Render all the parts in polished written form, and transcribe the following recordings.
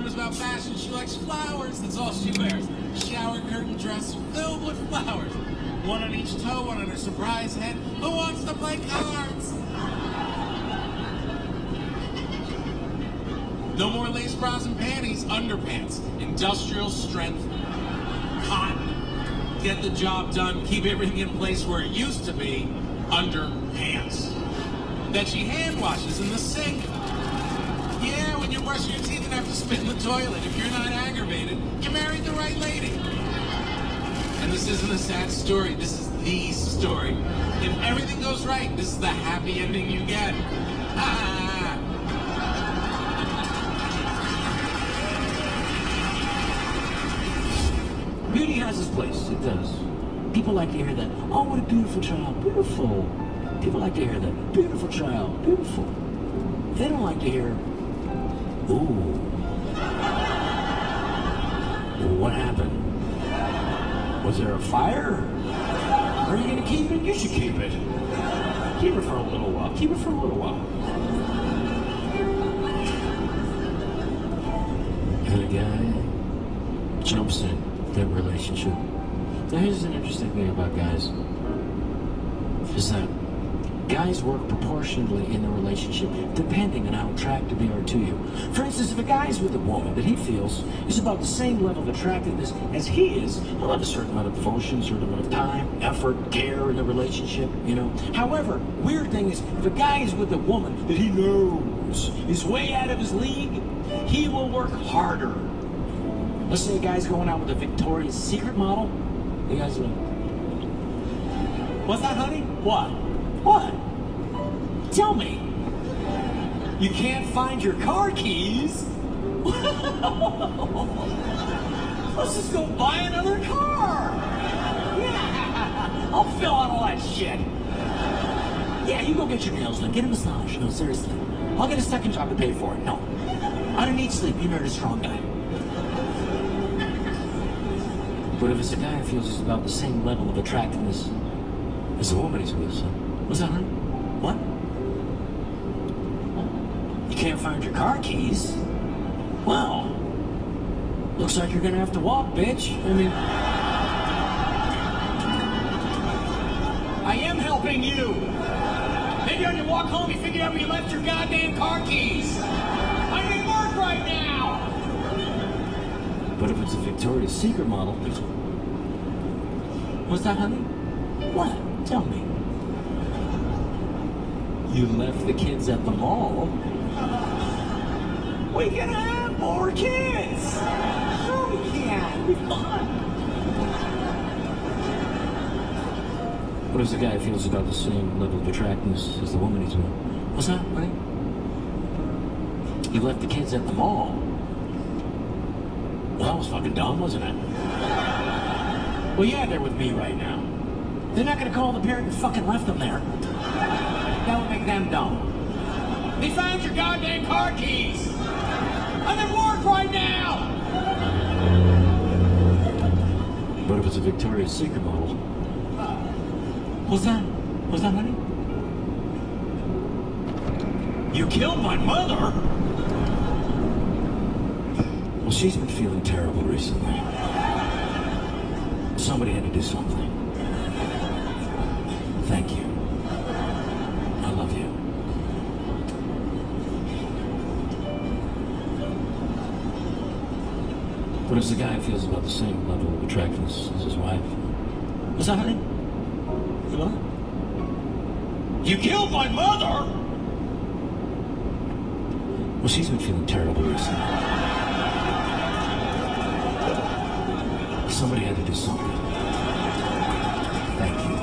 woman is about fashion. She likes flowers. That's all she wears. Shower curtain dress filled with flowers. One on each toe, one on her surprise head. Who wants to play cards? No more lace bras and panties. Underpants. Industrial strength. Cotton. Get the job done. Keep everything in place where it used to be. Underpants. That she hand washes in the sink. Yeah, when you're brushing your teeth and have to spit in the toilet. If you're not aggravated, you married the right lady. And this isn't a sad story. This is the story. If everything goes right, this is the happy ending you get. Beauty has its place, it does. People like to hear that, oh, what a beautiful child, beautiful. People like to hear that, beautiful child, beautiful. They don't like to hear, ooh. What happened? Was there a fire? Are you going to keep it? You should keep it. Keep it for a little while. Keep it for a little while. And a guy jumps in that relationship. Now here's an interesting thing about guys, is that guys work proportionally in the relationship depending on how attractive they are to you. For instance, if a guy's with a woman that he feels is about the same level of attractiveness as he is, he'll have a certain amount of devotion, certain amount of time, effort, care in the relationship, you know. However, weird thing is, if a guy is with a woman that he knows is way out of his league, he will work harder. Let's say a guy's going out with a Victoria's Secret model. The guy's like, what's that, honey? What? What? Tell me. You can't find your car keys? Let's just go buy another car. Yeah, I'll fill out all that shit. Yeah, you go get your nails done. Get a massage. No, seriously. I'll get a second job to pay for it. No. I don't need sleep. You married a strong guy. But if it's a guy who feels he's about the same level of attractiveness as the woman he's with, so what's that, honey? What? You can't find your car keys? Well, looks like you're gonna have to walk, bitch. I mean, I am helping you. Maybe on your walk home you figured out where you left your goddamn car keys. I'm in work right now. But if it's a Victoria's Secret model, what's that, honey? What? Tell me. You left the kids at the mall? We can have more kids! Sure we can! It'll be fun! What if the guy feels about the same level of attractiveness as the woman he's with? What's that, honey? You left the kids at the mall? Well, that was fucking dumb, wasn't it? Well, yeah, they're with me right now. They're not gonna call the parent who fucking left them there. That would make them dumb. They found your goddamn car keys! I'm at work right now! But if it's a Victoria's Secret model... What's that? What's that, honey? You killed my mother? Well, she's been feeling terrible recently. Somebody had to do something. Thank you. I love you. What if the guy feels about the same level of attractiveness as his wife? What's that, honey? What? You killed my mother? Well, she's been feeling terrible recently. Somebody had to do something. Thank you.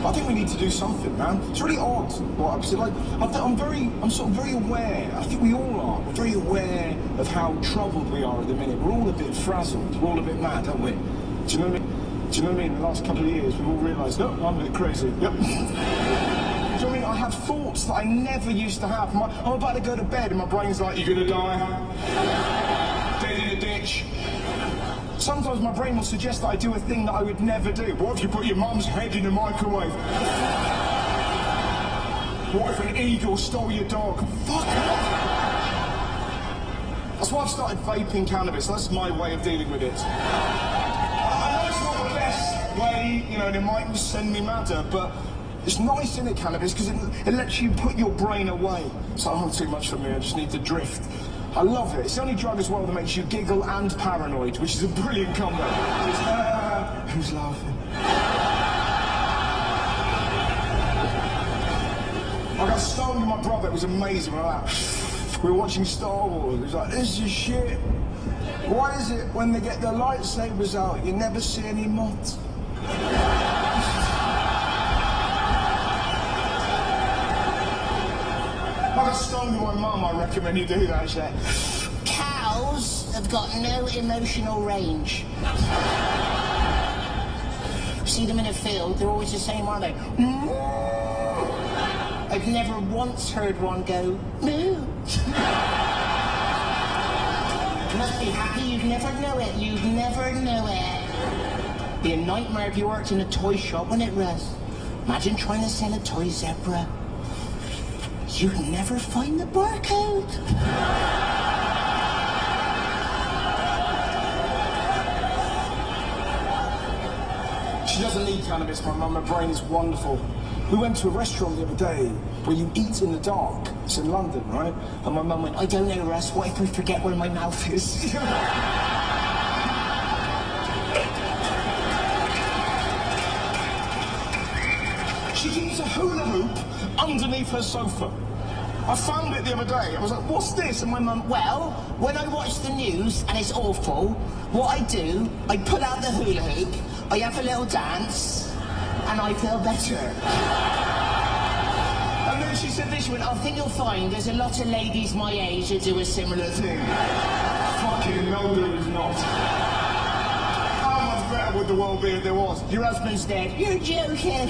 I think we need to do something, man. It's really odd. What I'm like, I'm sort of very aware. I think we all are. We're very aware of how troubled we are at the minute. We're all a bit frazzled. We're all a bit mad, aren't we? Do you know what I mean? Do you know what I mean? In the last couple of years, we've all realised, no, I'm a bit crazy. Yep. Do you know what I mean? I have thoughts that I never used to have. I'm about to go to bed and my brain's like, you're gonna die. Dead in a ditch. Sometimes my brain will suggest that I do a thing that I would never do. What if you put your mum's head in a microwave? What if an eagle stole your dog? Fuck off! That's why I've started vaping cannabis. That's my way of dealing with it. I know it's not the best way, you know, and it might send me madder, but it's nice, isn't it, cannabis? Because it lets you put your brain away. It's not too much for me, I just need to drift. I love it. It's the only drug as well that makes you giggle and paranoid, which is a brilliant combo. Who's laughing? I got stoned with my brother, it was amazing. We were watching Star Wars, he was like, this is shit. Why is it when they get their lightsabers out, you never see any moths? I got stoned with my mum, I recommend you do that shit. Cows have got no emotional range. See them in a field, they're always the same, aren't they? I've never once heard one go, moo. You must be happy you'd never know it. You'd never know it. Be a nightmare if you worked in a toy shop, wouldn't it, Russ? Imagine trying to sell a toy zebra. You'd never find the barcode. She doesn't need cannabis, my mum. Her brain is wonderful. We went to a restaurant the other day where you eat in the dark. It's in London, right? And my mum went, I don't know, Russ, what if I forget where my mouth is? She keeps a hula hoop underneath her sofa. I found it the other day. I was like, what's this? And my mum, Well, when I watch the news and it's awful, what I do, I put out the hula hoop, I have a little dance, and I feel better. And then she said this, she went, I think you'll find there's a lot of ladies my age who do a similar thing. fucking no, there is not. How much better would the world be if there was? Your husband's dead. You're joking.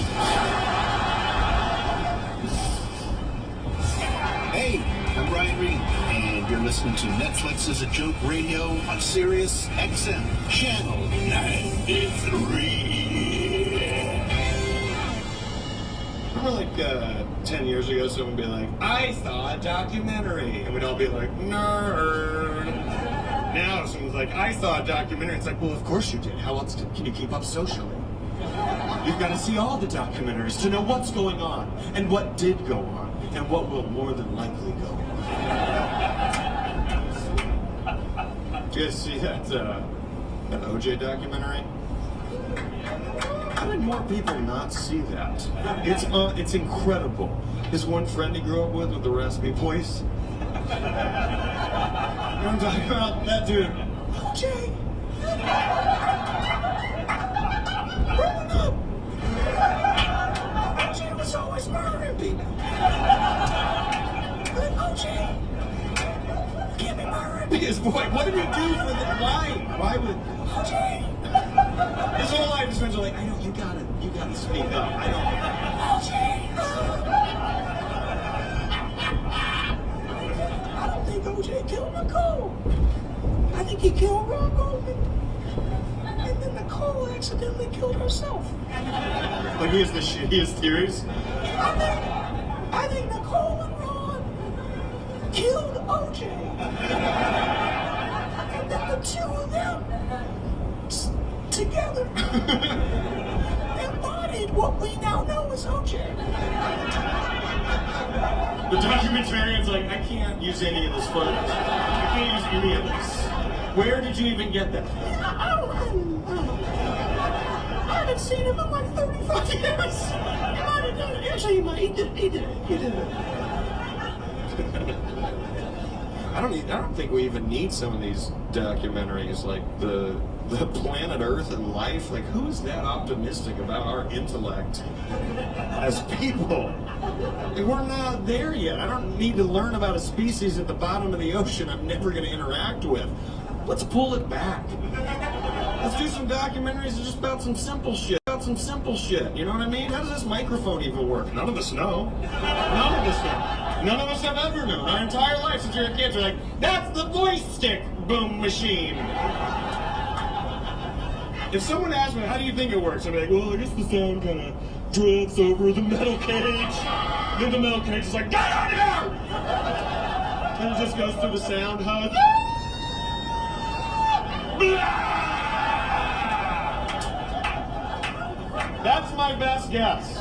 Hey, I'm Brian Reed, and you're listening to Netflix is a Joke Radio on Sirius XM, Channel 93. Remember like 10 years ago, someone would be like, I saw a documentary. And we'd all be like, nerd. Now someone's like, I saw a documentary. It's like, well, of course you did. How else can you keep up socially? You've got to see all the documentaries to know what's going on and what did go on and what will more than likely go on. Did you guys see that OJ documentary? How did more people not see that? It's incredible. His one friend he grew up with the raspy voice. You know what I'm talking about? That dude. OJ! Growing up! OJ was always murdering people. But OJ can't be murdering people. Boy, what did he do for the why? Why would OJ? His whole life his friends are like, I know, you gotta speak up. I don't think OJ killed Nicole. I think he killed Ron Goldman. And then Nicole accidentally killed herself. Like he has the shittiest theories. I think Nicole and Ron killed OJ. And then the two of them together embodied what we now know as OJ. The documentarian's like, I can't use any of this footage. I can't use any of this. Where did you even get that? I don't know. I haven't seen him in like 35 years. He might have done it. Actually, he did it. I don't think we even need some of these documentaries like the planet Earth and life. Like, who is that optimistic about our intellect as people? Like, we're not there yet. I don't need to learn about a species at the bottom of the ocean I'm never going to interact with. Let's pull it back. Let's do some documentaries just about some simple shit. You know what I mean? How does this microphone even work? None of us know. None of us know. None of us have ever known. Our entire life since we were kids, we're like, that's the voice stick boom machine. If someone asked me, how do you think it works? I'd be like, well, I guess the sound kind of drifts over the metal cage. Then the metal cage is like, get out of here! And it just goes through the sound hug. That's my best guess.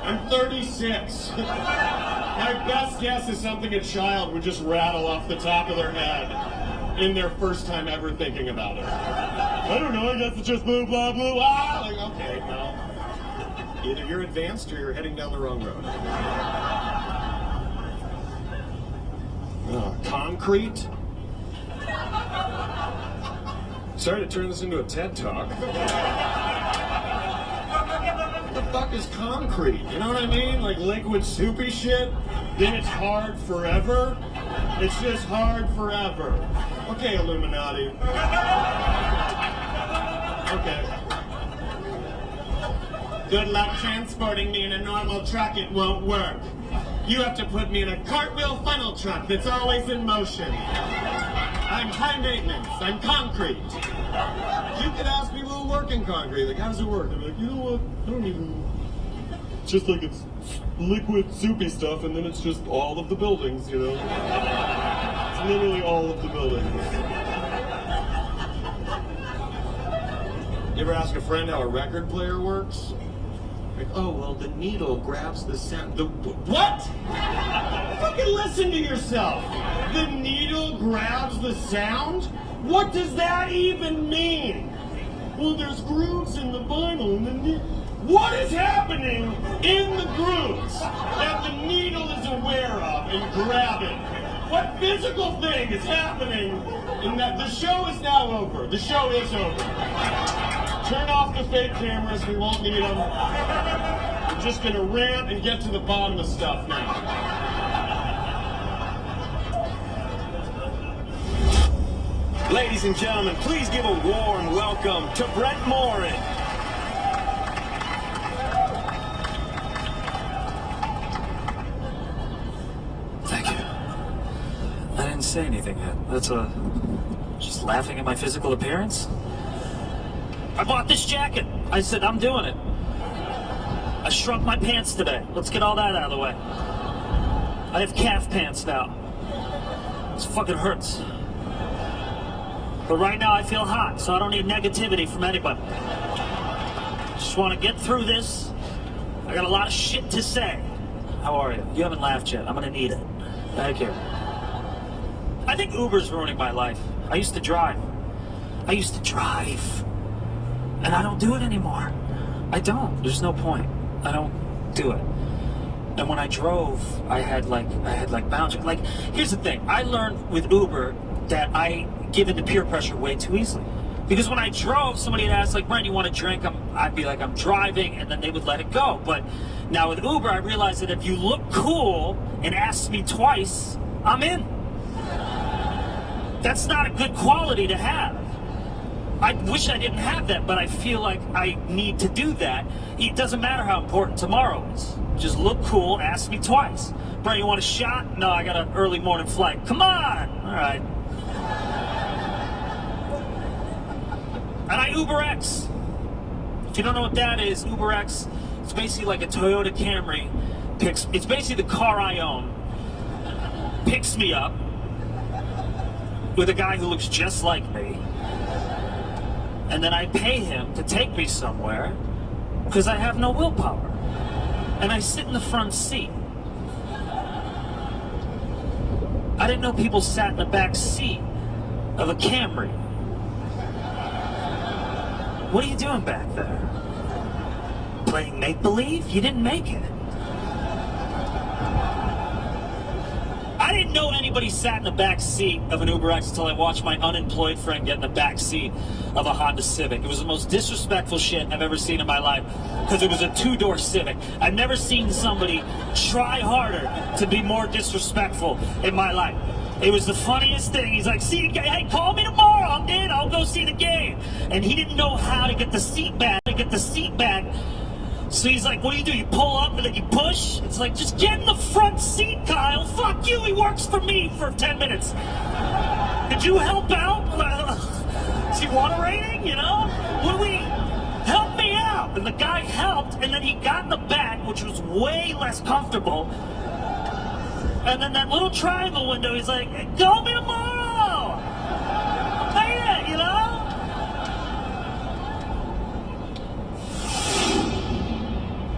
I'm 36. My best guess is something a child would just rattle off the top of their head in their first time ever thinking about it. I don't know, I guess it's just blah, blah, blah, blah. Like, okay, well, either you're advanced or you're heading down the wrong road. Concrete? Sorry to turn this into a TED Talk. What the fuck is concrete? You know what I mean? Like liquid soupy shit? Then it's hard forever? It's just hard forever. Okay, Illuminati. Okay. Good luck transporting me in a normal truck, it won't work. You have to put me in a cartwheel funnel truck that's always in motion. I'm high maintenance, I'm concrete. You could ask people who work in concrete, like, how does it work? They're like, you know what, I don't even know. It's just like it's liquid soupy stuff and then it's just all of the buildings, you know? It's literally all of the buildings. You ever ask a friend how a record player works? Like, oh, well, the needle grabs the sound. What? Fucking listen to yourself. The needle grabs the sound? What does that even mean? Well, there's grooves in the vinyl and the what is happening in the grooves that the needle is aware of and grabbing? What physical thing is happening in that? The show is now over. The show is over. Turn off the fake cameras. We won't need them. We're just going to rant and get to the bottom of stuff now. Ladies and gentlemen, please give a warm welcome to Brett Morin. Thank you. I didn't say anything yet. That's just laughing at my physical appearance. I bought this jacket. I said, I'm doing it. I shrunk my pants today. Let's get all that out of the way. I have calf pants now. This fucking hurts. But right now I feel hot, so I don't need negativity from anybody. Just want to get through this. I got a lot of shit to say. How are you? You haven't laughed yet. I'm gonna need it. Thank you. I think Uber's ruining my life. I used to drive. And I don't do it anymore. I don't. There's no point. I don't do it. And when I drove, I had boundaries. Like, here's the thing. I learned with Uber that I give into peer pressure way too easily. Because when I drove, somebody had asked, like, Brent, you want a drink? I'd be like, I'm driving, and then they would let it go. But now with Uber, I realized that if you look cool and ask me twice, I'm in. That's not a good quality to have. I wish I didn't have that, but I feel like I need to do that. It doesn't matter how important tomorrow is. Just look cool, ask me twice. Brent, you want a shot? No, I got an early morning flight. Come on! All right. And I UberX. If you don't know what that is, UberX, it's basically like a Toyota Camry. It's basically the car I own. Picks me up with a guy who looks just like me. And then I pay him to take me somewhere because I have no willpower. And I sit in the front seat. I didn't know people sat in the back seat of a Camry. What are you doing back there? Playing make-believe? You didn't make it. I didn't know anybody sat in the back seat of an UberX until I watched my unemployed friend get in the back seat of a Honda Civic. It was the most disrespectful shit I've ever seen in my life because it was a two-door Civic. I've never seen somebody try harder to be more disrespectful in my life. It was the funniest thing. He's like, see, hey, call me tomorrow. I'm in. I'll go see the game. And he didn't know how to get the seat back. So he's like, what do? You pull up and then you push? It's like, just get in the front seat, Kyle. Fuck you. He works for me for 10 minutes. Could you help out? See, fluttering, you know? What do we... Help me out! And the guy helped, and then he got in the back, which was way less comfortable. And then that little triangle window, he's like, call me tomorrow! Hey, you know?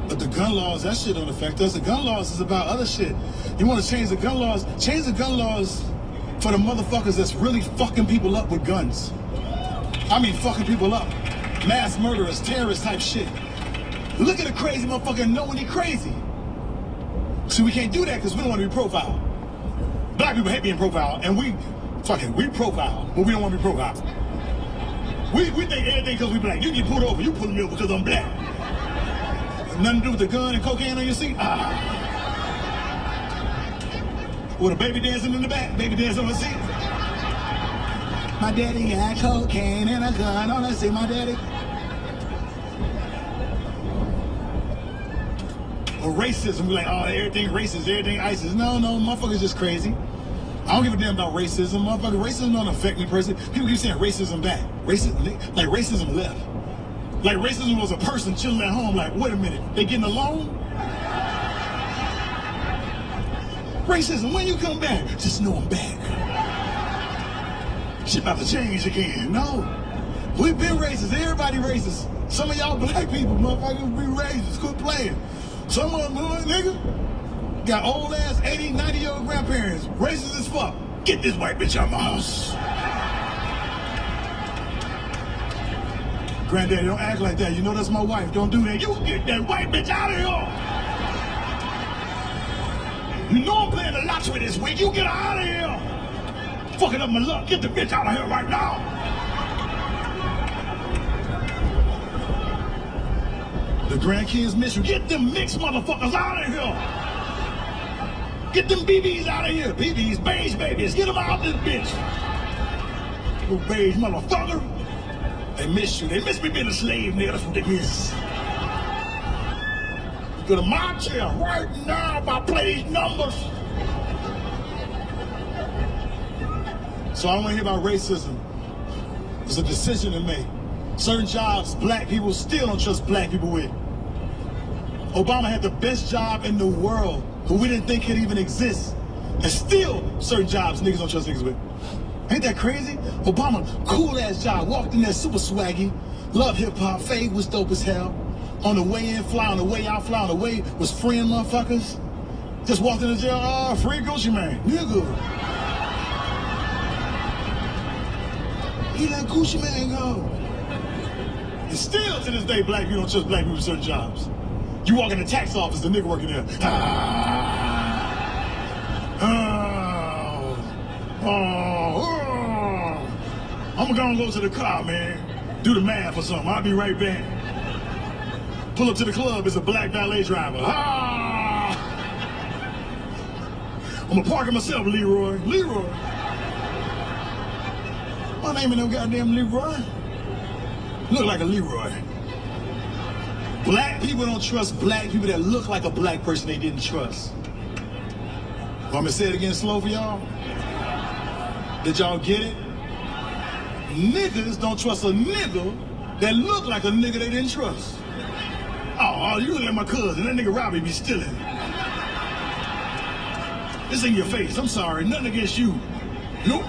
But the gun laws, that shit don't affect us. The gun laws is about other shit. You want to change the gun laws? Change the gun laws for the motherfuckers that's really fucking people up with guns. I mean fucking people up. Mass murderers, terrorist type shit. Look at a crazy motherfucker and know when he crazy. See, we can't do that because we don't want to be profiled. Black people hate being profiled, and we profile, but we don't want to be profiled. We think everything because we black. You get pulled over, you pull me over because I'm black. Nothing to do with the gun and cocaine on your seat? With a baby dancing in the back, baby dancing on the seat. My daddy had cocaine and a gun on the seat, my daddy. Or racism, we like, oh, everything racist, everything ISIS. No, motherfuckers just crazy. I don't give a damn about racism, motherfucker. Racism don't affect me personally. People keep saying racism back. Like racism left. Like racism was a person chilling at home like, wait a minute, they getting along? Racism, when you come back, just know I'm back. Shit about to change again. No, we've been racist, everybody racist. Some of y'all black people, motherfuckers, be racist, quit playing. Some of them, nigga, got old ass 80, 90-year-old grandparents, racist as fuck. Get this white bitch out of my house. Granddaddy, don't act like that. You know that's my wife. Don't do that. You get that white bitch out of here. You know I'm playing the lottery this week. You get her out of here. Fucking up my luck. Get the bitch out of here right now. The grandkids miss you. Get them mixed motherfuckers out of here. Get them BBs out of here. BBs, beige babies. Get them out of this bitch. Little beige motherfucker. They miss you. They miss me being a slave, nigga. That's what they miss. Go to my chair right now if I play these numbers. So I don't want to hear about racism. It's a decision to make. Certain jobs, black people still don't trust black people with. Obama had the best job in the world, who we didn't think could even exist. And still, certain jobs, niggas don't trust niggas with. Ain't that crazy? Obama, cool ass job, walked in there super swaggy, love hip hop, fade was dope as hell. On the way in, fly, on the way out, fly, on the way was freeing motherfuckers. Just walked in the jail, free Gucci man, nigga. He let Gucci man go. And still to this day, black people don't trust black people with certain jobs. You walk in the tax office, the nigga working there. I'm gonna go to the car, man. Do the math or something. I'll be right back. Pull up to the club, it's a black valet driver. I'm gonna park it myself, Leroy. Leroy. My name ain't no goddamn Leroy. Look like a Leroy. Black people don't trust black people that look like a black person they didn't trust. Want me to say it again slow for y'all? Did y'all get it? Niggas don't trust a nigga that look like a nigga they didn't trust. Oh, you look like my cousin. That nigga Robbie be stealing. It's in your face. I'm sorry. Nothing against you. Nope.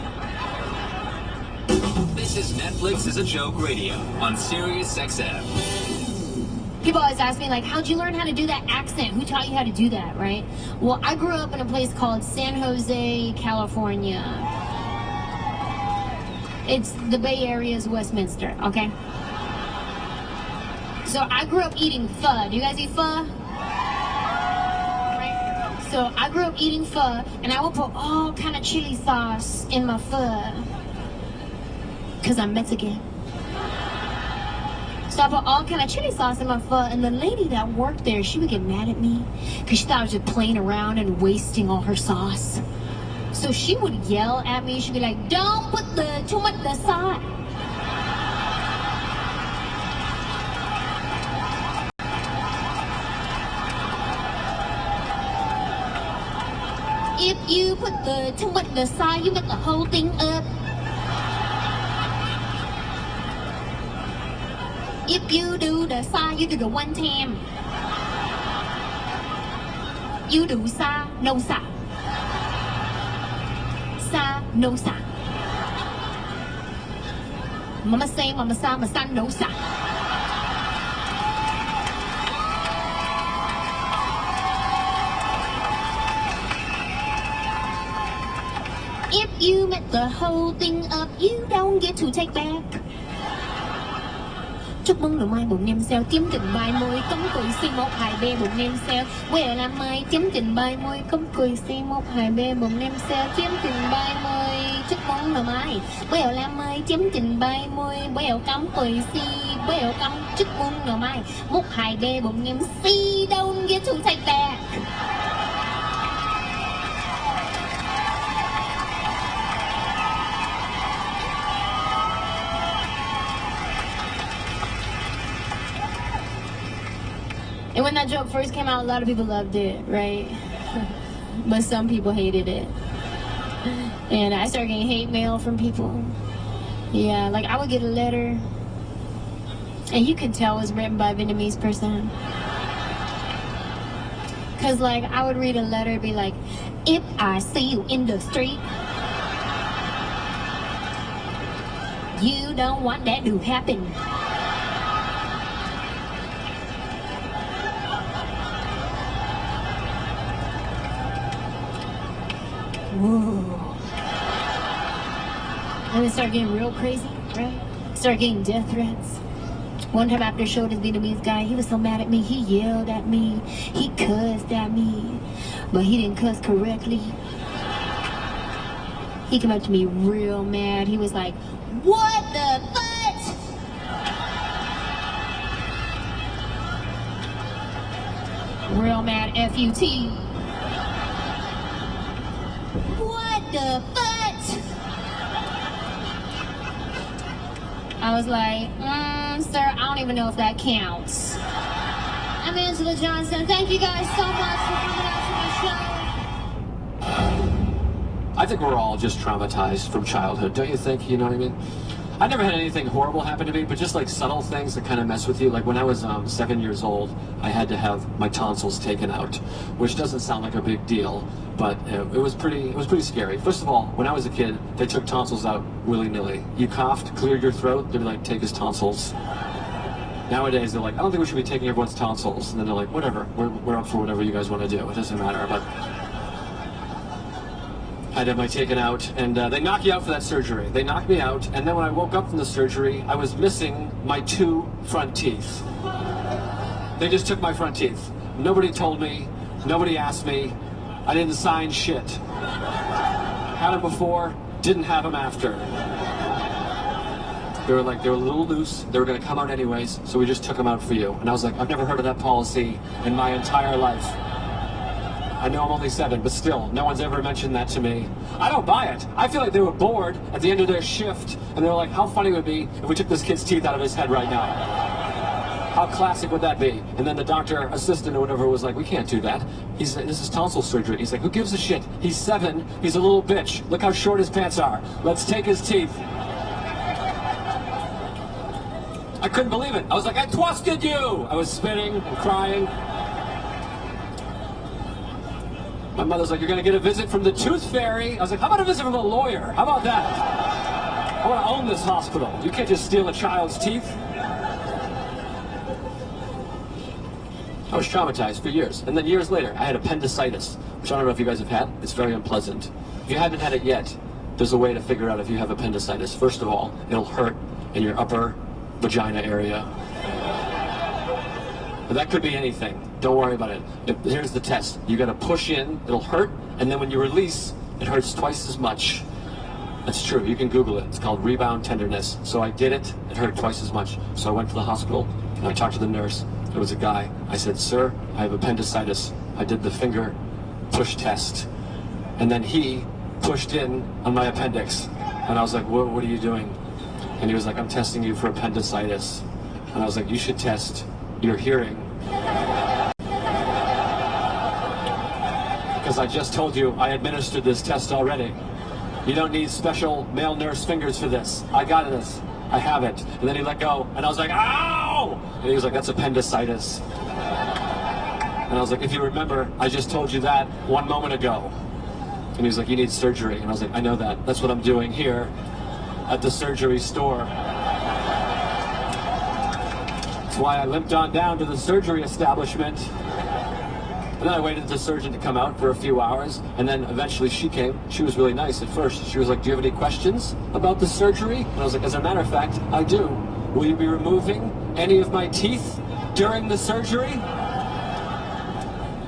This is Netflix is a Joke Radio on Sirius XM. People always ask me, like, how'd you learn how to do that accent? Who taught you how to do that, right? Well, I grew up in a place called San Jose, California. It's the Bay Area's Westminster, okay? So I grew up eating pho. Do you guys eat pho? Right? So I grew up eating pho, and I would put all kind of chili sauce in my pho. Because I'm Mexican. So I put all kind of chili sauce in my pho, and the lady that worked there, she would get mad at me because she thought I was just playing around and wasting all her sauce. So she would yell at me. She'd be like, don't put too much the sauce. If you put too much the sauce, you get the whole thing up. If you do the sa, you do the one time. You do sa, no sa. Sa, no sa. Mama say, mama sa, my son, no sa. If you met the whole thing up, you don't get to take back. Chúc mừng ngày mai bụng nem xeo chiếm trình bài môi cấm cười C123 bụng nem xeo. Quê làm mai chiếm trình bài môi cấm cười C123 bụng nem xeo chiếm trình bài môi. Chúc mừng ngày mai quê làm mai chiếm trình bài môi quê cấm cười C quê cấm chúc mừng ngày mai 123 bụng nem C don't get to take back. And when that joke first came out, a lot of people loved it, right? But some people hated it. And I started getting hate mail from people. Yeah, like I would get a letter, and you could tell it was written by a Vietnamese person. Cause like I would read a letter and be like, if I see you in the street, you don't want that to happen. Whoa. And it started getting real crazy, right? Started getting death threats. One time after I showed this Vietnamese guy, he was so mad at me, he yelled at me, he cussed at me, but he didn't cuss correctly. He came up to me real mad. He was like, what the fuck? Real mad, F-U-T. What the fuck? I was like, sir, I don't even know if that counts. I'm Angela Johnson. Thank you guys so much for coming out to my show. I think we're all just traumatized from childhood, don't you think? You know what I mean? I never had anything horrible happen to me, but just like subtle things that kind of mess with you. Like when I was 7 years old, I had to have my tonsils taken out, which doesn't sound like a big deal, but it was pretty scary. First of all, when I was a kid, they took tonsils out willy-nilly. You coughed, cleared your throat, they'd be like, take his tonsils. Nowadays, they're like, I don't think we should be taking everyone's tonsils. And then they're like, whatever, we're up for whatever you guys want to do. It doesn't matter. But I had my taken out, and they knock you out for that surgery. They knocked me out, and then when I woke up from the surgery, I was missing my 2 front teeth. They just took my front teeth. Nobody told me, nobody asked me, I didn't sign shit. Had them before, didn't have them after. They were a little loose, they were gonna come out anyways, so we just took them out for you. And I was like, I've never heard of that policy in my entire life. I know I'm only 7, but still, no one's ever mentioned that to me. I don't buy it. I feel like they were bored at the end of their shift, and they were like, how funny would it be if we took this kid's teeth out of his head right now? How classic would that be? And then the doctor assistant or whatever was like, we can't do that. This is tonsil surgery. He's like, who gives a shit? He's 7, he's a little bitch. Look how short his pants are. Let's take his teeth. I couldn't believe it. I was like, I twisted you! I was spinning and crying. My mother's like, you're gonna get a visit from the tooth fairy. I was like, how about a visit from a lawyer? How about that? I wanna own this hospital. You can't just steal a child's teeth. I was traumatized for years. And then years later, I had appendicitis, which I don't know if you guys have had. It's very unpleasant. If you haven't had it yet, there's a way to figure out if you have appendicitis. First of all, it'll hurt in your upper vagina area. But that could be anything. Don't worry about it. Here's the test. You gotta push in, it'll hurt, and then when you release, it hurts twice as much. That's true, you can Google it. It's called rebound tenderness. So I did it, it hurt twice as much. So I went to the hospital, and I talked to the nurse. It was a guy. I said, sir, I have appendicitis. I did the finger push test. And then he pushed in on my appendix. And I was like, what are you doing? And he was like, I'm testing you for appendicitis. And I was like, you should test your hearing. Because I just told you I administered this test already. You don't need special male nurse fingers for this. I got this. I have it. And then he let go, and I was like, ow! And he was like, that's appendicitis. And I was like, if you remember, I just told you that 1 moment ago. And he was like, you need surgery. And I was like, I know that. That's what I'm doing here at the surgery store. That's why I limped on down to the surgery establishment. And then I waited for the surgeon to come out for a few hours, and then eventually she came. She was really nice at first. She was like, do you have any questions about the surgery? And I was like, as a matter of fact, I do. Will you be removing any of my teeth during the surgery?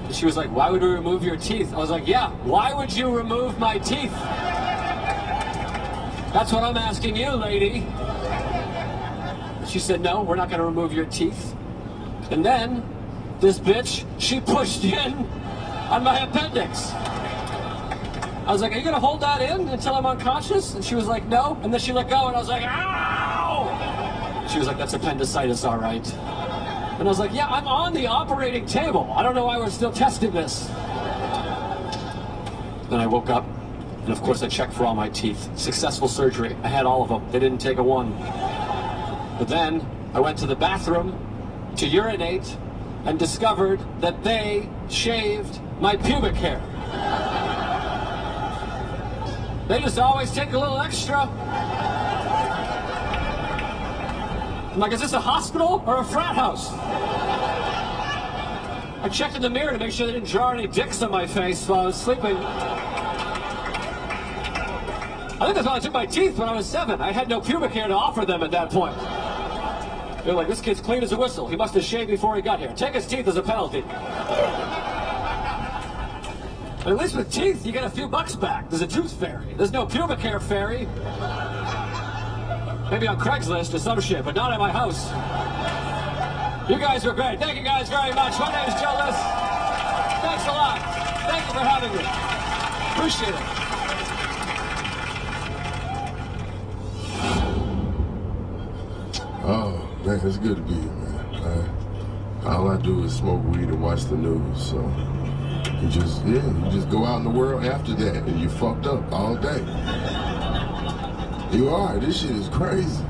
And she was like, why would we remove your teeth? I was like, yeah, why would you remove my teeth? That's what I'm asking you, lady. She said, no, we're not going to remove your teeth. And then this bitch, she pushed in on my appendix. I was like, are you going to hold that in until I'm unconscious? And she was like, no. And then she let go, and I was like, ow! She was like, that's appendicitis, all right. And I was like, yeah, I'm on the operating table. I don't know why we're still testing this. Then I woke up, and of course I checked for all my teeth. Successful surgery. I had all of them. They didn't take a one. But then I went to the bathroom to urinate and discovered that they shaved my pubic hair. They just always take a little extra. I'm like, is this a hospital or a frat house? I checked in the mirror to make sure they didn't draw any dicks on my face while I was sleeping. I think that's why I took my teeth when I was 7. I had no pubic hair to offer them at that point. They're like, this kid's clean as a whistle. He must have shaved before he got here. Take his teeth as a penalty. At least with teeth, you get a few bucks back. There's a tooth fairy. There's no pubic hair fairy. Maybe on Craigslist or some shit, but not at my house. You guys were great. Thank you guys very much. My name is Joe List. Thanks a lot. Thank you for having me. Appreciate it. Oh, man, it's good to be here, man. All I do is smoke weed and watch the news, so you just go out in the world after that, and you're fucked up all day. You are. This shit is crazy.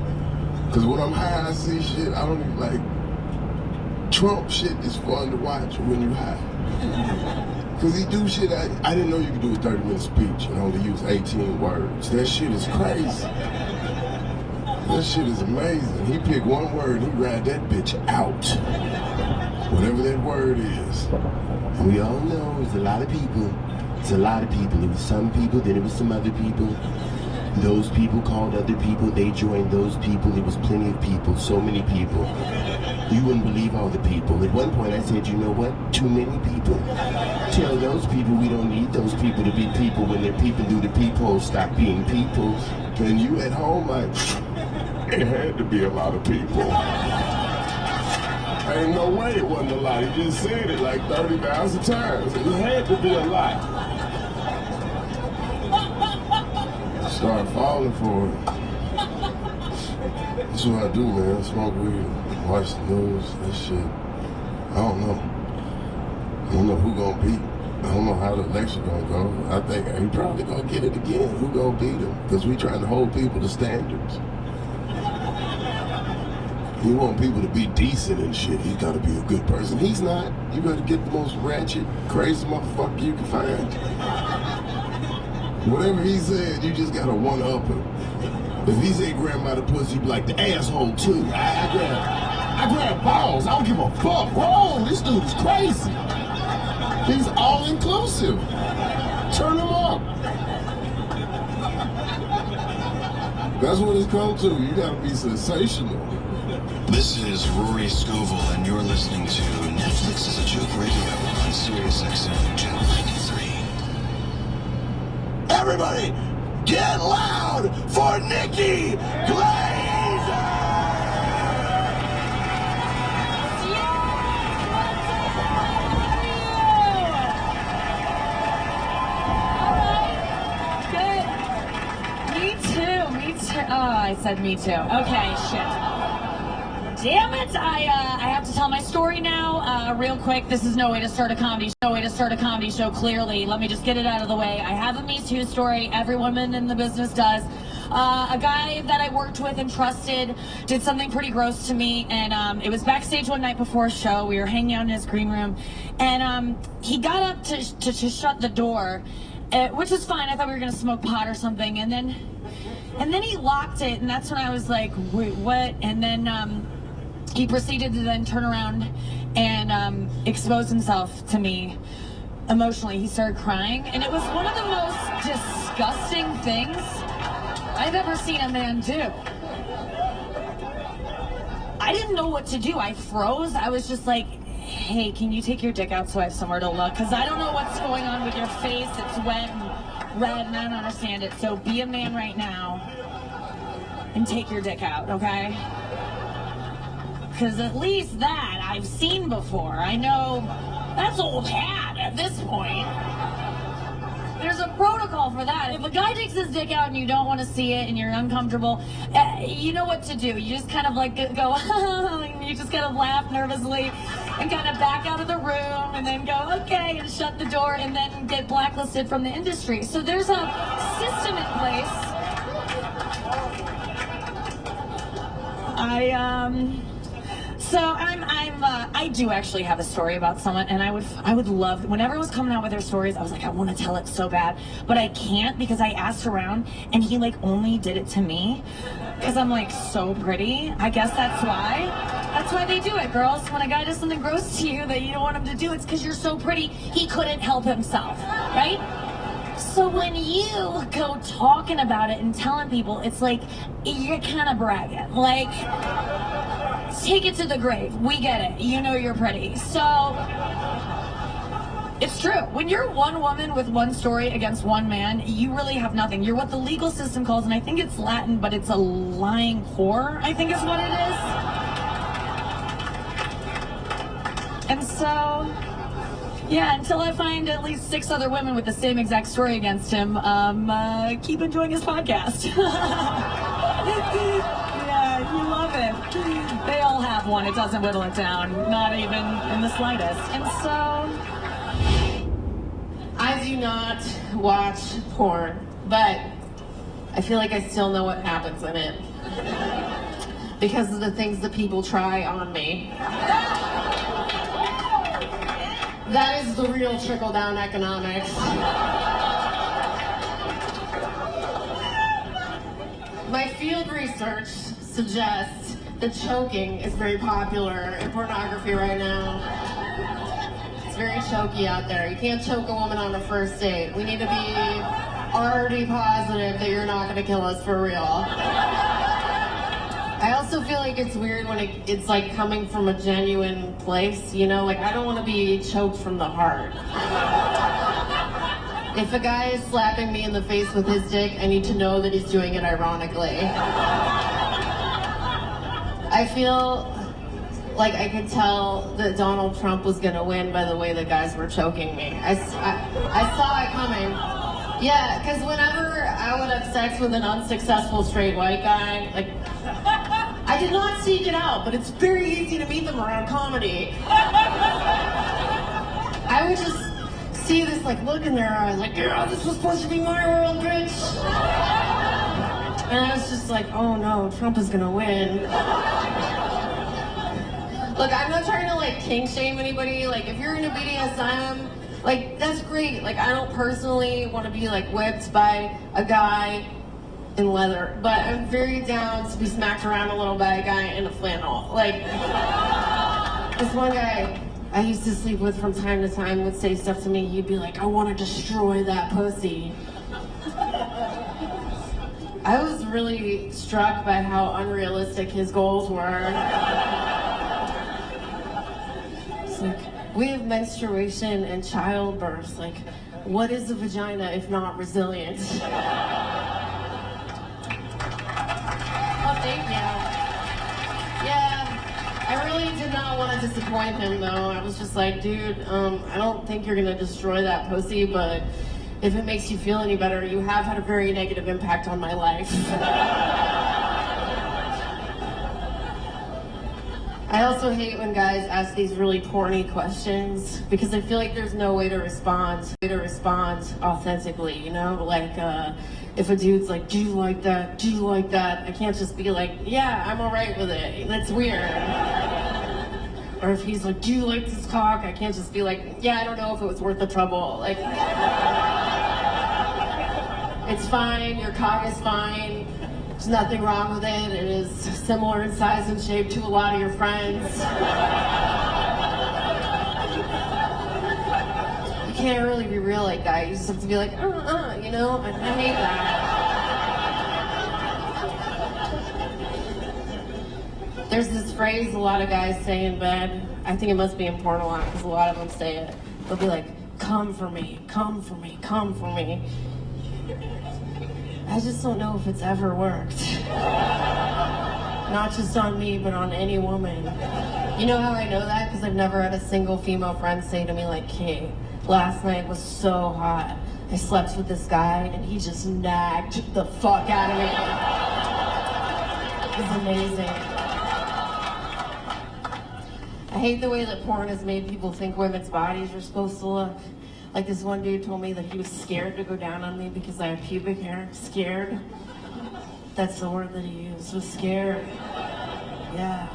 Because when I'm high, I see shit I don't even like. Trump shit is fun to watch when you high. Because he do shit I didn't know you could do a 30-minute speech and only use 18 words. That shit is crazy. That shit is amazing. He pick one word and he ride that bitch out. Whatever that word is. And we all know it's a lot of people. It's a lot of people. It was some people, then it was some other people. Those people called other people. They joined those people. There was plenty of people. So many people. You wouldn't believe all the people. At one point I said, you know what? Too many people. Tell those people we don't need those people to be people. When they're peeping through the peephole, stop being people. And you at home like, it had to be a lot of people. Ain't no way it wasn't a lot. He just said it like 30,000 times. It had to be a lot. Start falling for it. That's what I do, man. Smoke weed, watch the news, that shit. I don't know. I don't know who gonna beat. I don't know how the election gonna go. I think he probably gonna get it again. Who gonna beat him? Because we trying to hold people to standards. You want people to be decent and shit. He's got to be a good person. He's not. You got to get the most ratchet, crazy motherfucker you can find. Whatever he said, you just got to one-up him. If he said grandmother pussy, you be like the asshole too. I grab balls. I don't give a fuck. Whoa, this dude is crazy. He's all-inclusive. Turn him up. That's what it's come to. You got to be sensational. This is Rory Scovel, and you're listening to Netflix is a Joke Radio on Sirius XM Channel 93. Everybody, get loud for Nikki Glaser! Me too. Oh, I said me too. Okay, shit. Damn it! I have to tell my story now, real quick. This is no way to start a comedy show. Clearly, let me just get it out of the way. I have a Me Too story. Every woman in the business does. A guy that I worked with and trusted did something pretty gross to me, and it was backstage one night before a show. We were hanging out in his green room, and he got up to shut the door, which was fine. I thought we were gonna smoke pot or something, and then he locked it, and that's when I was like, wait, what? And then he proceeded to then turn around and expose himself to me emotionally. He started crying, and it was one of the most disgusting things I've ever seen a man do. I didn't know what to do. I froze. I was just like, hey, can you take your dick out so I have somewhere to look? Because I don't know what's going on with your face. It's wet and red, and I don't understand it. So be a man right now and take your dick out, okay? Because at least that I've seen before. I know that's old hat at this point. There's a protocol for that. If a guy takes his dick out and you don't want to see it and you're uncomfortable, you know what to do. You just kind of like go, and you just kind of laugh nervously and kind of back out of the room and then go, okay, and shut the door and then get blacklisted from the industry. So there's a system in place. I do actually have a story about someone, and I would love, when everyone was coming out with their stories, I was like, I want to tell it so bad, but I can't because I asked around, and he like only did it to me because I'm like so pretty. I guess that's why. That's why they do it, girls. When a guy does something gross to you that you don't want him to do, it's because you're so pretty. He couldn't help himself, right? So when you go talking about it and telling people, it's like you're kind of bragging. Like, take it to the grave. We get it. You know you're pretty. So it's true. When you're one woman with one story against one man, you really have nothing. You're what the legal system calls, and I think it's Latin, but it's a lying whore, I think is what it is. And so, yeah, until I find at least 6 other women with the same exact story against him, keep enjoying his podcast. Yeah, you love it. They all have one. It doesn't whittle it down, not even in the slightest. And so, I do not watch porn, but I feel like I still know what happens in it because of the things that people try on me. That is the real trickle-down economics. My field research suggests that choking is very popular in pornography right now. It's very choky out there. You can't choke a woman on a first date. We need to be already positive that you're not going to kill us for real. I also feel like it's weird when it's like coming from a genuine place, you know? Like, I don't want to be choked from the heart. If a guy is slapping me in the face with his dick, I need to know that he's doing it ironically. I feel like I could tell that Donald Trump was gonna win by the way the guys were choking me. I saw it coming. Yeah, because whenever I would have sex with an unsuccessful straight white guy, like, I did not seek it out, but it's very easy to meet them around comedy. I would just see this like look in their eyes, like, yeah, this was supposed to be my world, bitch. And I was just like, oh no, Trump is gonna win. Look, I'm not trying to like kink shame anybody. Like, if you're into BDSM, like, that's great. Like, I don't personally want to be like whipped by a guy in leather, but I'm very down to be smacked around a little by a guy in a flannel. Like, this one guy I used to sleep with from time to time would say stuff to me. He'd be like, I want to destroy that pussy. I was really struck by how unrealistic his goals were. It's like, we have menstruation and childbirth. Like, what is a vagina if not resilient? Oh, thank you. Yeah, I really did not want to disappoint him, though. I was just like, dude, I don't think you're gonna destroy that pussy, but if it makes you feel any better, you have had a very negative impact on my life. I also hate when guys ask these really corny questions because I feel like there's no way to respond authentically, you know? Like, if a dude's like, do you like that? Do you like that? I can't just be like, yeah, I'm all right with it. That's weird. Or if he's like, do you like this cock? I can't just be like, yeah, I don't know if it was worth the trouble. Like, it's fine, your cock is fine. There's nothing wrong with it. It is similar in size and shape to a lot of your friends. You can't really be real like that. You just have to be like, you know? I hate that. There's this phrase a lot of guys say in bed. I think it must be in porn a lot because a lot of them say it. They'll be like, come for me, come for me, come for me. I just don't know if it's ever worked. Not just on me, but on any woman. You know how I know that? Because I've never had a single female friend say to me like, hey, last night was so hot. I slept with this guy and he just nagged the fuck out of me. It was amazing. I hate the way that porn has made people think women's bodies are supposed to look. Like this one dude told me that he was scared to go down on me because I have pubic hair. Scared? That's the word that he used, was scared. Yeah.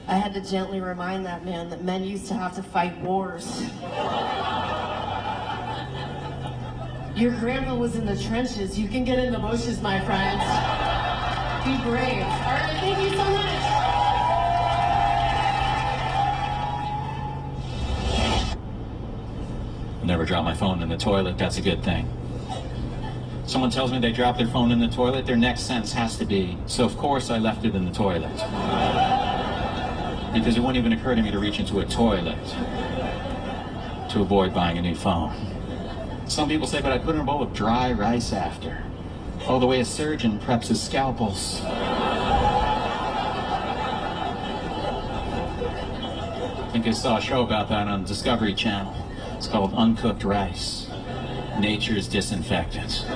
I had to gently remind that man that men used to have to fight wars. Your grandpa was in the trenches. You can get in the bushes, my friends. Be brave. All right, thank you so much. Never drop my phone in the toilet, that's a good thing. Someone tells me they dropped their phone in the toilet, their next sentence has to be, so of course I left it in the toilet. Because it wouldn't even occur to me to reach into a toilet to avoid buying a new phone. Some people say, but I put in a bowl of dry rice after. Oh, the way a surgeon preps his scalpels. I think I saw a show about that on Discovery Channel. It's called Uncooked Rice, Nature's Disinfectant.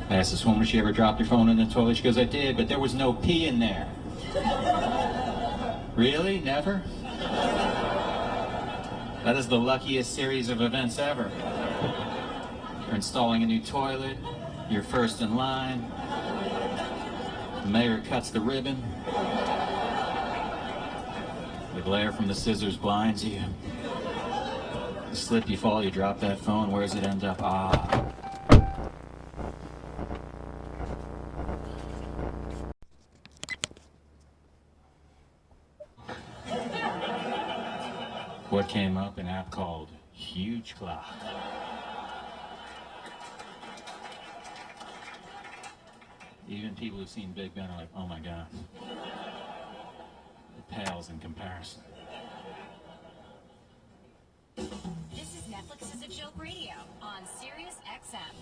I asked this woman if she ever dropped her phone in the toilet. She goes, I did, but there was no pee in there. Really? Never? That is the luckiest series of events ever. You're installing a new toilet, you're first in line, the mayor cuts the ribbon, the glare from the scissors blinds you. You slip, you fall, you drop that phone. Where does it end up? Ah. What came up? An app called Huge Clock. Even people who've seen Big Ben are like, oh my God. It pales in comparison. This is Netflix is a Joke Radio on Sirius XM.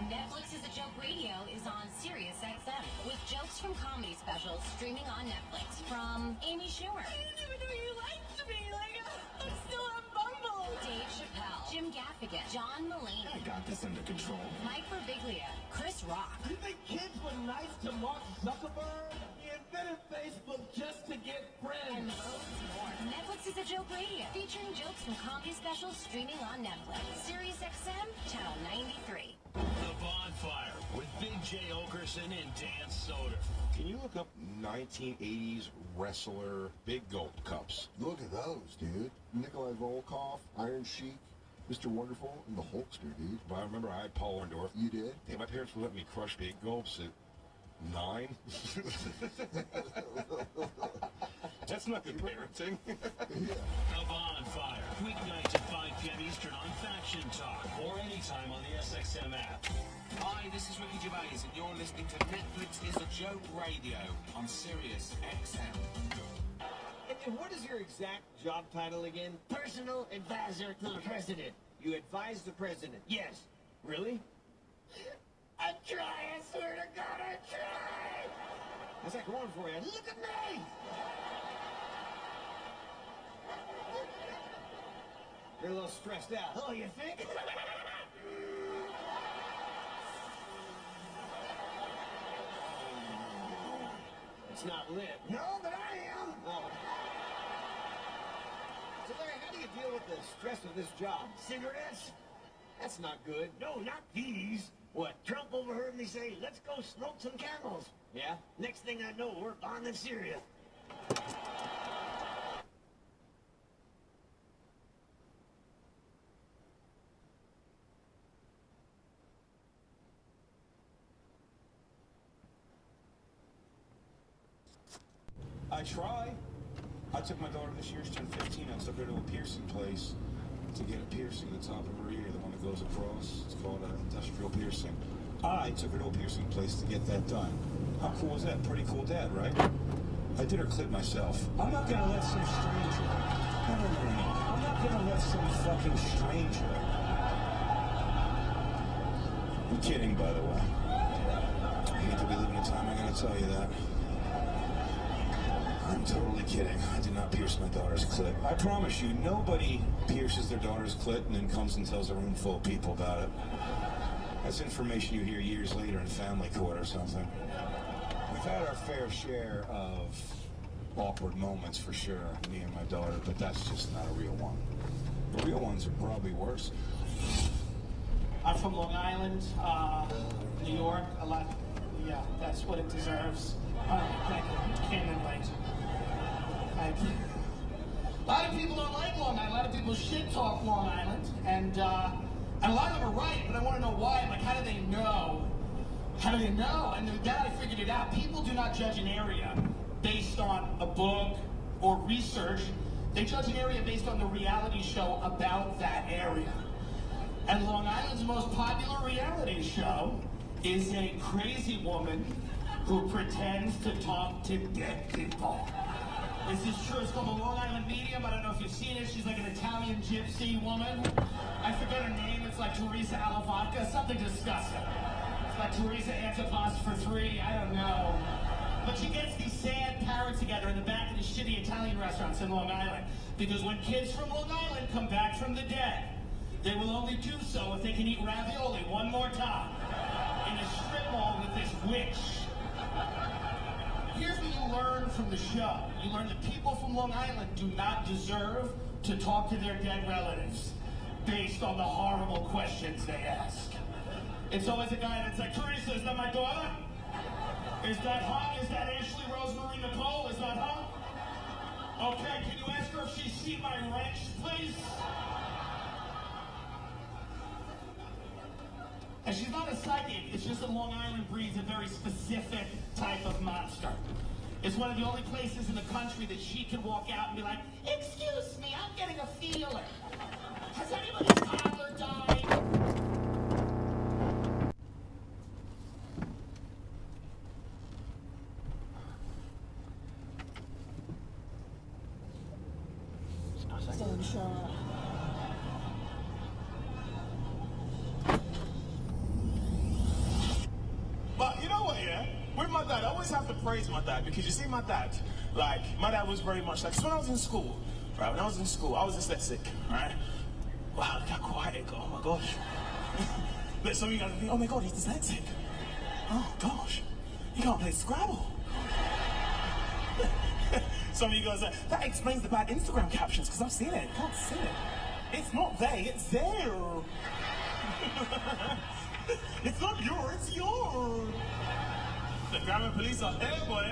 Netflix is a Joke Radio is on Sirius XM with jokes from comedy specials streaming on Netflix from Amy Schumer. I didn't even know you liked me. Like, I'm still on Bumble. Dave Chappelle, Jim Gaffigan, John Mulaney. I got this under control. Mike Birbiglia, Chris Rock. You think kids were nice to Mark Zuckerberg? He invented Facebook just to get friends. And loads more. Netflix is a Joke Radio, featuring jokes from comedy specials streaming on Netflix. Sirius XM, channel 93. The Bonfire with Big J. Okerson and Dan Soder. Can you look up 1980s wrestler Big Gulp cups? Look at those, dude. Nikolai Volkov, Iron Sheik, Mr. Wonderful, and the Hulkster, dude. But I remember I had Paul Orndorff. You did? Yeah, my parents would let me crush Big Gulps at 9. That's not good parenting. The Bonfire, weeknights at 5 p.m. Eastern on Faction Talk or anytime on the SXM app. Hi, this is Ricky Gervais, and you're listening to Netflix is a Joke Radio on Sirius XM. And what is your exact job title again? Personal advisor to the president. You advise the president? Yes. Really? I try, I swear to God, I try! How's that going for you? Look at me! You're a little stressed out. Oh, you think? It's not lit. No, but I am. Oh. So Larry, how do you deal with the stress of this job? Cigarettes? That's not good. No, not these. What, Trump overheard me say, let's go smoke some camels. Yeah? Next thing I know, we're bombing Syria. I try. I took my daughter this year, she's turned 15. I took her to a piercing place to get a piercing at the top of her ear, the one that goes across. It's called an industrial piercing. I took her to a piercing place to get that done. How cool is that? Pretty cool dad, right? I did her clip myself. I'm not gonna let some stranger. No. I'm not gonna let some fucking stranger. I'm kidding, by the way. I hate to be living in time, I gotta tell you that. I'm totally kidding. I did not pierce my daughter's clit. I promise you, nobody pierces their daughter's clit and then comes and tells a room full of people about it. That's information you hear years later in family court or something. We've had our fair share of awkward moments for sure, me and my daughter, but that's just not a real one. The real ones are probably worse. I'm from Long Island, New York. Yeah, that's what it deserves. All right, thank you. Can't invite. Thank you. A lot of people don't like Long Island. A lot of people shit talk Long Island, and a lot of them are right. But I want to know why. I'm like, how do they know? How do they know? And then I figured it out. People do not judge an area based on a book or research. They judge an area based on the reality show about that area. And Long Island's most popular reality show is a crazy woman who pretends to talk to dead people. This is true. It's called the Long Island Medium. I don't know if you've seen it. She's like an Italian gypsy woman. I forget her name. It's like Teresa Alavodka. Something disgusting. It's like Teresa Antipas for 3. I don't know. But she gets these sad parrots together in the back of the shitty Italian restaurants in Long Island. Because when kids from Long Island come back from the dead, they will only do so if they can eat ravioli one more time in a strip mall with this witch. Here's what you learn from the show. You learn that people from Long Island do not deserve to talk to their dead relatives based on the horrible questions they ask. It's always a guy that's like, Teresa, is that my daughter? Is that her? Is that Ashley Rosemary Nicole? Is that her? Okay, can you ask her if she's seen my wrench, please? And she's not a psychic, it's just that Long Island breeds a very specific type of monster. It's one of the only places in the country that she can walk out and be like, excuse me, I'm getting a feeler. Has anybody's toddler died? Sunshine. But you know what, yeah? With my dad, I always have to praise my dad because you see my dad, like, my dad was very much like, so when I was in school, right, when I was in school, I was dyslexic, right? Wow, look how quiet it got, oh my gosh. But some of you guys think, oh my god, he's dyslexic. Oh gosh, he can't play Scrabble. Some of you guys are like, that explains the bad Instagram captions because I've seen it, I can't see it. It's not they, it's there. It's not your, it's yours. The grammar police are here, boy.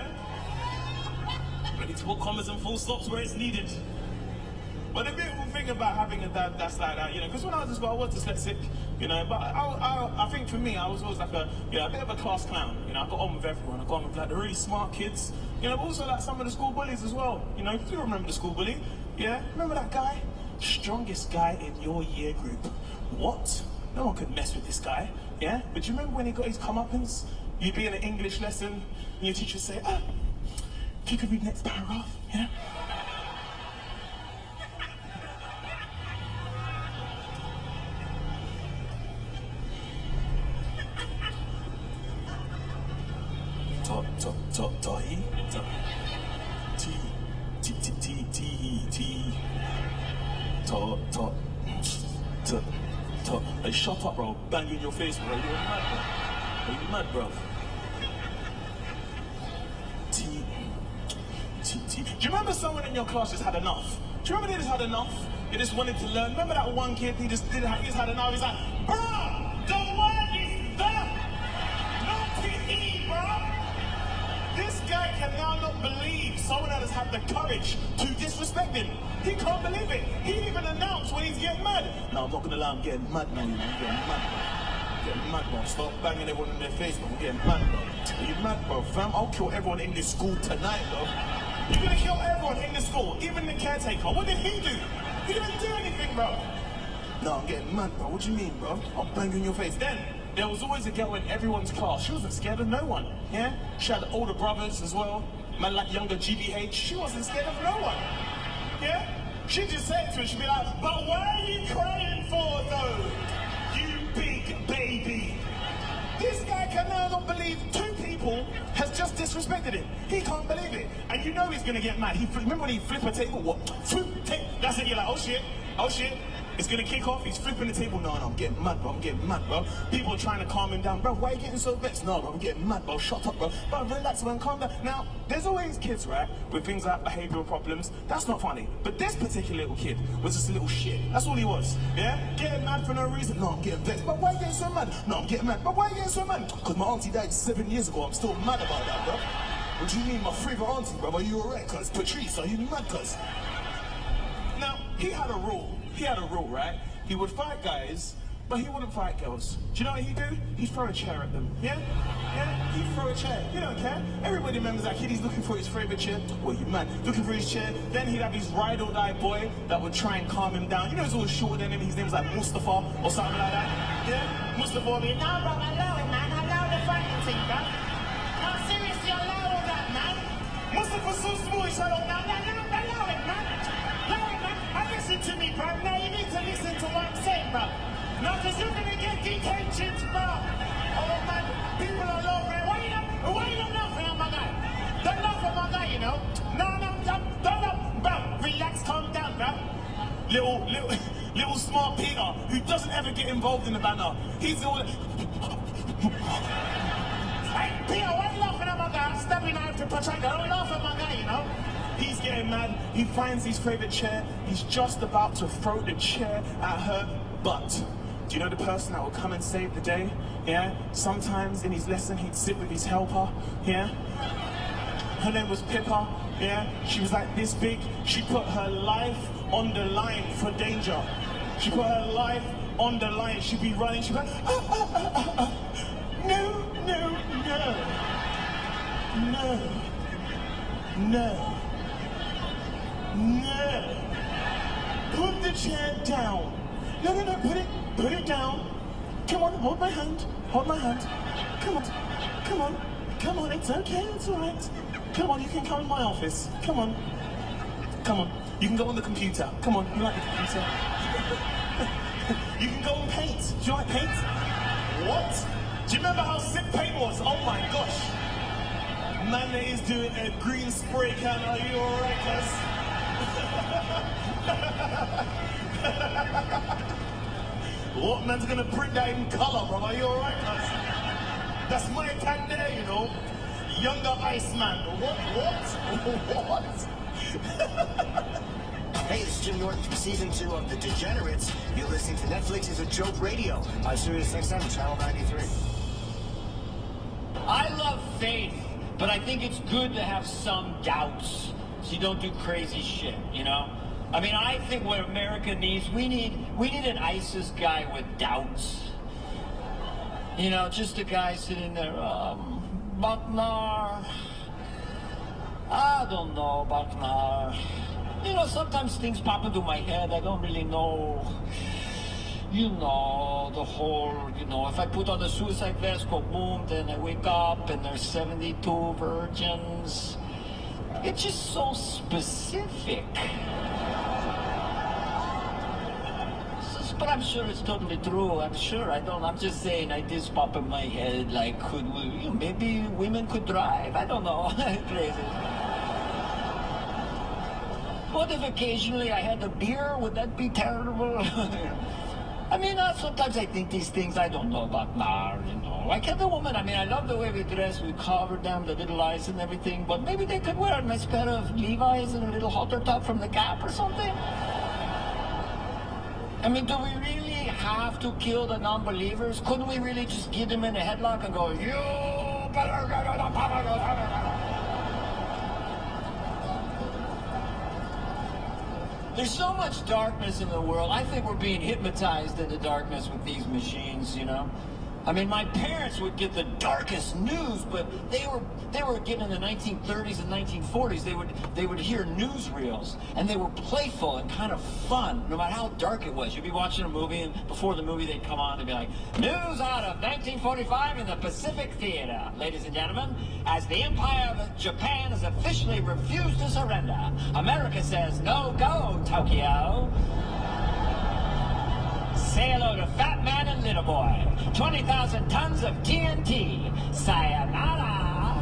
Ready to put commas and full stops where it's needed. But the beautiful thing about having a dad that's like that, you know, because when I was in school, I was dyslexic, you know, but I think for me, I was always like a bit of a class clown. You know, I got on with everyone. I got on with like the really smart kids, you know, but also like some of the school bullies as well. You know, you remember the school bully? Yeah, remember that guy? Strongest guy in your year group. What? No one could mess with this guy, yeah? But do you remember when he got his comeuppance? You'd be in an English lesson, and your teacher would say, if you could read next paragraph, yeah? Hey, shut up, bro. Bang you in your face, bro. Are you mad, bro? Are you mad, bro? Do you remember someone in your class just had enough? Do you remember they just had enough? They just wanted to learn. Remember that one kid? He just had enough. He's like, bruh, the word is the, not PE, bruh. This guy can now not believe someone else had the courage to disrespect him. He can't believe it. He even announced when he's getting mad. No, I'm not gonna lie, I'm getting mad now, you know. I'm getting mad, bro. I'm getting mad, bro. Stop banging everyone in their face, bro. I'm getting mad, bro. Are you mad, bro? Fam, I'll kill everyone in this school tonight, bro. You're gonna kill everyone in the school, even the caretaker. What did he do? He didn't do anything, bro. No, I'm getting mad, bro. What do you mean, bro? I'll bang you in your face. Then, there was always a girl in everyone's class. She wasn't scared of no one, yeah? She had older brothers as well. Man like younger GBH. She wasn't scared of no one, yeah? She'd just say it to her, she'd be like, but what are you crying for, though? You big baby. This guy cannot believe two people has just disrespected him. He can't believe it. And you know he's gonna get mad. Remember when he flipped a table? What? That's it, you're like, oh shit, oh shit. It's gonna kick off, he's flipping the table. No, I'm getting mad, bro, I'm getting mad, bro. People are trying to calm him down. Bro, why are you getting so vexed? No, bro, I'm getting mad, bro, shut up, bro. Bro, relax, man, calm down. Now, there's always kids, right, with things like behavioural problems. That's not funny. But this particular little kid was just a little shit. That's all he was, yeah? Getting mad for no reason. No, I'm getting vexed. But why are you getting so mad? No, I'm getting mad. But why are you getting so mad? Because my auntie died 7 years ago. I'm still mad about that, bro. What do you mean, my favourite auntie, bro? Are you alright, cuz? Patrice, are you mad, cuz? Now, he had a rule. He had a rule, right? He would fight guys, but he wouldn't fight girls. Do you know what he'd do? He'd throw a chair at them, yeah? Yeah? He'd throw a chair. He don't care. Everybody remembers that kid. He's looking for his favourite chair. Well, you man, looking for his chair. Then he'd have his ride or die boy that would try and calm him down. You know he's always shorter than him. His name's like Mustafa or something like that. Yeah? Mustafa would be, no, bro, allow it, man. Allow the fighting thing, bro. No, seriously, allow all that, man. Mustafa's so small, he's like, oh, no, allow it, man. Listen to me, bro. Now you need to listen to what I'm saying, bro. Now, because you're going to get detentions, bro. Oh, man. People are laughing. Why you not laughing at my guy? Don't laugh at my guy, you know. No, don't laugh. Bro, relax, calm down, bro. Little smart Peter, who doesn't ever get involved in the banter. He's all... Hey, Peter, why are you laughing at my guy? I'm stabbing out to protect. Don't laugh at my guy, you know. He's getting mad. He finds his favourite chair. He's just about to throw the chair at her butt. Do you know the person that will come and save the day? Yeah? Sometimes in his lesson he'd sit with his helper. Yeah? Her name was Pippa. Yeah? She was like this big. She put her life on the line for danger. She put her life on the line. She'd be running. She'd be like, no, no, no. No. No. No. Put the chair down. No, put it down. Come on, hold my hand. Hold my hand. Come on, it's okay, it's alright. Come on, you can come in my office. Come on. You can go on the computer. Come on, you like the computer? You can go and paint. Do you like paint? What? Do you remember how sick paint was? Oh my gosh. Man is doing a green spray can. Are you alright, cuz? What man's gonna print that in colour, bro? Are you alright, cuz? That's my can there, you know. Younger Iceman. What? Hey, it's Jim Norton from Season 2 of The Degenerates. You're listening to Netflix is a Joke Radio on Sirius XM, Channel 93. I love faith, but I think it's good to have some doubts so you don't do crazy shit, you know? I mean, I think what America needs, we need an ISIS guy with doubts. You know, just a guy sitting there, Baknar. I don't know, Baknar. You know, sometimes things pop into my head. I don't really know. You know, the whole, you know, if I put on the suicide vest, go boom, then I wake up and there's 72 virgins. It's just so specific. But I'm sure it's totally true. I'm sure. I'm just saying, ideas pop in my head. Like, could we, you know, maybe women could drive? I don't know. Crazy. What if occasionally I had a beer? Would that be terrible? I mean, sometimes I think these things I don't know about now, you know. Like the woman, I mean, I love the way we dress. We cover them, the little eyes and everything. But maybe they could wear a nice pair of Levi's and a little halter top from the Gap or something. I mean, do we really have to kill the non-believers? Couldn't we really just get them in a headlock and go, you better go to the Papa? There's so much darkness in the world. I think we're being hypnotized into darkness with these machines, you know? I mean, my parents would get the darkest news, but they were getting in the 1930s and 1940s. They would hear newsreels, and they were playful and kind of fun, no matter how dark it was. You'd be watching a movie, and before the movie they'd come on, they'd be like, "News out of 1945 in the Pacific Theater, ladies and gentlemen, as the Empire of Japan has officially refused to surrender. America says no go, Tokyo. Say hello to Fat Man and Little Boy. 20,000 tons of TNT. Sayonara."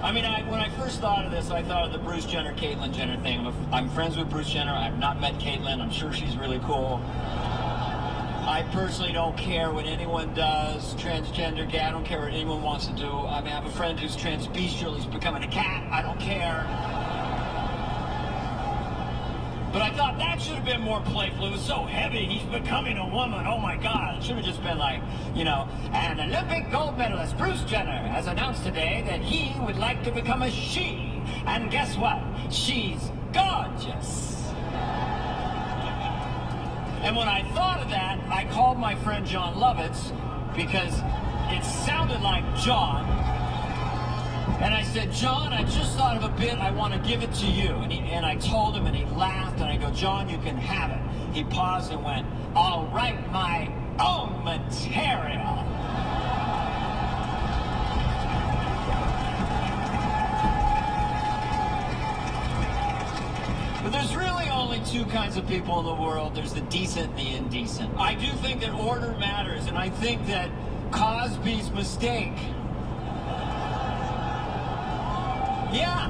I mean, when I first thought of this, I thought of the Bruce Jenner, Caitlyn Jenner thing. I'm friends with Bruce Jenner. I've not met Caitlyn. I'm sure she's really cool. I personally don't care what anyone does, transgender, gay. I don't care what anyone wants to do. I mean, I have a friend who's transbestial. He's becoming a cat. I don't care. But I thought that should have been more playful. It was so heavy. He's becoming a woman. Oh, my God. It should have just been like, you know, an Olympic gold medalist, Bruce Jenner, has announced today that he would like to become a she. And guess what? She's gorgeous. And when I thought of that, I called my friend John Lovitz because it sounded like John. And I said, "John, I just thought of a bit. I want to give it to you." And I told him, and he laughed. And I go, "John, you can have it." He paused and went, "I'll write my own material." But there's really only two kinds of people in the world. There's the decent and the indecent. I do think that order matters, and I think that Cosby's mistake... Yeah,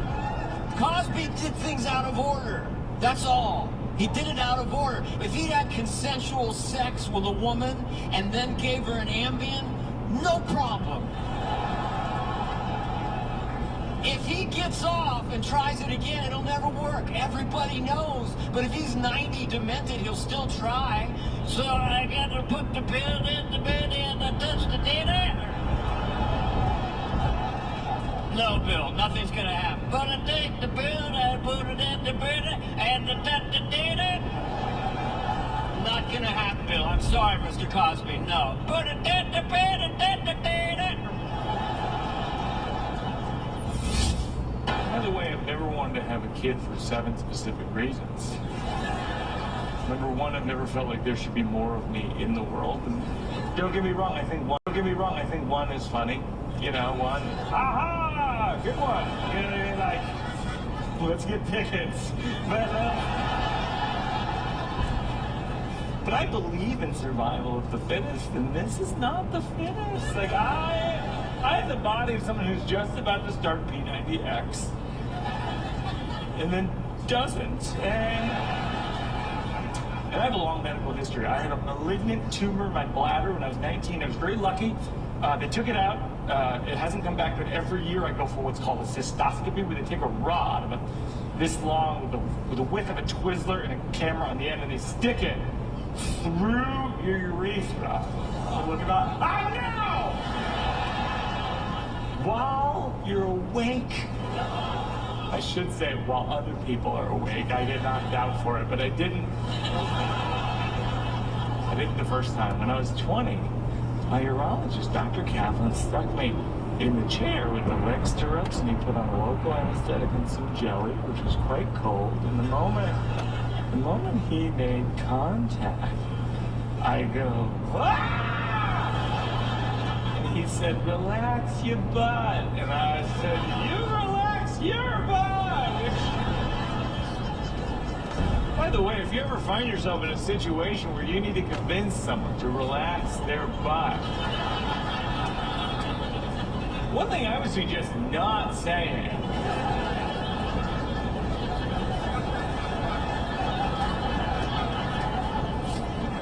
Cosby did things out of order. That's all. He did it out of order. If he'd had consensual sex with a woman and then gave her an Ambien, no problem. If he gets off and tries it again, it'll never work. Everybody knows. But if he's 90 demented, he'll still try. So I got to put the pill in the bed and I touch the dinner. No, Bill, nothing's gonna happen. But I take the pill, I put it in the bed, and I touch the dinner. Not gonna happen, Bill. I'm sorry, Mr. Cosby. No. Put it in the bed, and touch the dinner. By the way, I've never wanted to have a kid for 7 specific reasons. Number one, I've never felt like there should be more of me in the world. And don't get me wrong, I think one is funny. You know, one, aha, good one. You know what I mean? Like, let's get tickets. But I believe in survival of the fittest, and this is not the fittest. Like, I have the body of someone who's just about to start P90X, and then doesn't. And I have a long medical history. I had a malignant tumor in my bladder when I was 19. I was very lucky. They took it out. It hasn't come back, but every year I go for what's called a cystoscopy, where they take a rod about this long with the width of a Twizzler and a camera on the end, and they stick it through your urethra. Look at that. Oh, no! While you're awake. I should say while other people are awake. I get knocked out for it, but I didn't the first time. When I was 20, my urologist, Dr. Kaplan, stuck me in the chair with the leg stirrups, and he put on a local anesthetic and some jelly, which was quite cold. And the moment he made contact, I go, "Ah!" And he said, "Relax your butt." And I said, "You relax your butt." By the way, if you ever find yourself in a situation where you need to convince someone to relax their butt, one thing I would suggest not saying.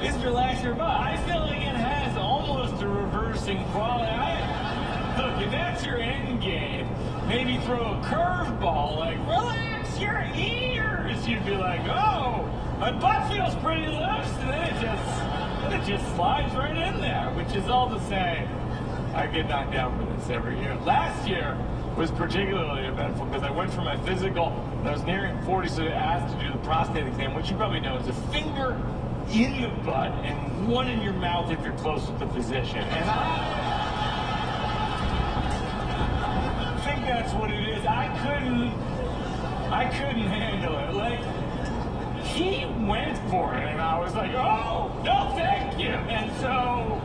is relax your butt. I feel like it has almost a reversing quality. Look, if that's your end game, maybe throw a curveball, like, relax your ears. You'd be like, oh, my butt feels pretty loose, and then it just slides right in there, which is all to say, I get knocked down for this every year. Last year was particularly eventful because I went for my physical, and I was nearing 40, so they asked to do the prostate exam, which you probably know is a finger in the butt and one in your mouth if you're close with the physician. And I think that's what it is. I couldn't handle it. Like, he went for it, and I was like, oh, no, thank you. And so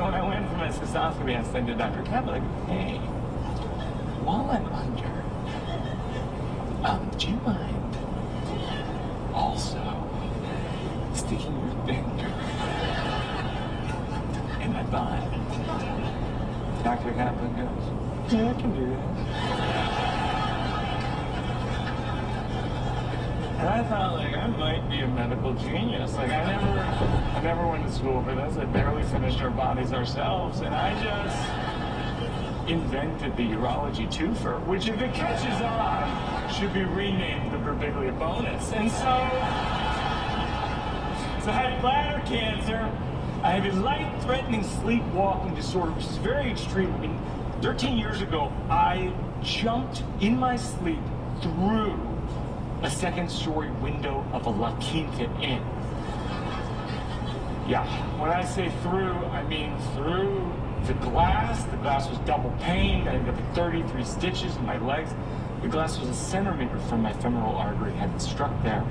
when I went for my cystoscopy, I said to Dr. Kemp, like, hey, while I'm under, do you mind also sticking your finger in my butt? Dr. Kemp goes, yeah, I can do that. And I thought, like, I might be a medical genius. Like, I never went to school for this. I barely finished our bodies ourselves, and I just invented the urology twofer, which, if it catches on, should be renamed the Berbiglia bonus. And so I had bladder cancer. I have a life-threatening sleepwalking disorder, which is very extreme. I mean, 13 years ago, I jumped in my sleep through a second-story window of a La Quinta Inn. Yeah, when I say through, I mean through the glass. The glass was double paned. I ended up with 33 stitches in my legs. The glass was a centimeter from my femoral artery. Had it struck there,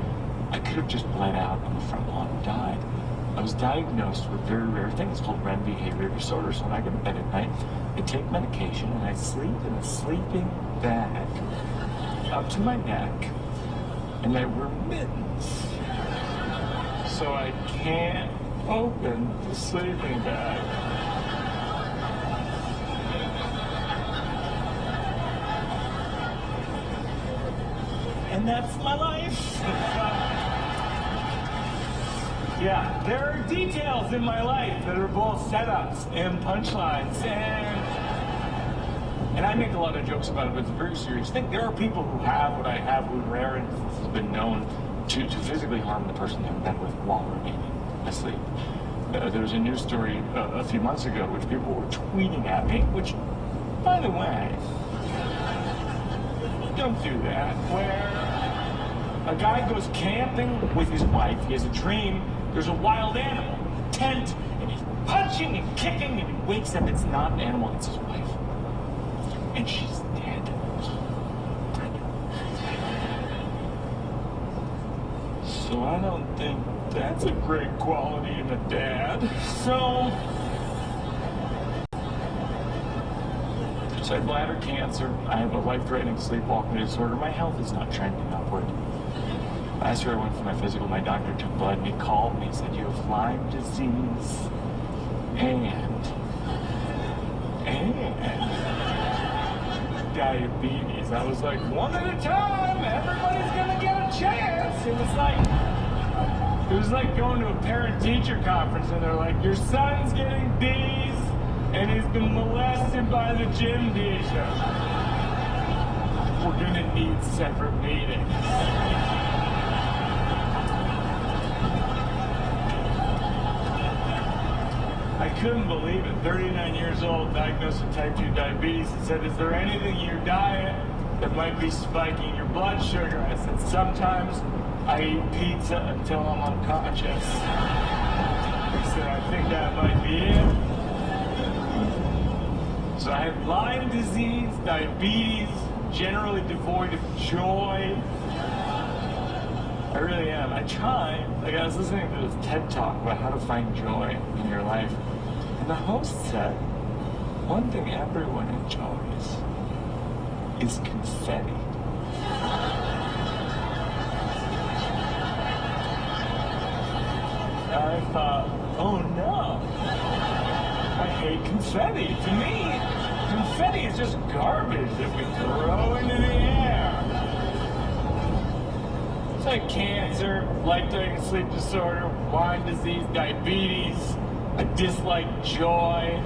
I could have just bled out on the front lawn and died. I was diagnosed with a very rare thing. It's called REM behavior disorder. So when I go to bed at night, I take medication and I sleep in a sleeping bag up to my neck. And I wear mittens, so I can't open the sleeping bag. And that's my life. Yeah, there are details in my life that are both setups and punchlines, and I make a lot of jokes about it, but it's a very serious thing. There are people who have what I have, who rare and has been known to physically harm the person they're in bed with while remaining asleep. There was a news story a few months ago which people were tweeting at me, which, by the way, don't do that, where a guy goes camping with his wife, he has a dream, there's a wild animal, tent, and he's punching and kicking, and he wakes up, it's not an animal, it's his wife. And she's dead. So I don't think that's a great quality in a dad. So I have bladder cancer. I have a life-threatening sleepwalking disorder. My health is not trending upward. Last year I went for my physical. My doctor took blood and he called me and said, you have Lyme disease and diabetes. I was like, one at a time, everybody's gonna get a chance. It was like going to a parent-teacher conference and they're like, your son's getting B's and he's been molested by the gym teacher. We're gonna need separate meetings. I couldn't believe it. 39 years old, diagnosed with type 2 diabetes. He said, is there anything in your diet that might be spiking your blood sugar? I said, sometimes I eat pizza until I'm unconscious. He said, I think that might be it. So I have Lyme disease, diabetes, generally devoid of joy. I really am. I try. Like, I was listening to this TED Talk about how to find joy in your life. And the host said, one thing everyone enjoys is confetti. I thought, oh no, I hate confetti. To me, confetti is just garbage that we throw into the air. It's like cancer, life-threatening sleep disorder, Lyme disease, diabetes. I dislike joy.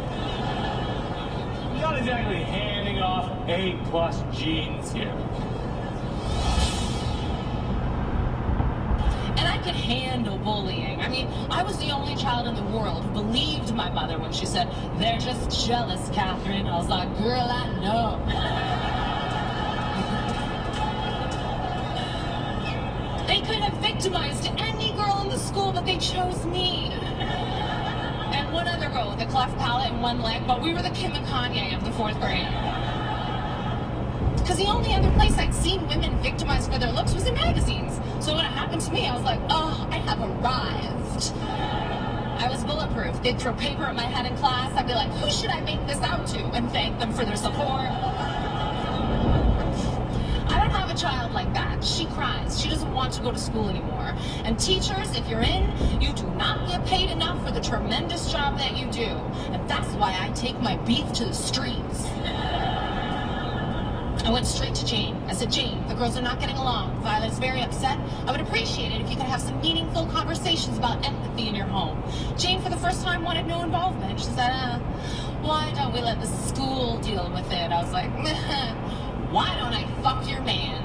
Not exactly handing off A+ genes here. And I could handle bullying. I mean, I was the only child in the world who believed my mother when she said, "They're just jealous, Catherine." I was like, girl, I know. They could have victimized any girl in the school, but they chose me. And one other girl with a cleft palate and one leg, but we were the Kim and Kanye of the 4th grade. Because the only other place I'd seen women victimized for their looks was in magazines. So when it happened to me, I was like, oh, I have arrived. I was bulletproof. They'd throw paper at my head in class. I'd be like, who should I make this out to? And thank them for their support. I don't have a child like that. She cries. She doesn't want to go to school anymore. And teachers, if you're in, you do not get paid enough for the tremendous job that you do. And that's why I take my beef to the streets. I went straight to Jane. I said, Jane, the girls are not getting along. Violet's very upset. I would appreciate it if you could have some meaningful conversations about empathy in your home. Jane, for the first time, wanted no involvement. She said, why don't we let the school deal with it? I was like, why don't I fuck your man?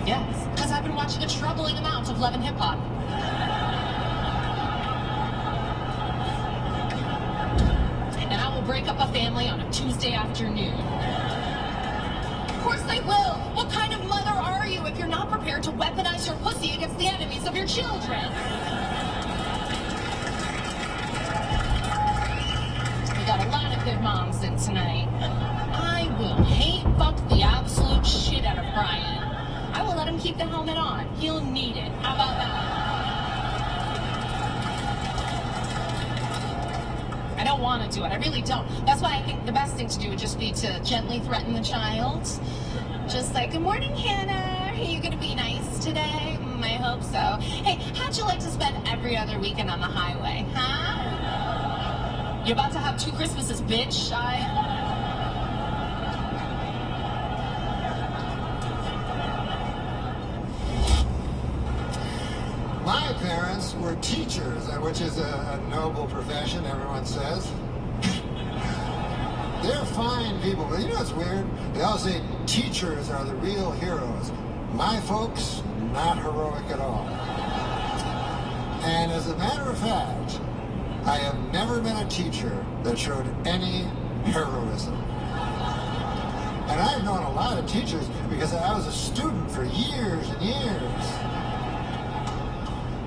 Yes, because I've been watching a troubling amount of Love and Hip Hop. And I will break up a family on a Tuesday afternoon. Of course they will. What kind of mother are you if you're not prepared to weaponize your pussy against the enemies of your children? We got a lot of good moms in tonight. I will hate fuck the absolute shit out of Brian. I will let him keep the helmet on. He'll need it. How about that? I don't want to do it. I really don't. That's why I think the best thing to do would just be to gently threaten the child. Just like, good morning, Hannah. Are you going to be nice today? I hope so. Hey, how'd you like to spend every other weekend on the highway, huh? You're about to have 2 Christmases, bitch. My parents were teachers, which is a noble profession, everyone says. They're fine people, but you know what's weird? They all say teachers are the real heroes. My folks, not heroic at all. And as a matter of fact, I have never met a teacher that showed any heroism. And I've known a lot of teachers because I was a student for years and years.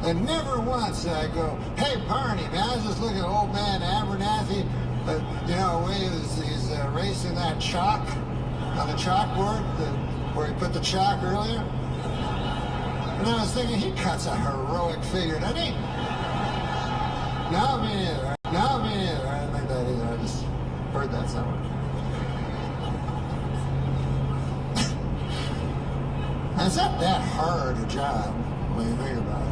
And never once did I go, hey, Barney, man, I was just looking at old man Abernathy, you know, the way he's erasing that chalk on the chalkboard, where he put the chalk earlier. And I was thinking, he cuts a heroic figure, doesn't he? No, me neither. No, me neither. I didn't think that either. I just heard that somewhere. And it's not that hard a job when you think about it.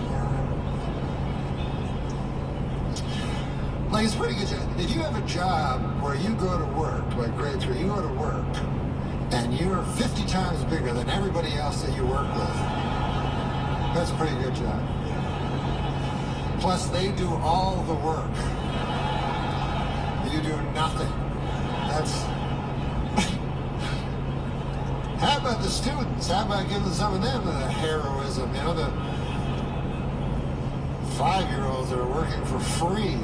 Like, it's pretty good. If you have a job where you go to work, like grade 3, you go to work, and you're 50 times bigger than everybody else that you work with, that's a pretty good job. Plus, they do all the work. You do nothing. That's... How about the students? How about giving some of them the heroism? You know, the 5-year-olds that are working for free.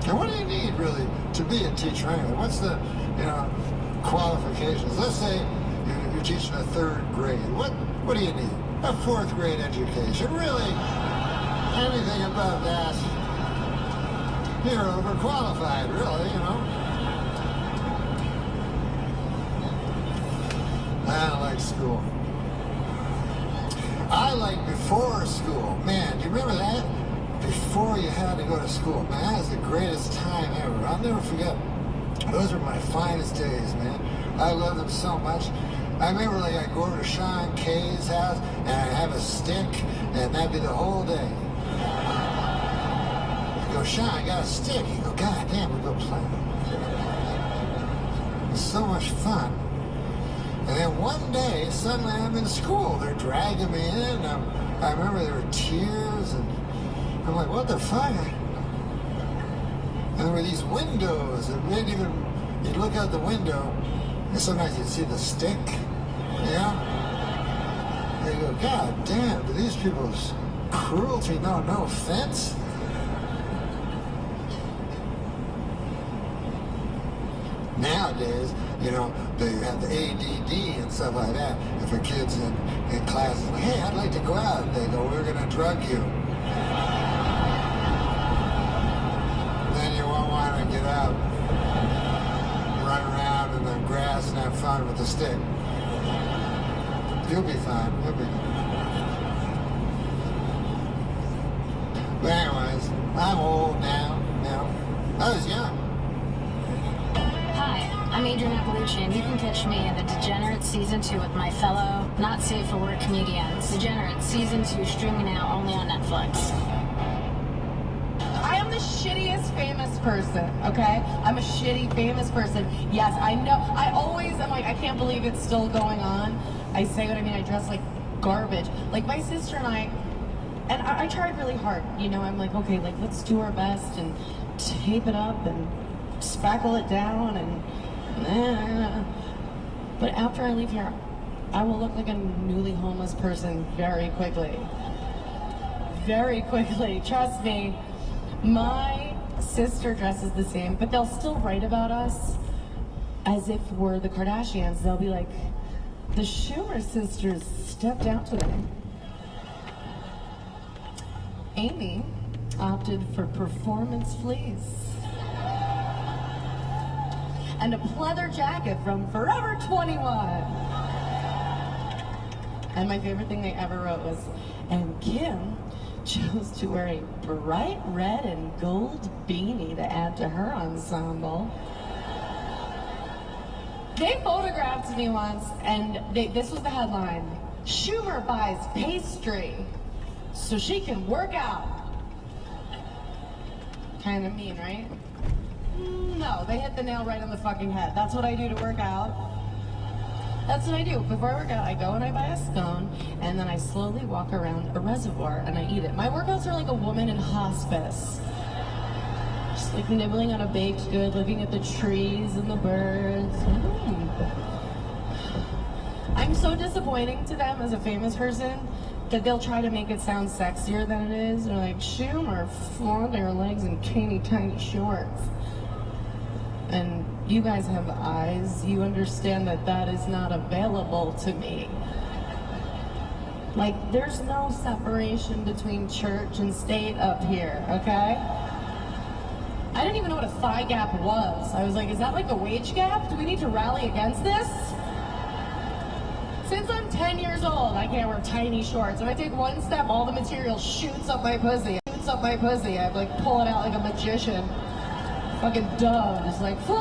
And what do you need, really, to be a teacher anyway? What's the, you know, qualifications? Let's say you're teaching a 3rd grade. What do you need? A 4th grade education. Really, anything above that, you're overqualified, really, you know? I don't like school. I like before school. Man, do you remember that? Before you had to go to school. Man, that was the greatest time ever. I'll never forget. Those were my finest days, man. I loved them so much. I remember, like, I'd go over to Sean Kay's house, and I'd have a stick, and that'd be the whole day. I'd go, Sean, I got a stick. He'd go, God damn, we'd go play. It was so much fun. And then one day, suddenly I'm in school. They're dragging me in. I remember there were tears, and I'm like, what the fuck? And there were these windows, and you'd look out the window, and sometimes you'd see the stick, And you go, God damn, do these people's cruelty know no offense? Nowadays, they have the ADD and stuff like that. If a kid's in class, it's like, hey, I'd like to go out. And they go, we're going to drug you. Then you won't want to get out, run around in the grass and have fun with the stick. You'll be fine. You'll be fine. But anyways, I'm old now. I was young. Hi, I'm Adrian Appalucci, and you can catch me in The Degenerate Season 2 with my fellow not safe for work comedians. Degenerate Season 2 streaming now only on Netflix. I am the shittiest famous person, okay? I'm a shitty famous person. Yes, I know. I always am like, I can't believe it's still going on. I say what I mean. I dress like garbage. Like my sister and I tried really hard. I'm like, okay, like let's do our best and tape it up and spackle it down but after I leave here, I will look like a newly homeless person very quickly. Very quickly, trust me. My sister dresses the same, but they'll still write about us as if we're the Kardashians. They'll be like, the Schumer sisters stepped out today. Amy opted for performance fleece and a pleather jacket from Forever 21. And my favorite thing they ever wrote was, and Kim chose to wear a bright red and gold beanie to add to her ensemble. They photographed me once, and this was the headline: Schumer buys pastry so she can work out. Kind of mean, right? No, they hit the nail right on the fucking head. That's what I do to work out. That's what I do. Before I work out, I go and I buy a scone, and then I slowly walk around a reservoir and I eat it. My workouts are like a woman in hospice. Just like nibbling on a baked good, looking at the trees and the birds. I'm so disappointing to them as a famous person that they'll try to make it sound sexier than it is. They're like, Schumer flaunt their legs in teeny tiny shorts. And you guys have eyes. You understand that that is not available to me. Like, there's no separation between church and state up here, okay? I didn't even know what a thigh gap was. I was like, is that like a wage gap? Do we need to rally against this? Since I'm 10 years old, I can't wear tiny shorts. If I take one step, all the material shoots up my pussy. I like pull it out like a magician. Fucking dove, just like, fly!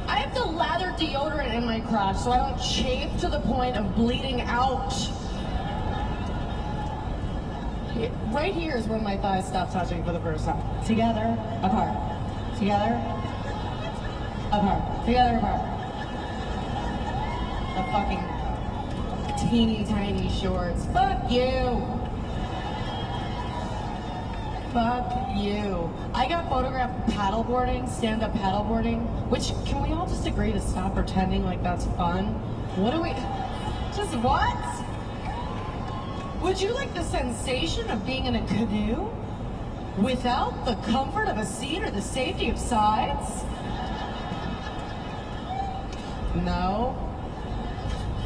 I have to lather deodorant in my crotch so I don't chafe to the point of bleeding out. Right here is when my thighs stop touching for the first time. Together, apart. Together, apart. Together, apart. The fucking teeny tiny shorts. Fuck you! Fuck you. I got photographed paddleboarding, stand-up paddleboarding, which, can we all just agree to stop pretending like that's fun? What do we, just what? Would you like the sensation of being in a canoe without the comfort of a seat or the safety of sides? No.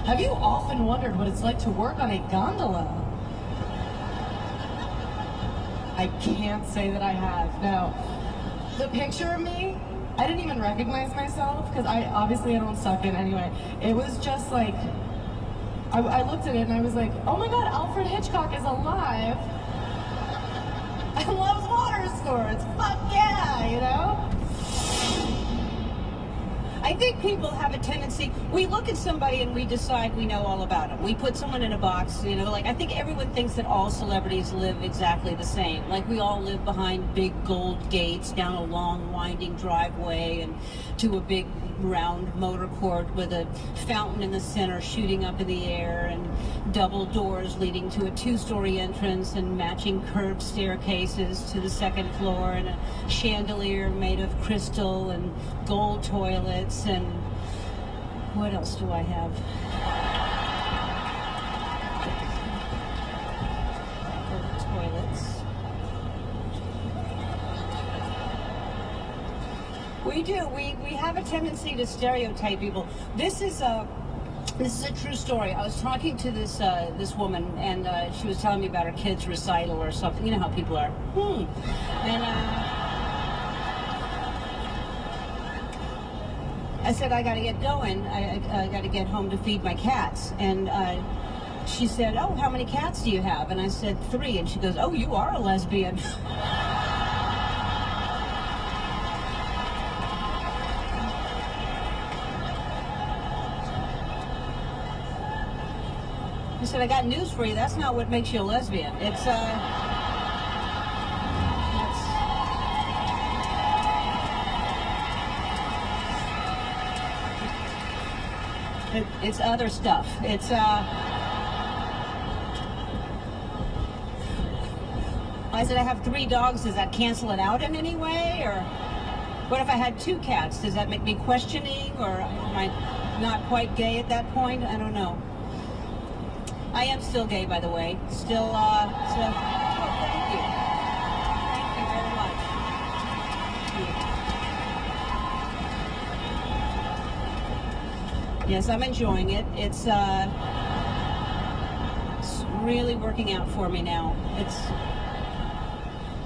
Have you often wondered what it's like to work on a gondola? I can't say that I have, no. The picture of me, I didn't even recognize myself, because obviously I don't suck in anyway. It was just like, I looked at it and I was like, oh my god, Alfred Hitchcock is alive and loves water sports. Fuck yeah, you know? I think people have a tendency, we look at somebody and we decide we know all about them. We put someone in a box, you know, like I think everyone thinks that all celebrities live exactly the same. Like we all live behind big gold gates, down a long winding driveway and to a big round motor court with a fountain in the center shooting up in the air, and double doors leading to a 2-story entrance, and matching curved staircases to the second floor, and a chandelier made of crystal, and gold toilets, and what else do I have? Toilets. We do. We have a tendency to stereotype people. This is a true story. I was talking to this woman, and she was telling me about her kid's recital or something. You know how people are. And I said, I got to get going. I got to get home to feed my cats. And she said, oh, how many cats do you have? And I said, 3. And she goes, oh, you are a lesbian. I said, I got news for you. That's not what makes you a lesbian. It's other stuff. I said, I have 3 dogs. Does that cancel it out in any way? Or what if I had 2 cats? Does that make me questioning? Or am I not quite gay at that point? I don't know. I am still gay, by the way. Still, oh, thank you. Thank you very much. Yes, I'm enjoying it. It's really working out for me now. It's,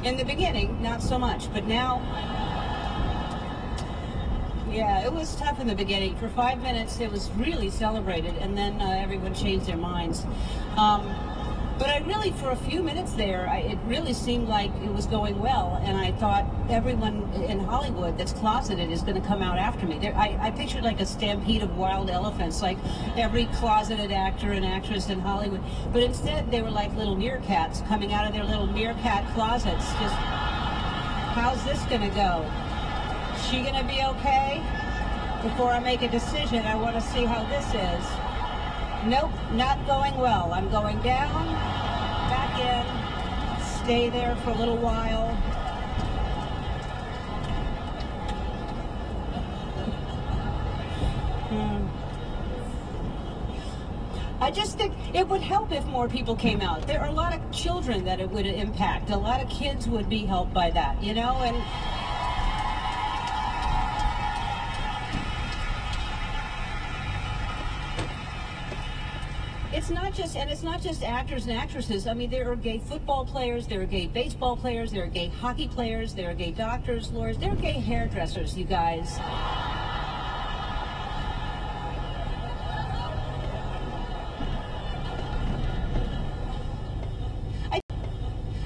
in the beginning, not so much, but now, yeah, it was tough in the beginning. For 5 minutes, it was really celebrated, and then everyone changed their minds. But I really, for a few minutes there, it really seemed like it was going well, and I thought everyone in Hollywood that's closeted is going to come out after me. I pictured like a stampede of wild elephants, like every closeted actor and actress in Hollywood. But instead, they were like little meerkats coming out of their little meerkat closets. Just, how's this going to go? She going to be okay? Before I make a decision, I want to see how this is. Nope, not going well. I'm going down, back in, stay there for a little while. I just think it would help if more people came out. There are a lot of children that it would impact. A lot of kids would be helped by that, you know? And it's not just actors and actresses. I mean, there are gay football players, there are gay baseball players, there are gay hockey players, there are gay doctors, lawyers, there are gay hairdressers, you guys.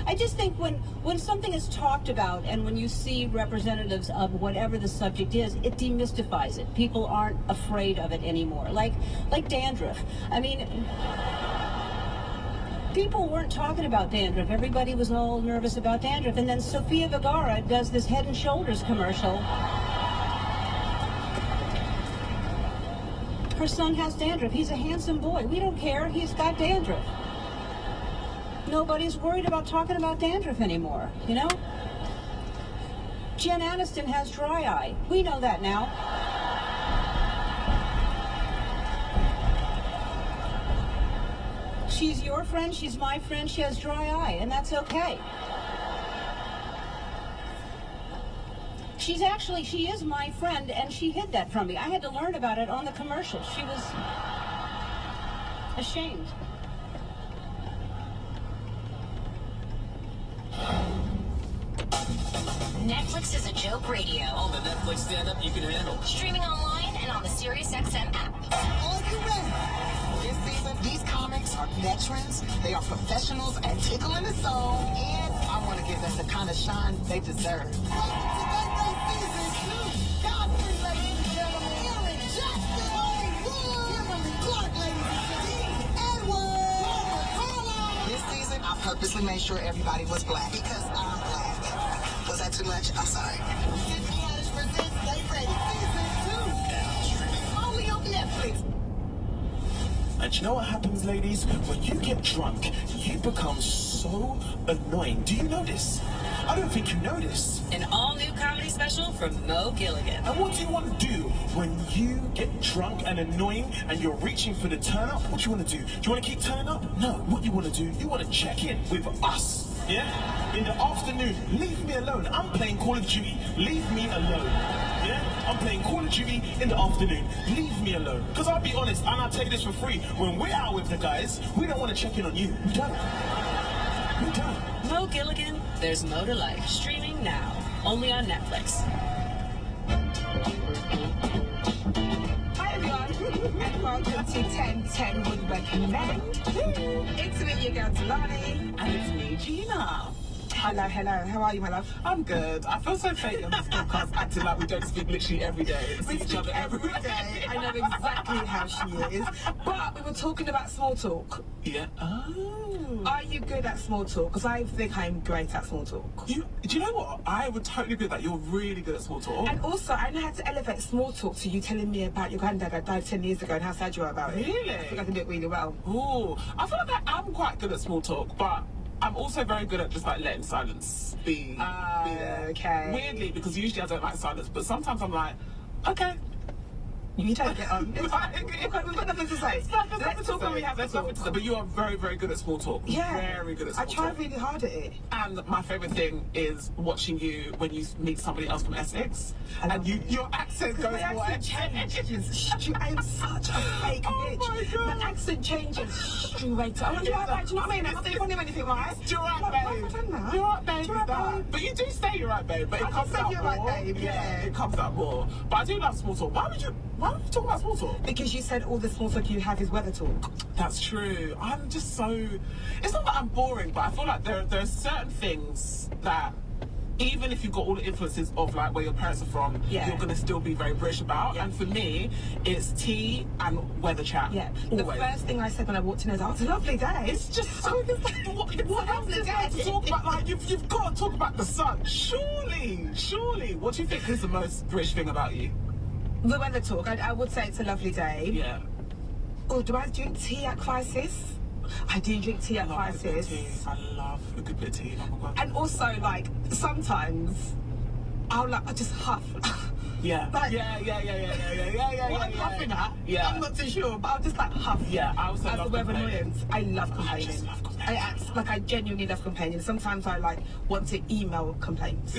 I just think when something is talked about and when you see representatives of whatever the subject is, it demystifies it. People aren't afraid of it anymore. Like dandruff. I mean, people weren't talking about dandruff. Everybody was all nervous about dandruff. And then Sofia Vergara does this Head and Shoulders commercial. Her son has dandruff. He's a handsome boy. We don't care. He's got dandruff. Nobody's worried about talking about dandruff anymore, you know? Jen Aniston has dry eye. We know that now. She's your friend, she's my friend, she has dry eye, and that's okay. She is my friend, and she hid that from me. I had to learn about it on the commercial. She was ashamed. Netflix is a joke radio. All the Netflix stand-up you can handle. Streaming online and on the SiriusXM app. Are you ready? This season, these comics are veterans, they are professionals and tickling the soul, and I want to give them the kind of shine they deserve. This season, I purposely made sure everybody was black because I'm black. Was that too much? I'm sorry. And do you know what happens, ladies? When you get drunk, you become so annoying. Do you know this? I don't think you know this. An all-new comedy special from Mo Gilligan. And what do you want to do when you get drunk and annoying and you're reaching for the turn up? What do you want to do? Do you want to keep turning up? No. What you want to do, you want to check in with us. Yeah? In the afternoon, leave me alone. I'm playing Call of Duty. Leave me alone. Yeah? I'm playing Call of Duty in the afternoon. Leave me alone. Because I'll be honest, and I'll tell you this for free, when we're out with the guys, we don't want to check in on you. We don't. We don't. Mo Gilligan, there's Mo to Life. Streaming now. Only on Netflix. Hi everyone, and welcome to 1010 Would Recommend. It's me, your girl Talani. And it's me, Gina. Hello, how are you, my love? I'm good. I feel so fake on this podcast, acting like we don't speak literally every day. We speak every day. I know exactly how she is. But we were talking about small talk. Yeah. Oh. Are you good at small talk? Because I think I'm great at small talk. Do you know what? I would totally agree that you're really good at small talk. And also, I know how to elevate small talk to you telling me about your granddad that died 10 years ago and how sad you are about it. Really? I think I can do it really well. Ooh. I feel like I'm quite good at small talk, but I'm also very good at just like letting silence be there. Okay. Weirdly, because usually I don't like silence, but sometimes I'm like, okay. You don't get on. It's fine. We've got nothing to say. Let's talk when we have to talk. But you are very, very good at small talk. Yeah. Very good at small talk. I try really hard at it. And my favourite thing is watching you when you meet somebody else from Essex. And your accent goes my accent changes. I am such a fake bitch. My God. My accent changes straight up. I'm like, do you know what I mean? I'm not saying anything, right? You're right, babe. You're right, babe. But you do say you're right, babe. But it comes out more. Right, babe. Yeah, it comes out more. But I do love small talk. Why would you talk about small talk? Because you said all the small talk you have is weather talk. That's true. I'm just so... It's not that I'm boring, but I feel like there are certain things that even if you've got all the influences of like where your parents are from, you're going to still be very British about. And for me, it's tea and weather chat. Yeah. Always. The first thing I said when I walked in is, oh, it's a lovely day. It's just so... what else is there to talk about? Like, you've got to talk about the sun. Surely. What do you think is the most British thing about you? The weather talk. I would say it's a lovely day. Yeah. Oh, do I drink tea at Crisis? I do drink tea at Crisis. I love a good bit of tea. Oh my God. And also, like, sometimes I'll just huff. Yeah. Like, Yeah. What I'm huffing at? Yeah. I'm not too sure, but I'll just like huff. Yeah, I also love complaining. I love complaining. I just love complaining. I genuinely love complaining. Sometimes I like want to email complaints.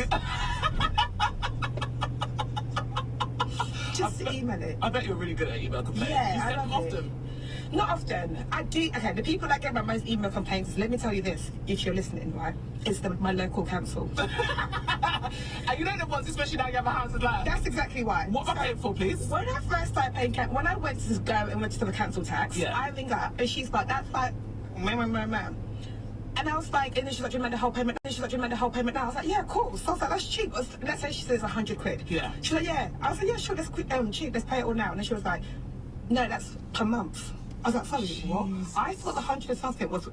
Just email it. I bet you're really good at email complaining. Yeah, you I send them love often. it. Not often. I do. Okay, the people that get my most email complaints, let me tell you this, if you're listening, right? It's my local council. And you know the ones, especially now you have a house as well. That's exactly why. What am I paying for, please? When I first started paying when I went to go and register the council tax, I ring up and she's like, that's like, ma'am. And I was like, and then she's like, do you remember the whole payment? And she's like, do you remember the whole payment now? I was like, yeah, cool. So I was like, that's cheap. Let's say she says 100 quid. Yeah. She's like, yeah. I was like, yeah, sure, that's cheap. Let's pay it all now. And then she was like, no, that's per month. I was like, sorry, what? I thought the 100 and something was...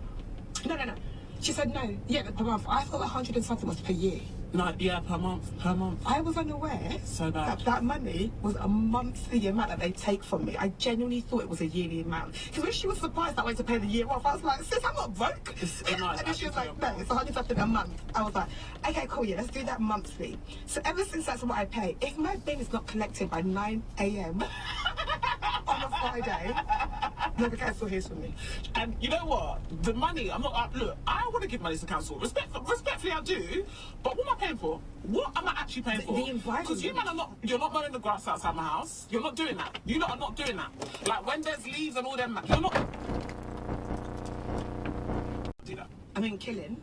No. She said, no, yeah, per month. I thought the 100 and something was per year. No, yeah, per month. I was unaware so bad. that money was a monthly amount that they take from me. I genuinely thought it was a yearly amount. Because when she was surprised that way to pay the year off, I was like, sis, I'm not broke. And then she was like, no, it's 100 something a month. I was like, okay, cool, yeah, let's do that monthly. So ever since that's what I pay, if my bin is not collected by 9 a.m. on a Friday, the council hears from me. And you know what? The money, look, I want to give money to council. Respectfully, I do. But what am I paying for? What am I actually paying for? Because you're not mowing the grass outside my house. You're not doing that. You lot are not doing that. Like when there's leaves and all them, you're not do that. I mean, killing.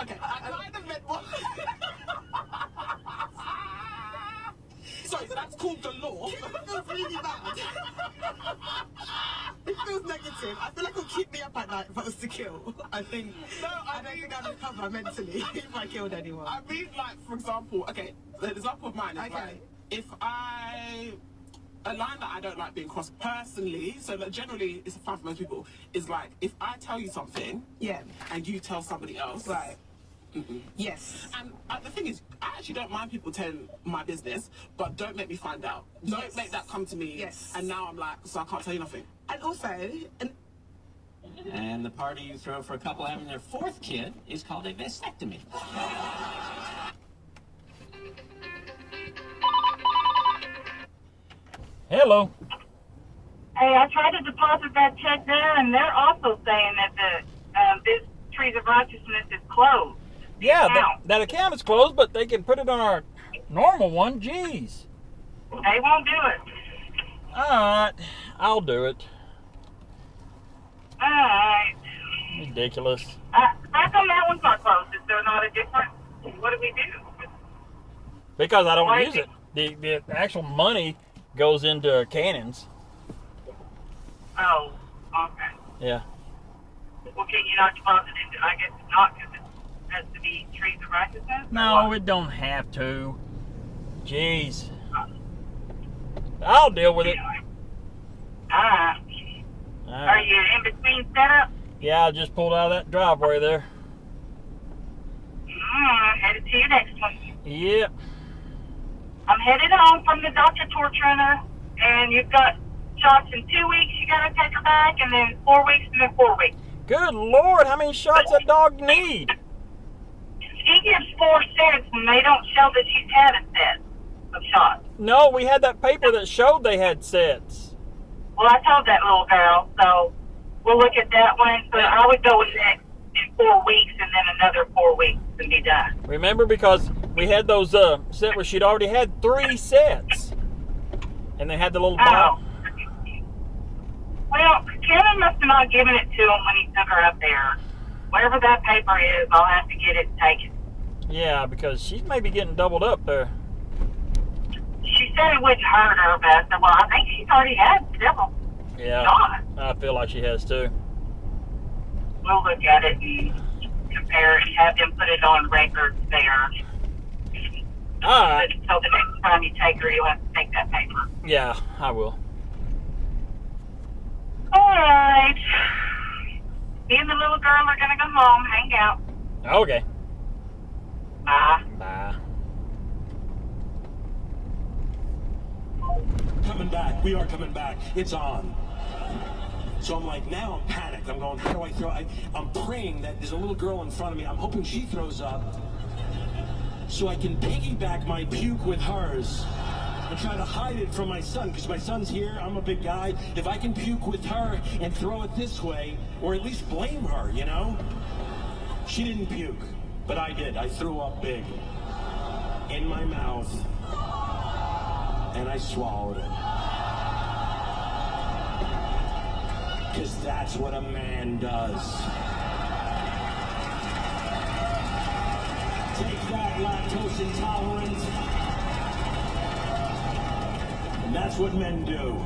Okay, I might have meant what? Sorry, so that's called the law. It feels really bad. It feels negative. I feel like it'll keep me up at night if I was to kill. I don't think I'd recover mentally if I killed anyone. I mean, like, for example, okay, the example of mine is like, if a line that I don't like being crossed personally, so like generally it's fine for most people, is like, if I tell you something, and you tell somebody else, Yes. And the thing is, I actually don't mind people telling my business, but don't make me find out. Don't make that come to me. Yes. And now I'm like, so I can't tell you nothing. And also, And the party you throw for a couple having their fourth kid is called a vasectomy. Hello. Hey, I tried to deposit that check there, and they're also saying that this Trees of Righteousness is closed. Yeah, that account is closed, but they can put it on our normal one. Jeez. They won't do it. All right, I'll do it. All right. Ridiculous. How come that one's not closed? Is there not a difference? What do we do? Because I don't use it. The actual money goes into cannons. Oh, okay. Yeah. Well, can you not deposit it? I guess not, because it has to be Trees of Righteousness? No, it don't have to. Jeez. I'll deal with it. All right. Are you in between setup? Yeah, I just pulled out of that driveway there. Headed to your next one. Yep. I'm headed home from the doctor torturing her, and you've got shots in 2 weeks. You got to take her back, and then 4 weeks, and then 4 weeks. Good Lord, how many shots that dog need? She gives 4 sets, and they don't show that she's had a set of shots. No, we had that paper that showed they had sets. Well, I told that little girl, so we'll look at that one. So I would go with that in 4 weeks, and then another 4 weeks, and be done. Remember, because we had those set where she'd already had 3 sets. And they had the little bottle. Well, Kevin must have not given it to him when he took her up there. Whatever that paper is, I'll have to get it taken. Yeah, because she's maybe getting doubled up there. She said it wouldn't hurt her, but I said, well, I think she's already had several. Yeah, I feel like she has too. We'll look at it and compare it, have them put it on record there. All right. So the next time you take her, you'll have to take that paper. Yeah, I will. All right. Me and the little girl are going to go home, hang out. Okay. Bye. Bye. Coming back. We are coming back. It's on. So I'm like, now I'm panicked. I'm going, how do I throw? I'm praying that there's a little girl in front of me. I'm hoping she throws up so I can piggyback my puke with hers and try to hide it from my son, because my son's here. I'm a big guy. If I can puke with her and throw it this way, or at least blame her, you know? She didn't puke, but I did. I threw up big in my mouth, and I swallowed it. Because that's what a man does. Take that, lactose intolerant. And that's what men do.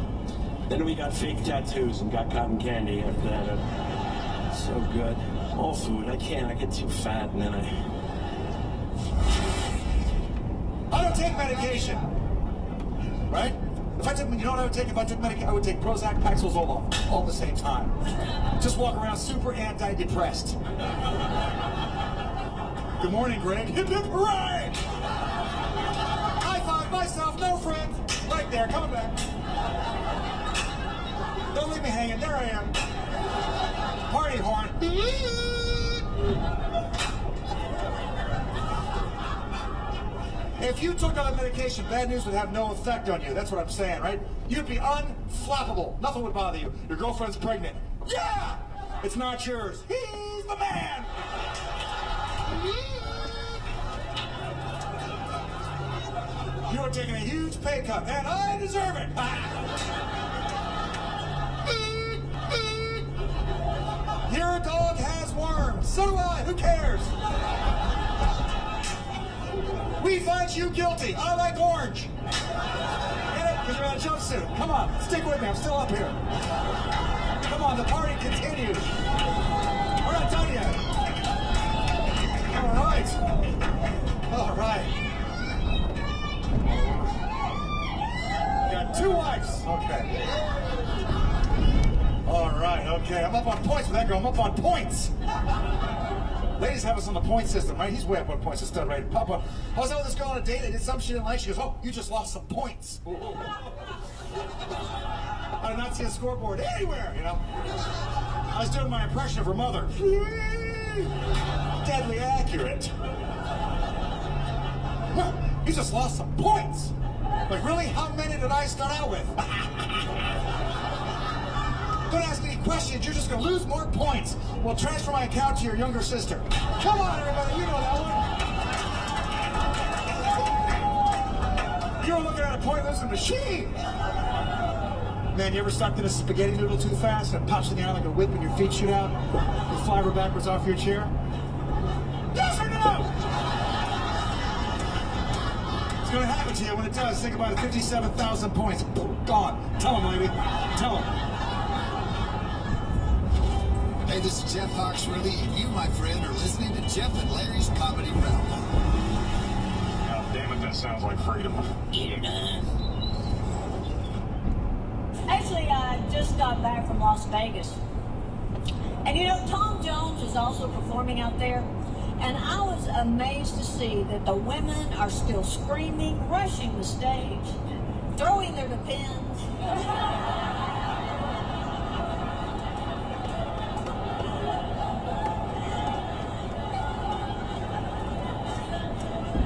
Then we got fake tattoos and got cotton candy after that. So good. All food. I get too fat, and then I don't take medication. Right? If I took, you know what I would take if I took medication? I would take Prozac, Paxil, Zoloft, all at the same time. Just walk around super anti-depressed. Good morning, Greg. Hip hip hooray! High five myself, no friends. Right there, coming back. Don't leave me hanging. There I am. Party horn. If you took other medication, bad news would have no effect on you. That's what I'm saying, right? You'd be unflappable. Nothing would bother you. Your girlfriend's pregnant. Yeah! It's not yours. He's the man! You're taking a huge pay cut, and I deserve it! Your dog has worms. So do I. Who cares? We find you guilty. I like orange. Get it? Because you're in a jumpsuit. Come on, stick with me. I'm still up here. Come on, the party continues. We're not done yet. All right. All right. Got 2 wives. Okay. All right. Okay. I'm up on points with that girl. I'm up on points. Ladies have us on the point system, right? He's way up on points instead, right? Papa, I was out with this girl on a date. I did some shit in like. She goes, oh, you just lost some points. I did not see a scoreboard anywhere, you know. I was doing my impression of her mother. Deadly accurate. Well, you just lost some points. Like, really? How many did I start out with? Don't ask any questions. You're just going to lose more points. We'll transfer my account to your younger sister. Come on, everybody. You know that one. You're looking at a point-losing machine. Man, you ever sucked in a spaghetti noodle too fast and it pops in the eye like a whip and your feet shoot out? You fly over backwards off your chair? Yes or no? It's going to happen to you. When it does, think about it. 57,000 points. Gone. Tell him, lady. Tell him. Hey, this is Jeff Foxworthy, and you, my friend, are listening to Jeff and Larry's Comedy Realm. God damn it, that sounds like freedom. You're done. Actually, I just got back from Las Vegas. And you know, Tom Jones is also performing out there. And I was amazed to see that the women are still screaming, rushing the stage, throwing their depends.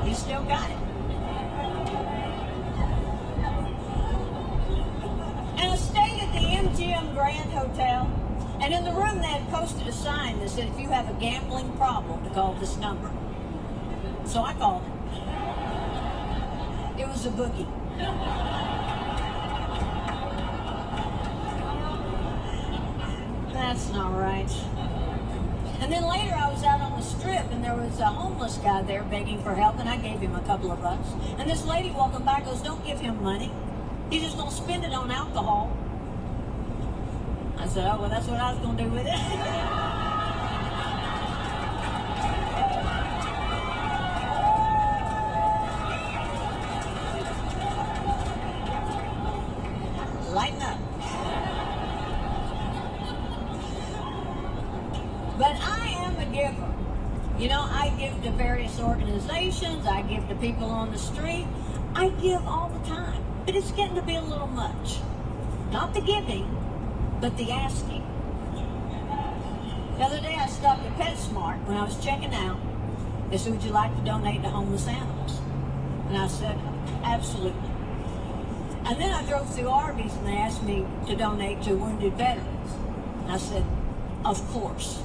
He still got it. And I stayed at the MGM Grand Hotel, and in the room they had posted a sign that said, if you have a gambling problem, to call this number. So I called it. It was a bookie. That's not right. And then later I was out on the strip and there was a homeless guy there begging for help, and I gave him a couple of bucks. And this lady walking by goes, don't give him money. He's just going to spend it on alcohol. I said, oh, well, that's what I was going to do with it. Lighten up. But I am a giver. You know, I give to various organizations. I give to people on the street. I give all the time. But it's getting to be a little much. Not the giving, but the asking. The other day I stopped at PetSmart when I was checking out. They said, would you like to donate to homeless animals? And I said, absolutely. And then I drove through Arby's and they asked me to donate to wounded veterans. And I said, of course.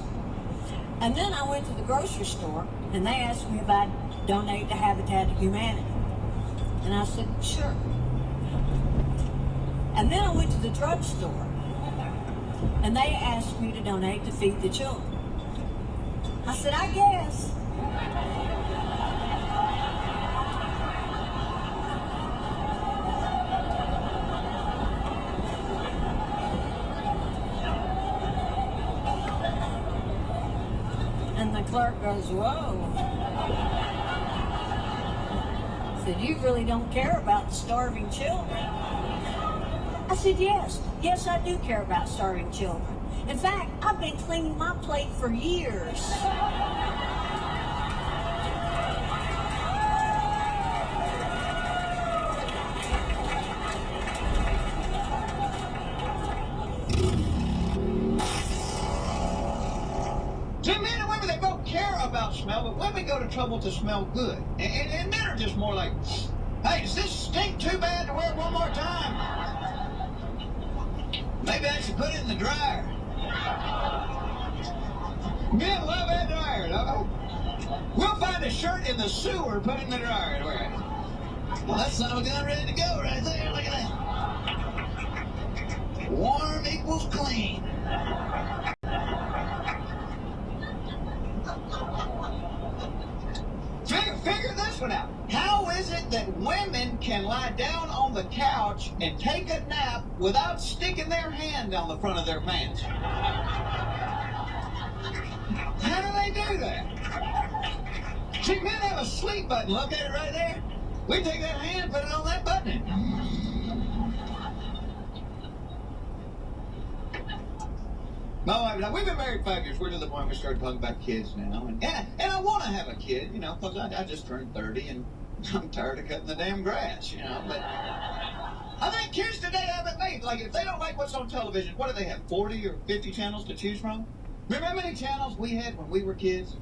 And then I went to the grocery store and they asked me if I'd donate to Habitat for Humanity. And I said, sure. And then I went to the drugstore and they asked me to donate to Feed the Children. I said, I guess. And the clerk goes, whoa. Said, you really don't care about the starving children. I said, yes. Yes, I do care about starving children. In fact, I've been cleaning my plate for years. See, men and women, they both care about smell, but women go to trouble to smell good. And men are just more like, hey, does this stink too bad to wear it one more time? Maybe I should put it in the dryer. Men love that dryer, though. We'll find a shirt in the sewer, put it in the dryer and wear it. Well, that son of a gun ready to go right there. Look at that. Warm equals clean. Figure this one out. How is it that women can lie down on the couch and take a nap without sticking their hand down the front of their pants? How do they do that? See, men have a sleep button. Look at it right there. We take that hand, put it on that button. My wife and I, we've been married 5 years. We're to the point we started talking about kids now. And I want to have a kid, you know, because I just turned 30 and I'm tired of cutting the damn grass, you know. But I think kids today have it made. Like, if they don't like what's on television, what do they have, 40 or 50 channels to choose from? Remember how many channels we had when we were kids?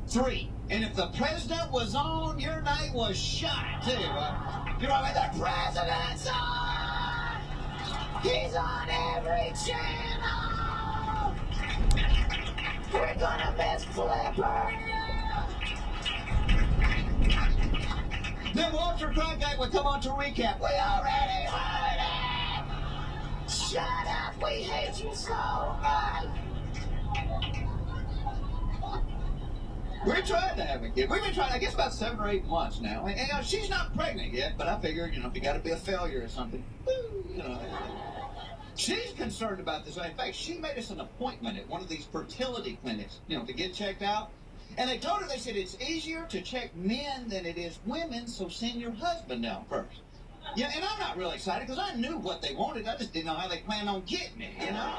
3. And if the president was on, your night was shot, too. You know, I mean, the president's on! He's on every channel! We're gonna miss Flipper! Then Walter Cronkite would come on to recap. We already heard it! Shut up, we hate you so much! We're trying to have a kid. We've been trying, I guess, about 7 or 8 months now. And you know, she's not pregnant yet, but I figured, you know, if you got to be a failure or something, you know. She's concerned about this. In fact, she made us an appointment at one of these fertility clinics, you know, to get checked out. And they told her, they said, it's easier to check men than it is women, so send your husband down first. Yeah, and I'm not really excited because I knew what they wanted. I just didn't know how they planned on getting it, you know.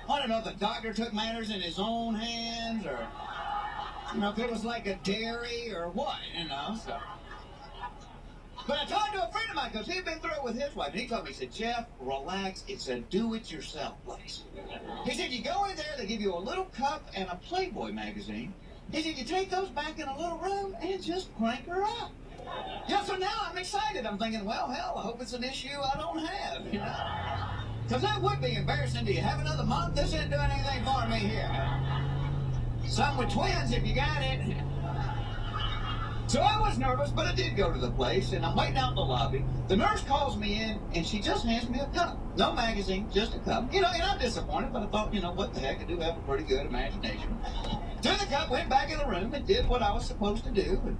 I don't know if the doctor took matters in his own hands or, you know, if it was like a dairy or what, you know, so. But I talked to a friend of mine because he'd been through it with his wife, and he told me, he said, Jeff, relax, it's a do-it-yourself place. He said, you go in there, they give you a little cup and a Playboy magazine. He said, you take those back in a little room and just crank her up. Yeah, so now I'm excited. I'm thinking, well, hell, I hope it's an issue I don't have, you know. Because that would be embarrassing. Do you have another month? This isn't doing anything for me here. Some with twins if you got it. So I was nervous, but I did go to the place, and I'm waiting out in the lobby. The nurse calls me in, and she just hands me a cup. No magazine, just a cup. You know, and I'm disappointed, but I thought, you know, what the heck, I do have a pretty good imagination. Took the cup, went back in the room, and did what I was supposed to do. And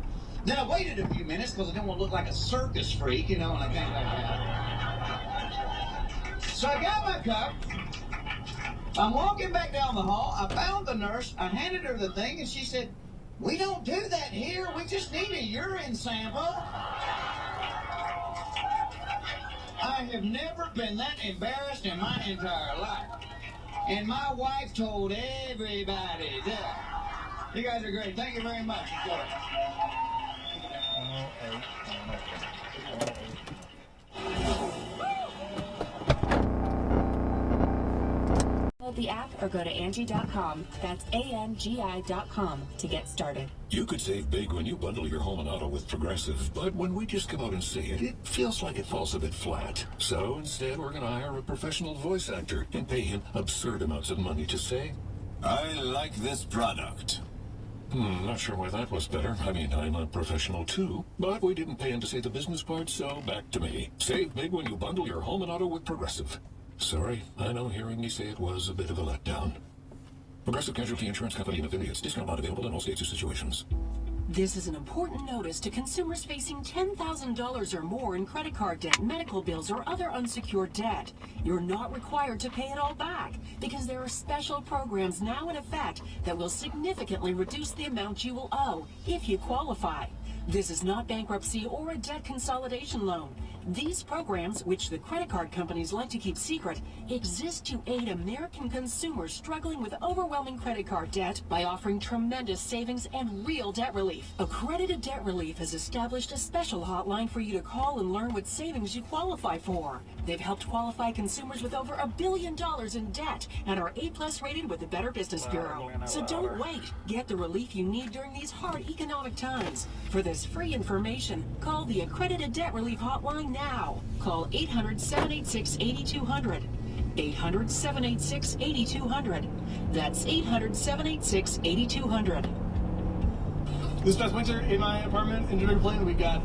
then I waited a few minutes, because I didn't want to look like a circus freak, you know, when I came back out. So I got my cup. I'm walking back down the hall. I found the nurse. I handed her the thing, and she said, we don't do that here. We just need a urine sample. I have never been that embarrassed in my entire life. And my wife told everybody that. You guys are great. Thank you very much. The app or go to Angie.com. That's ANGI.com to get started. You could save big when you bundle your home and auto with Progressive, but when we just come out and say it, it feels like it falls a bit flat. So instead, we're going to hire a professional voice actor and pay him absurd amounts of money to say, I like this product. Not sure why that was better. I mean, I'm a professional too, but we didn't pay him to say the business part, so back to me. Save big when you bundle your home and auto with Progressive. Sorry, I know hearing me say it was a bit of a letdown. Progressive Casualty Insurance Company and affiliates. Discount not available in all states or situations. This is an important notice to consumers facing $10,000 or more in credit card debt, medical bills, or other unsecured debt. You're not required to pay it all back because there are special programs now in effect that will significantly reduce the amount you will owe if you qualify. This is not bankruptcy or a debt consolidation loan. These programs, which the credit card companies like to keep secret, exist to aid American consumers struggling with overwhelming credit card debt by offering tremendous savings and real debt relief. Accredited Debt Relief has established a special hotline for you to call and learn what savings you qualify for. They've helped qualify consumers with over $1 billion in debt and are A+ rated with the Better Business Bureau. So don't wait. Get the relief you need during these hard economic times. For this free information, call the Accredited Debt Relief hotline now. Call 800-786-8200. 800-786-8200. That's 800-786-8200. This past winter in my apartment in Jamaica Plain, we got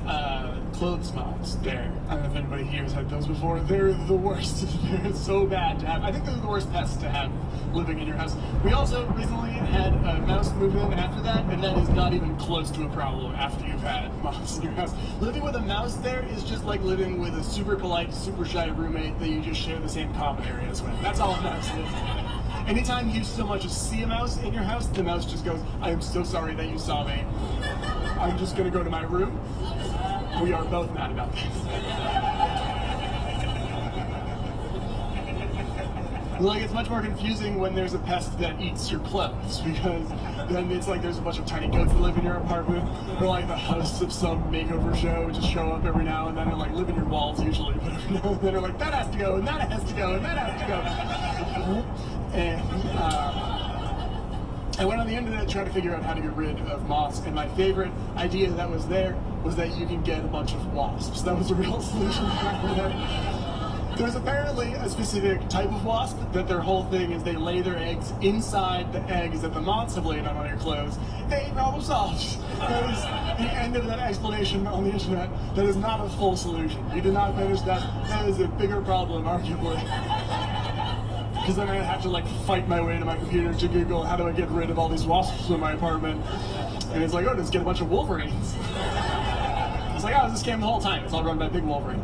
clothes moths there. I don't know if anybody here has had those before. They're the worst. They're so bad to have. I think they're the worst pests to have living in your house. We also recently had a mouse move in after that, and that is not even close to a problem after you've had moths in your house. Living with a mouse there is just like living with a super polite, super shy roommate that you just share the same common areas with. That's all a mouse is. Anytime you so much as see a mouse in your house, the mouse just goes, I am so sorry that you saw me. I'm just going to go to my room. We are both mad about this. Like, it's much more confusing when there's a pest that eats your clothes, because then it's like there's a bunch of tiny goats that live in your apartment, or like the hosts of some makeover show just show up every now and then and like live in your walls usually, but every now and then they're like, that has to go, and that has to go, and that has to go. And I went on the internet trying to figure out how to get rid of moths, and my favorite idea that was there was that you can get a bunch of wasps. That was a real solution. There's apparently a specific type of wasp that their whole thing is they lay their eggs inside the eggs that the moths have laid on your clothes. Hey, problem solved. That is the end of that explanation on the internet. That is not a full solution. You did not finish that. That is a bigger problem, arguably. Because then I have to like fight my way to my computer to Google how do I get rid of all these wasps in my apartment. And it's like, oh, just get a bunch of wolverines. It's like, oh, it was a scam the whole time. It's all run by Big Wolverine.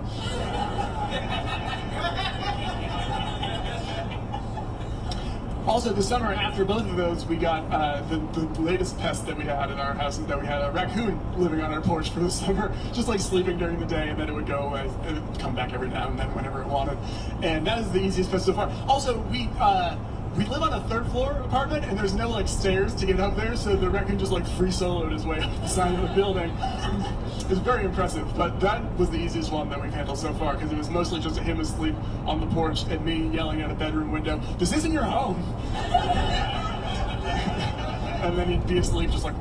Also, the summer after both of those, we got the latest pest that we had in our house is that we had a raccoon living on our porch for the summer, just like sleeping during the day, and then it would go away. It would come back every now and then whenever it wanted. And that is the easiest pest so far. Also, we live on a third floor apartment, and there's no like stairs to get up there, so the raccoon just like free soloed his way up the side of the building. It's very impressive, but that was the easiest one that we've handled so far, because it was mostly just him asleep on the porch and me yelling at a bedroom window, "This isn't your home!" And then he'd be asleep just like,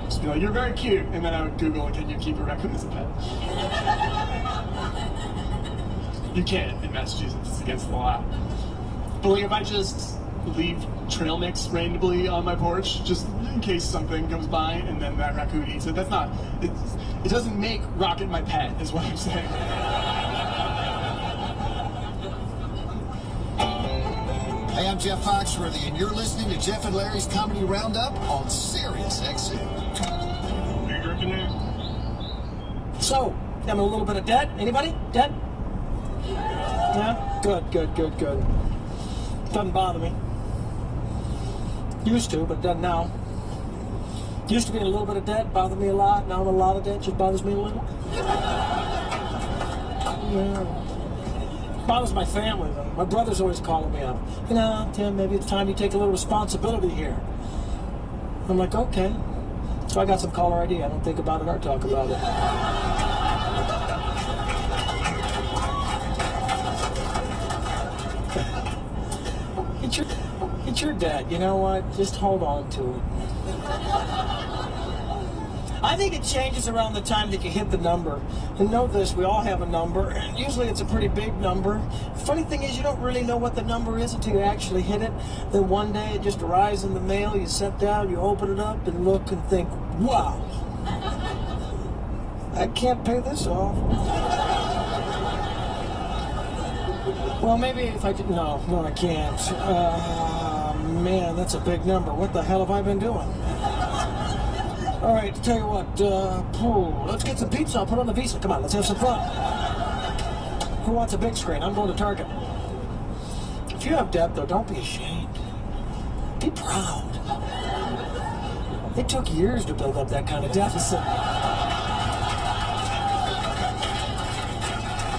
just be like, "You're very cute," and then I would Google, "Can you keep a raccoon as a pet?" You can't in Massachusetts, it's against the law. But like if I just leave trail mix randomly on my porch, just in case something comes by and then that raccoon eats it, that's not, it doesn't make Rocket my pet, is what I'm saying. Hey, I'm Jeff Foxworthy, and you're listening to Jeff and Larry's Comedy Roundup on Sirius XM. Are you drinking there? So, I'm in a little bit of debt. Anybody? Debt? Yeah? Good. Doesn't bother me. Used to, but doesn't now. Used to be in a little bit of debt, bothered me a lot. Now I'm in a lot of debt, just bothers me a little. Yeah. Bothers my family, though. My brother's always calling me up. You know, Tim, maybe it's time you take a little responsibility here. I'm like, okay. So I got some caller ID. I don't think about it or talk about it. It's your debt. You know what? Just hold on to it. I think it changes around the time that you hit the number. And know this, we all have a number, and usually it's a pretty big number. Funny thing is, you don't really know what the number is until you actually hit it. Then one day it just arrives in the mail, you sit down, you open it up and look and think, wow, I can't pay this off. Well, maybe if I did, no, I can't. Man, that's a big number. What the hell have I been doing? All right, tell you what, let's get some pizza. I'll put on the Visa. Come on, let's have some fun. Who wants a big screen? I'm going to Target. If you have debt, though, don't be ashamed. Be proud. It took years to build up that kind of deficit.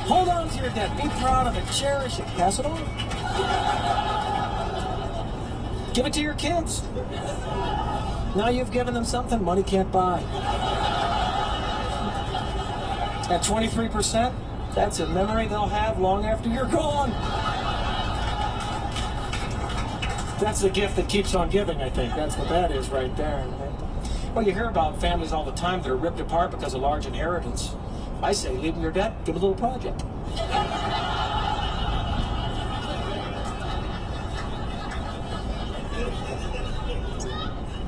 Hold on to your debt. Be proud of it. Cherish it. Pass it on. Give it to your kids. Now you've given them something money can't buy. At 23%, that's a memory they'll have long after you're gone. That's the gift that keeps on giving, I think. That's what that is right there. Well, you hear about families all the time that are ripped apart because of large inheritance. I say, leave them your debt, give a little project.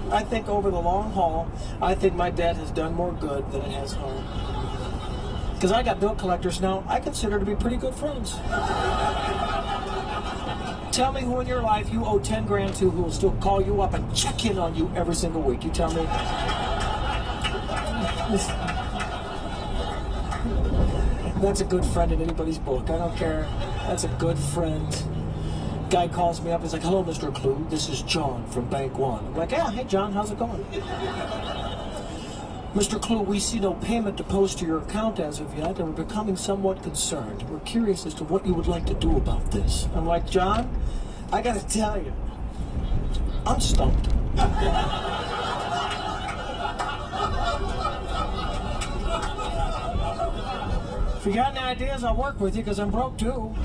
I think over the long haul, I think my debt has done more good than it has harm. Because I got bill collectors now I consider to be pretty good friends. Tell me who in your life you owe 10 grand to who will still call you up and check in on you every single week. You tell me. That's a good friend in anybody's book. I don't care. That's a good friend. Guy calls me up. He's like, "Hello, Mr. Clue. This is John from Bank One." I'm like, "Yeah, hey, John. How's it going?" Mr. Clue, we see no payment to post to your account as of yet, and we're becoming somewhat concerned. We're curious as to what you would like to do about this. I'm like, John, I gotta tell you, I'm stumped. If you got any ideas, I'll work with you, because I'm broke too.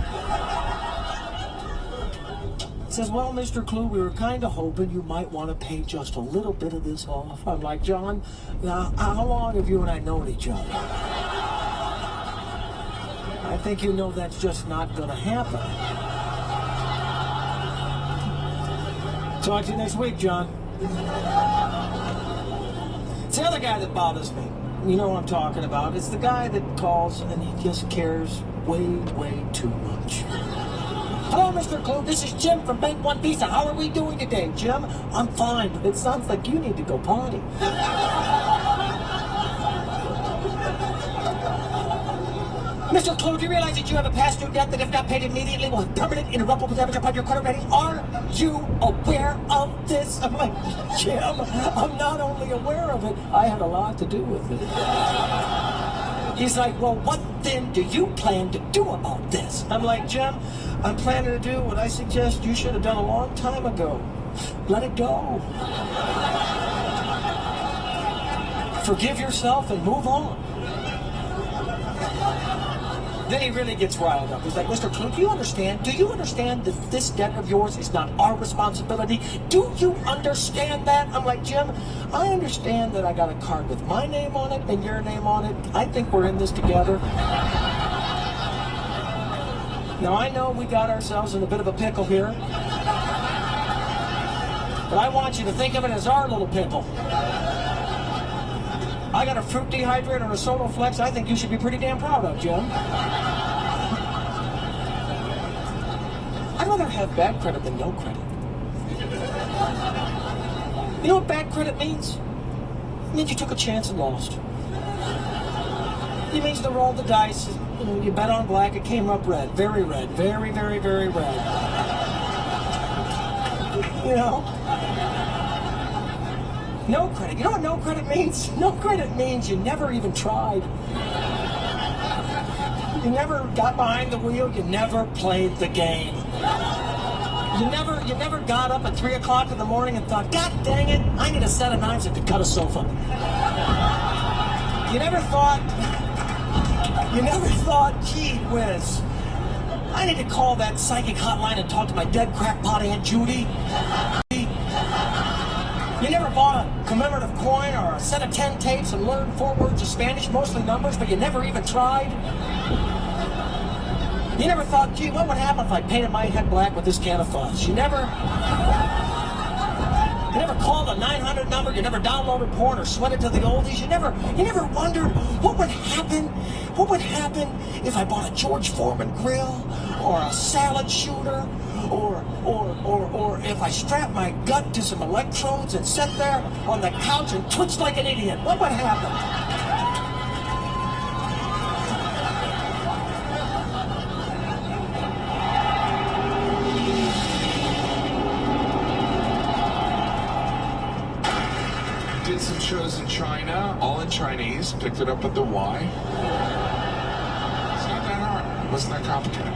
It says, well, Mr. Clue, we were kind of hoping you might want to pay just a little bit of this off. I'm like, John, now, how long have you and I known each other? I think you know that's just not going to happen. Talk to you next week, John. It's the other guy that bothers me. You know what I'm talking about. It's the guy that calls and he just cares way, way too much. Hello, Mr. Clue. This is Jim from Bank One Visa. How are we doing today, Jim? I'm fine, but it sounds like you need to go potty. Mr. Clue, do you realize that you have a past due debt that if not paid immediately will have permanent irreparable damage upon your credit rating? Are you aware of this? I'm like, Jim, I'm not only aware of it, I had a lot to do with it. He's like, well, what then do you plan to do about this? I'm like, Jim, I'm planning to do what I suggest you should have done a long time ago. Let it go. Forgive yourself and move on. Then he really gets riled up. He's like, Mr. Clue, do you understand? Do you understand that this debt of yours is not our responsibility? Do you understand that? I'm like, Jim, I understand that I got a card with my name on it and your name on it. I think we're in this together. Now, I know we got ourselves in a bit of a pickle here. But I want you to think of it as our little pickle. I got a fruit dehydrator and a Soda Flex I think you should be pretty damn proud of, Jim. I'd rather have bad credit than no credit. You know what bad credit means? It means you took a chance and lost. It means to roll the dice. You bet on black, it came up red. Very red. Very, very, very red. You know? No credit. You know what no credit means? No credit means you never even tried. You never got behind the wheel. You never played the game. You never got up at 3 o'clock in the morning and thought, God dang it, I need a set of knives that could cut a sofa. You never thought, gee whiz, I need to call that psychic hotline and talk to my dead crackpot Aunt Judy. You never bought a commemorative coin or a set of 10 tapes and learned 4 words of Spanish, mostly numbers, but you never even tried? You never thought, gee, what would happen if I painted my head black with this can of fuzz? You never called a 900 number, you never downloaded porn or sweated to the oldies, you never wondered what would happen if I bought a George Foreman grill or a salad shooter or if I strapped my gut to some electrodes and sat there on the couch and twitched like an idiot. What would happen? Did some shows in China, all in Chinese, picked it up at the Y. It's not that hard. It wasn't that complicated.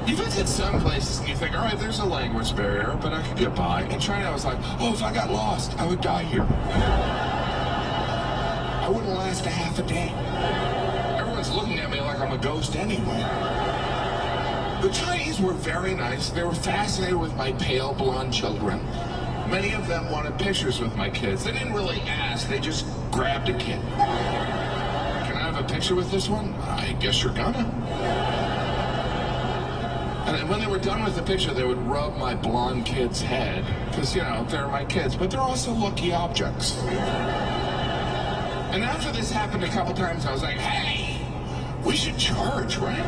You visit some places and you think, all right, there's a language barrier, but I could get by. In China, I was like, oh, if I got lost, I would die here. I wouldn't last a half a day. Everyone's looking at me like I'm a ghost anyway. The Chinese were very nice. They were fascinated with my pale blonde children. Many of them wanted pictures with my kids. They didn't really ask, they just grabbed a kid. Can I have a picture with this one? I guess you're gonna. And when they were done with the picture, they would rub my blonde kid's head. Because, you know, they're my kids, but they're also lucky objects. And after this happened a couple times, I was like, hey, we should charge, right?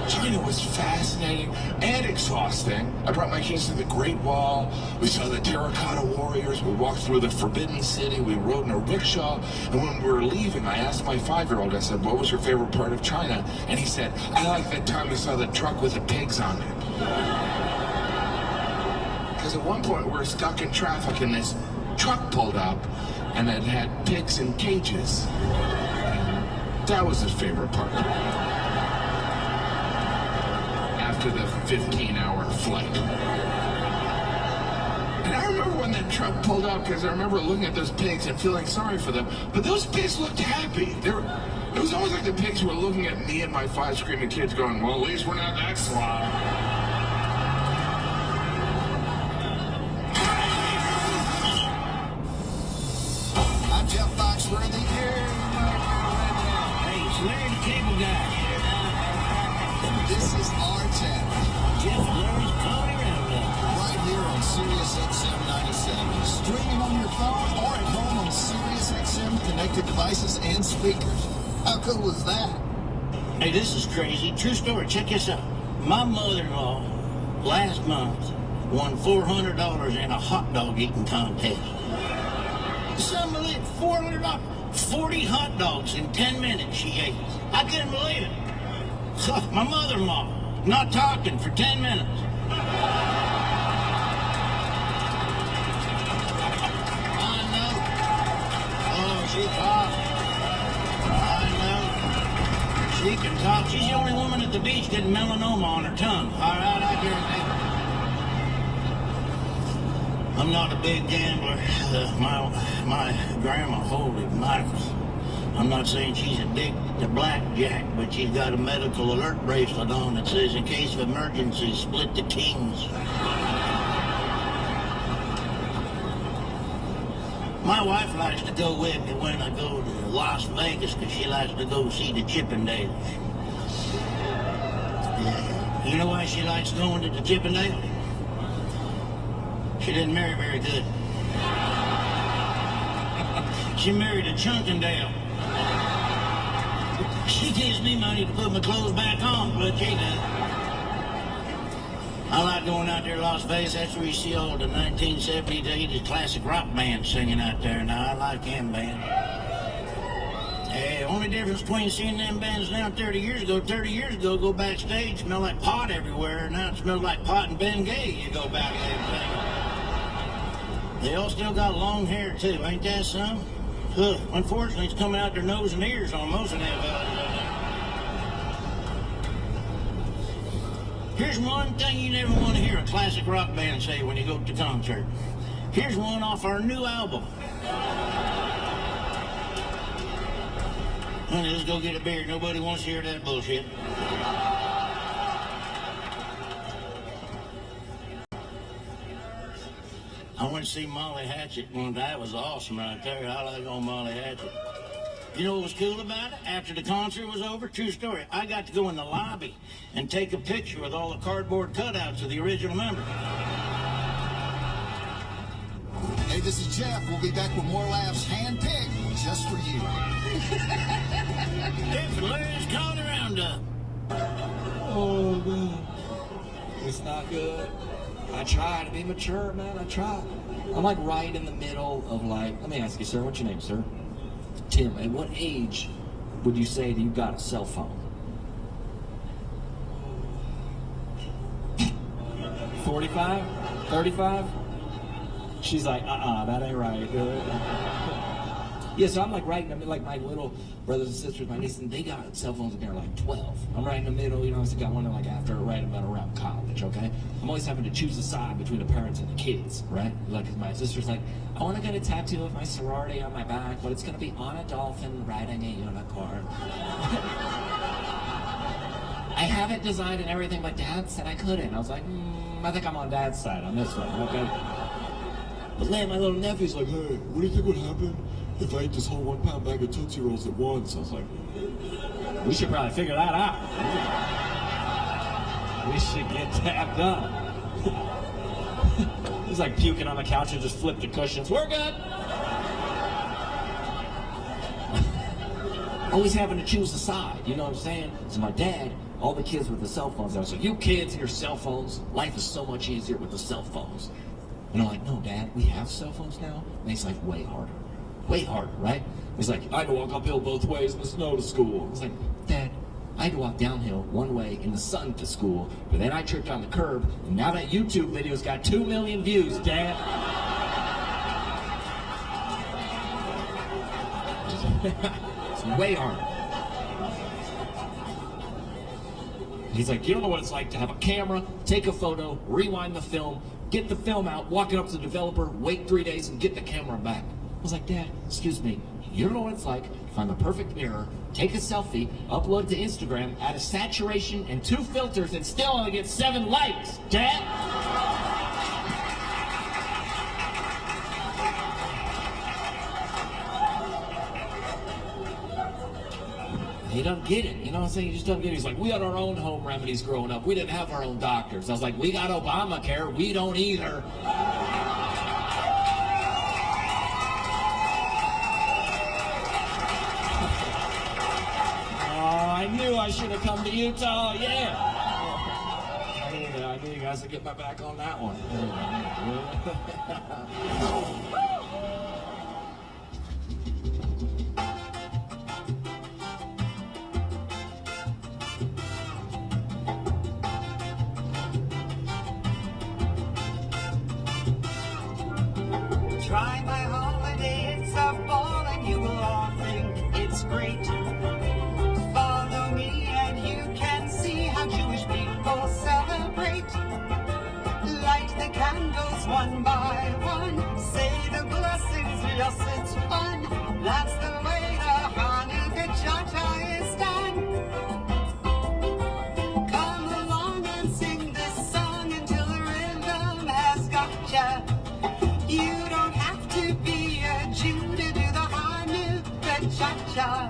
China was fascinating and exhausting. I brought my kids to the Great Wall. We saw the Terracotta Warriors. We walked through the Forbidden City. We rode in a rickshaw. And when we were leaving, I asked my 5-year-old, I said, what was your favorite part of China? And he said, I like that time we saw the truck with the pigs on it. Because at one point, we were stuck in traffic in this truck pulled up, and it had pigs in cages. That was his favorite part. After the 15-hour flight. And I remember when that truck pulled up, because I remember looking at those pigs and feeling sorry for them. But those pigs looked happy. It was almost like the pigs were looking at me and my 5 screaming kids going, well, at least we're not that slow. I'm Jeff Foxworthy here. Hey, it's Larry the Cable Guy. This is our channel. Jeff and Larry's Comedy Roundup. Right here on Sirius XM 97. Streaming on your phone or at home on Sirius XM connected devices and speakers. How cool was that? Hey, this is crazy. True story. Check this out. My mother-in-law last month won $400 in a hot dog eating contest. Some believe $400. 40 hot dogs in 10 minutes she ate. I couldn't believe it. So, my mother-in-law, not talking for 10 minutes. I know. Oh, she talks. I know. She can talk. She's the only woman at the beach getting melanoma on her tongue. All right, I guarantee. I'm not a big gambler. My grandma, holy Michael. I'm not saying she's addicted to blackjack, but she's got a medical alert bracelet on that says, in case of emergency, split the kings. My wife likes to go with me when I go to Las Vegas because she likes to go see the Chippendales. Yeah. You know why she likes going to the Chippendales? She didn't marry very good. She married a Chunkendale. She gives me money to put my clothes back on, but she does. I like going out there to Las Vegas. That's where you see all the 1970s, 80s classic rock bands singing out there. Now, I like them bands. Hey, only difference between seeing them bands now 30 years ago, go backstage, smell like pot everywhere. Now it smells like pot and Bengay. You go back there. They all still got long hair, too. Ain't that some? Unfortunately, it's coming out their nose and ears on most of them. Here's one thing you never want to hear a classic rock band say when you go to the concert. Here's one off our new album. Honey, let's go get a beer. Nobody wants to hear that bullshit. I went to see Molly Hatchet one day. That was awesome right there. I like on Molly Hatchet. You know what was cool about it? After the concert was over, true story, I got to go in the lobby and take a picture with all the cardboard cutouts of the original members. Hey, this is Jeff. We'll be back with more laughs hand-picked just for you. Jeff and Larry's Comedy Roundup. Oh, God. It's not good. I try to be mature, man. I try. I'm like right in the middle of like, let me ask you, sir, what's your name, sir? Tim, at what age would you say that you got a cell phone? 45? 35? She's like, that ain't right. Yeah, so I'm like right in the middle, like my little brothers and sisters, my nieces, they got cell phones when they're like 12. I'm right in the middle, you know, I got one like after, right about around college, okay? I'm always having to choose a side between the parents and the kids, right? Like, 'cause my sister's like, I want to get a tattoo of my sorority on my back, but it's going to be on a dolphin riding a unicorn. I have it designed and everything, but Dad said I couldn't. I was like, I think I'm on Dad's side on this one, okay? But man, my little nephew's like, hey, what do you think would happen if I ate this whole 1 pound bag of Tootsie Rolls at once? I was like, we should probably figure that out. We should get that done. He's like puking on the couch and just flipped the cushions. We're good. Always having to choose a side, you know what I'm saying? So my dad, all the kids with the cell phones, I was like, you kids and your cell phones, life is so much easier with the cell phones. And I'm like, no, Dad, we have cell phones now. Makes life way harder. Way harder, right? He's like, I had to walk uphill both ways in the snow to school. I was like, Dad, I had to walk downhill one way in the sun to school, but then I tripped on the curb, and now that YouTube video's got 2 million views, Dad. It's way harder. He's like, you don't know what it's like to have a camera, take a photo, rewind the film, get the film out, walk it up to the developer, wait 3 days, and get the camera back. I was like, Dad, excuse me, you don't know what it's like to find the perfect mirror, take a selfie, upload it to Instagram, add a saturation and 2 filters, and still only get 7 likes, Dad! He doesn't get it, you know what I'm saying? He just doesn't get it. He's like, we had our own home remedies growing up. We didn't have our own doctors. I was like, we got Obamacare. We don't either. Oh, I knew I should have come to Utah, yeah. I knew you guys would get my back on that one. Try my holiday, it's a ball and you will all think it's great. Follow me and you can see how Jewish people celebrate. Light the candles one by one, say the blessings, yes it's fun. That's the way the Hanukkah Cha-Cha is done. Come along and sing this song until the rhythm has gotcha. You don't have to be a Jew to do the Hanukkah Cha-Cha.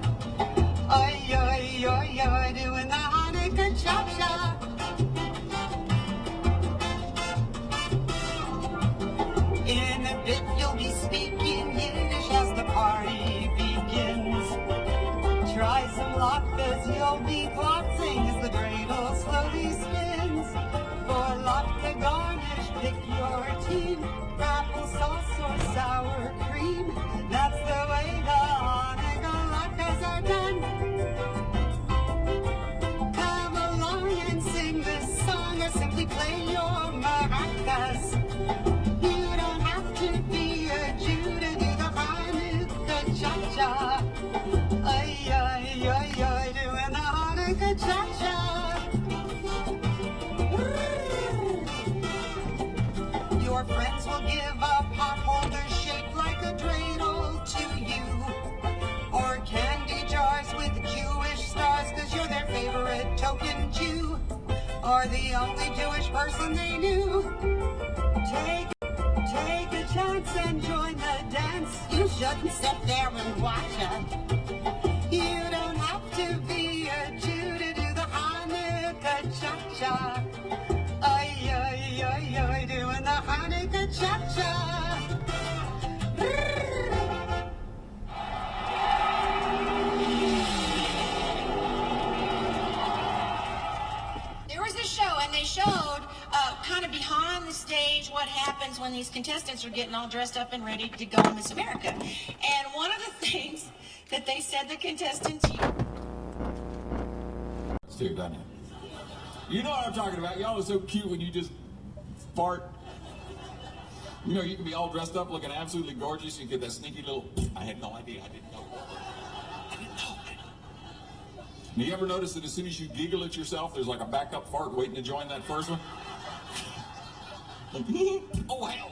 Oi, oi, oi, oi, doing the Hanukkah Cha-Cha. In a bit you'll be speaking Yiddish as the party begins. Try some latkes, you'll be glotzing as the dreidel slowly spins. For latke garnish, pick your team. Applesauce or sour cream. That's the way the Hanukkah latkes are done. Come along and sing this song or simply play your maracas. You don't have to be a Jew to do the Hanukkah Cha-Cha. Ay, ay, ay, ay, doing the Hanukkah Cha-Cha. Your friends will give a pot holder shaped like a dreidel to you. Or candy jars with Jewish stars cause you're their favorite token Jew. Or the only Jewish person they knew. Take a chance and join the dance. You shouldn't sit there and watch it. You don't have to be a Jew to do the Hanukkah Cha-Cha. Ay, ay, ay, ay, doing the Hanukkah Cha-Cha. There was this show, and they showed kind of behind the stage what happens when these contestants are getting all dressed up and ready to go on Miss America. And one of the things that they said the contestants... Steve, doesn't it? You know what I'm talking about. Y'all are so cute when you just fart. You know, you can be all dressed up looking absolutely gorgeous. You get that sneaky little, I had no idea. I didn't know. And you ever notice that as soon as you giggle at yourself, there's like a backup fart waiting to join that first one? Like, oh, hell.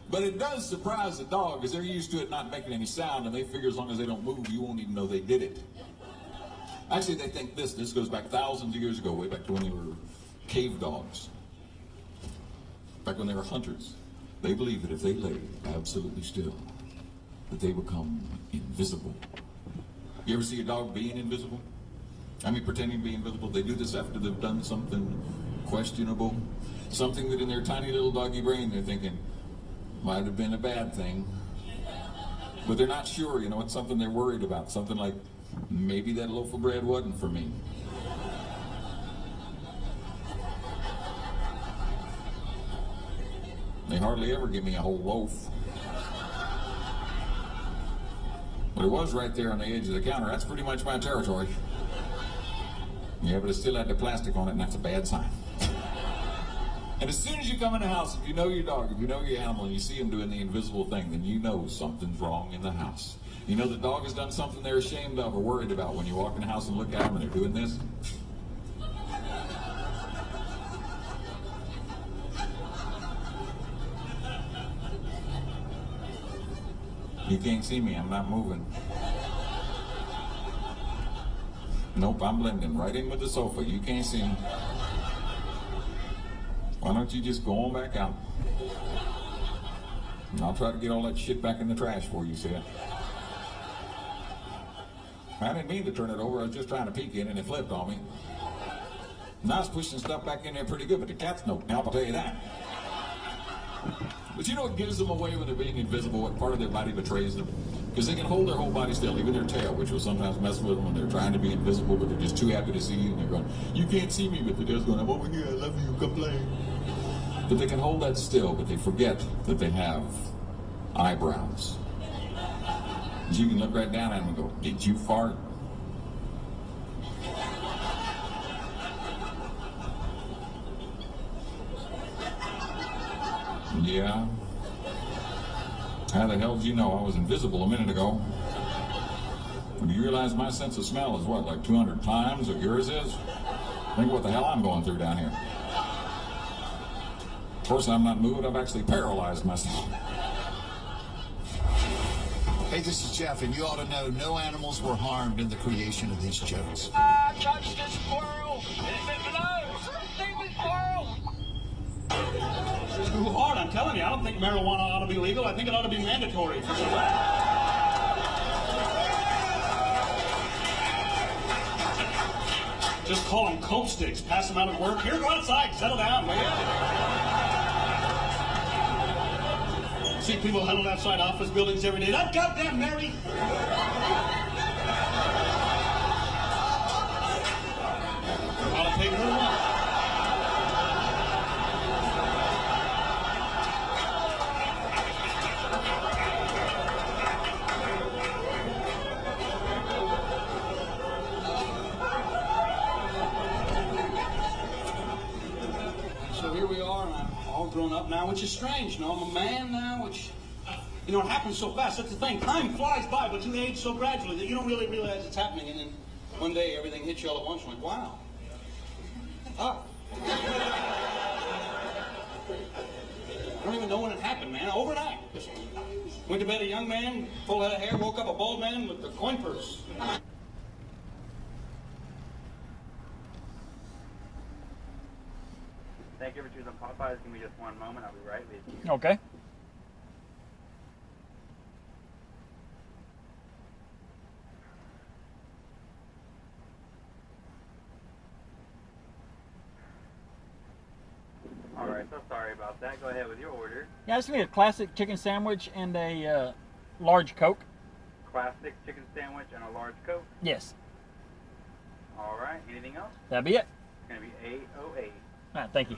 But it does surprise the dog because they're used to it not making any sound, and they figure as long as they don't move, you won't even know they did it. Actually, they think this goes back thousands of years ago, way back to when they were cave dogs. Back when they were hunters. They believed that if they lay absolutely still, that they become invisible. You ever see a dog being invisible? I mean, pretending to be invisible. They do this after they've done something questionable. Something that in their tiny little doggy brain they're thinking, might have been a bad thing. But they're not sure, you know, it's something they're worried about. Something like, maybe that loaf of bread wasn't for me. They hardly ever give me a whole loaf. But it was right there on the edge of the counter. That's pretty much my territory. Yeah, but it still had the plastic on it, and that's a bad sign. And as soon as you come in the house, if you know your dog, if you know your animal, and you see him doing the invisible thing, then you know something's wrong in the house. You know the dog has done something they're ashamed of or worried about when you walk in the house and look at them and they're doing this. You can't see me, I'm not moving. Nope, I'm blending right in with the sofa. You can't see me. Why don't you just go on back out? And I'll try to get all that shit back in the trash for you, Sid. I didn't mean to turn it over, I was just trying to peek in and it flipped on me. And I was pushing stuff back in there pretty good, but the cat's no help, I'll tell you that. But you know what gives them away when they're being invisible? What part of their body betrays them? Because they can hold their whole body still, even their tail, which will sometimes mess with them when they're trying to be invisible, but they're just too happy to see you, and they're going, you can't see me, but they're just going, I'm over here, I love you, come play. But they can hold that still, but they forget that they have eyebrows. You can look right down at them and go, did you fart? Yeah. How the hell did you know I was invisible a minute ago? Do you realize my sense of smell is what, like 200 times what yours is? Think what the hell I'm going through down here. Of course, I'm not moved, I've actually paralyzed myself. Hey, this is Jeff, and you ought to know no animals were harmed in the creation of these jokes. I touched a squirrel. It's it blows. Stupid squirrel. It's too hard, I'm telling you. I don't think marijuana ought to be legal. I think it ought to be mandatory. Just call them coke sticks. Pass them out at work. Here, go outside. Settle down, will you? See people huddled outside office buildings every day. That goddamn Mary! I'll take her along. So here we are, and I'm all grown up now, which is strange. You know, I'm a man now, which, you know, it happens so fast. That's the thing. Time flies by, but you age so gradually that you don't really realize it's happening. And then one day, everything hits you all at once. You're like, wow. Ah. I don't even know when it happened, man. Overnight. Just went to bed a young man, full head of hair, woke up a bald man with a coin purse. Thank you for choosing Popeyes. Give me just one moment. I'll be right with you. Okay. All right, so sorry about that. Go ahead with your order. Yeah, I just need a classic chicken sandwich and a large Coke. Classic chicken sandwich and a large Coke. Yes. All right. Anything else? That'd be it. It's going to be 808. All right, thank you.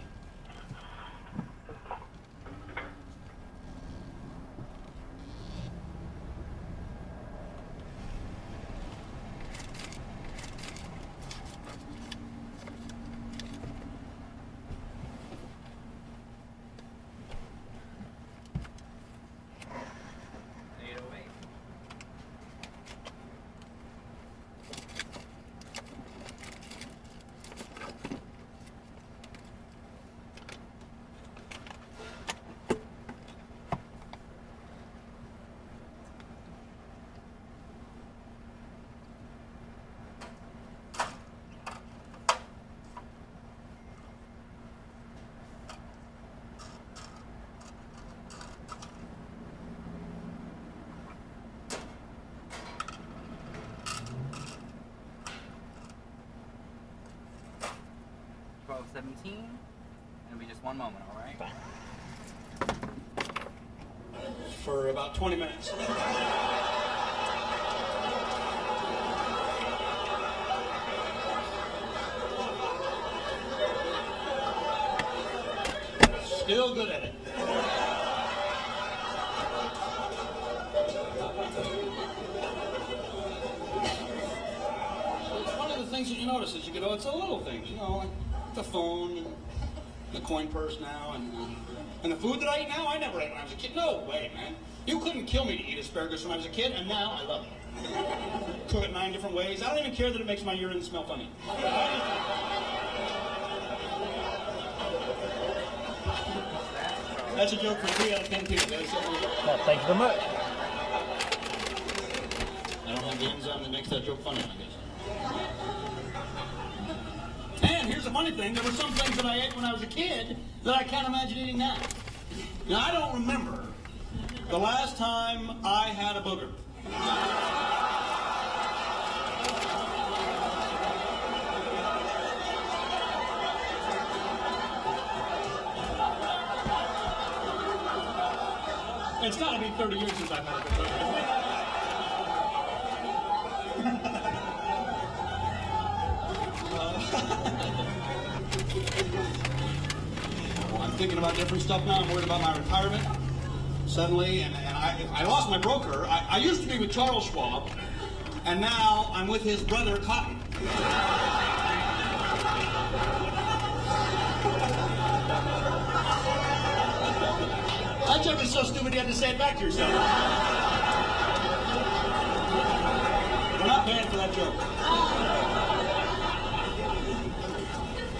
It'll be just one moment, all right? For about 20 minutes. Still good at it. One of the things that you notice is you go, it's the little things, you know, like the phone and the coin purse now, and the food that I eat now, I never ate when I was a kid. No way, man. You couldn't kill me to eat asparagus when I was a kid, and now I love it. Cook it 9 different ways. I don't even care that it makes my urine smell funny. That's a joke for 3 out of 10 people. Well, thank you very much. I don't have the enzyme that makes that joke funny, I guess. And here's the funny thing, there were some things that I ate when I was a kid that I can't imagine eating now. Now, I don't remember the last time I had a booger. It's got to be 30 years since I've had a booger. Well, I'm thinking about different stuff now. I'm worried about my retirement suddenly, and I lost my broker. I used to be with Charles Schwab, and now I'm with his brother Cotton. That joke is so stupid you had to say it back to yourself. We're not paying for that joke.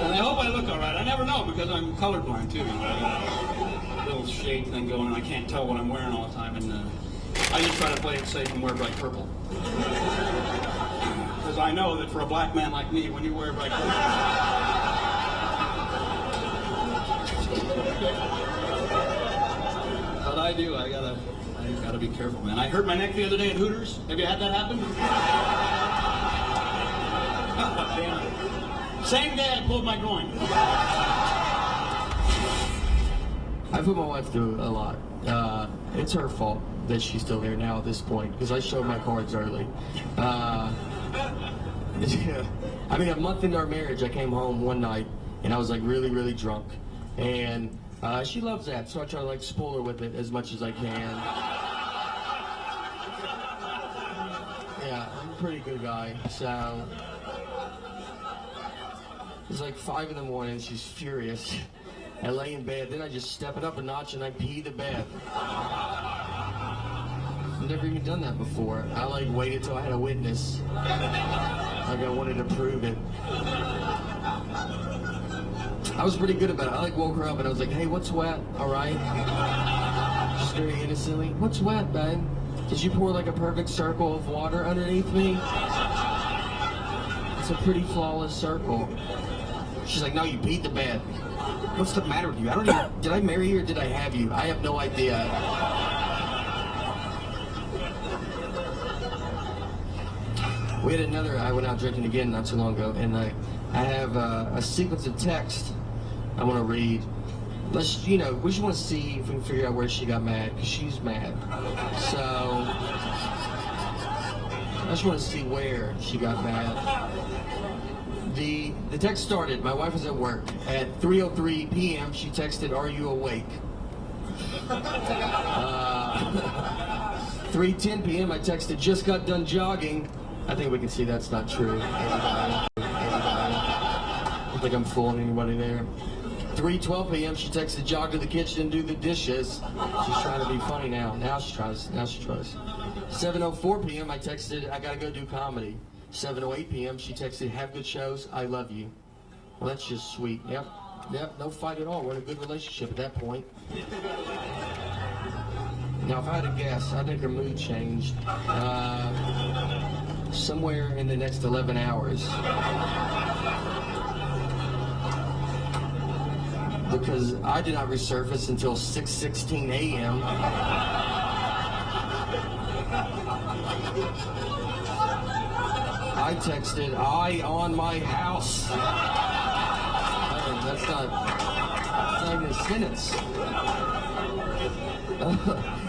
And I hope I look all right. I never know because I'm colorblind too. I got a little shade thing going and I can't tell what I'm wearing all the time. And I just try to play it safe and wear bright purple. Because I know that for a black man like me, when you wear bright purple... But I do. I gotta be careful, man. I hurt my neck the other day at Hooters. Have you had that happen? Damn it. Same day I pulled my groin. I put my wife through a lot. It's her fault that she's still here now at this point because I showed my cards early. Yeah. I mean, a month into our marriage, I came home one night and I was like really, really drunk. And she loves that, so I try to like spoil her with it as much as I can. Yeah, I'm a pretty good guy, so... It's like 5 in the morning, she's furious. I lay in bed, then I just step it up a notch and I pee the bed. I've never even done that before. I like waited till I had a witness. Like I wanted to prove it. I was pretty good about it. I like woke her up and I was like, hey, what's wet? All right? Just very innocently, what's wet, babe? Did you pour like a perfect circle of water underneath me? It's a pretty flawless circle. She's like, no, you beat the bed. What's the matter with you? I don't even, did I marry you or did I have you? I have no idea. We had I went out drinking again not too long ago, and I have a sequence of text I want to read. We just want to see if we can figure out where she got mad, because she's mad. So, I just want to see where she got mad. The text started, my wife was at work. At 3:03 p.m. she texted, are you awake? 3:10 p.m. I texted, just got done jogging. I think we can see that's not true. I don't think I'm fooling anybody there. 3:12 p.m. she texted, jog to the kitchen and do the dishes. She's trying to be funny now. Now she tries. 7:04 p.m. I texted, I gotta go do comedy. 7:08 p.m. she texted, have good shows, I love you. Well, that's just sweet. Yep, no fight at all. We're in a good relationship at that point. Now, if I had to guess, I think her mood changed somewhere in the next 11 hours. Because I did not resurface until 6:16 a.m. I texted, I on my house. That's not even a sentence.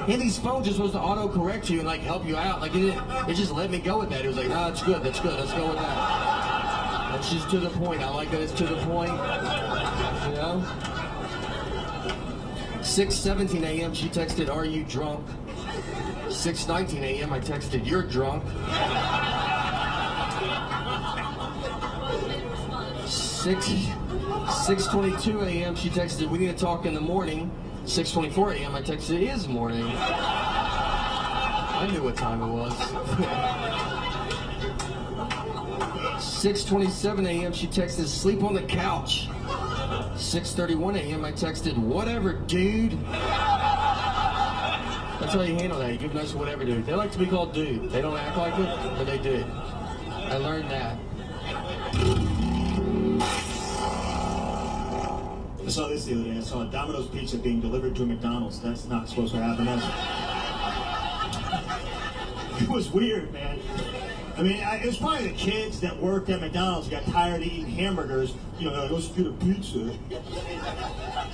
And these phones are supposed to auto-correct you and like help you out. Like it just let me go with that. It was like, no, that's good, let's go with that. That's just to the point. I like that it's to the point. You know? 6:17 a.m. she texted, are you drunk? 6:19 a.m. I texted, you're drunk. 6:20 6:22 a.m. she texted, we need to talk in the morning. 6:24 a.m. I texted, it is morning. I knew what time it was. 6:27 a.m. she texted, sleep on the couch. 6:31 a.m. I texted, whatever, dude. That's how you handle that. You give nice whatever, dude. They like to be called dude. They don't act like it, but they do. I learned that. I saw this the other day. I saw a Domino's pizza being delivered to a McDonald's. That's not supposed to happen. It was weird, man. I mean, it was probably the kids that worked at McDonald's got tired of eating hamburgers. You know, they're like, let's get a pizza.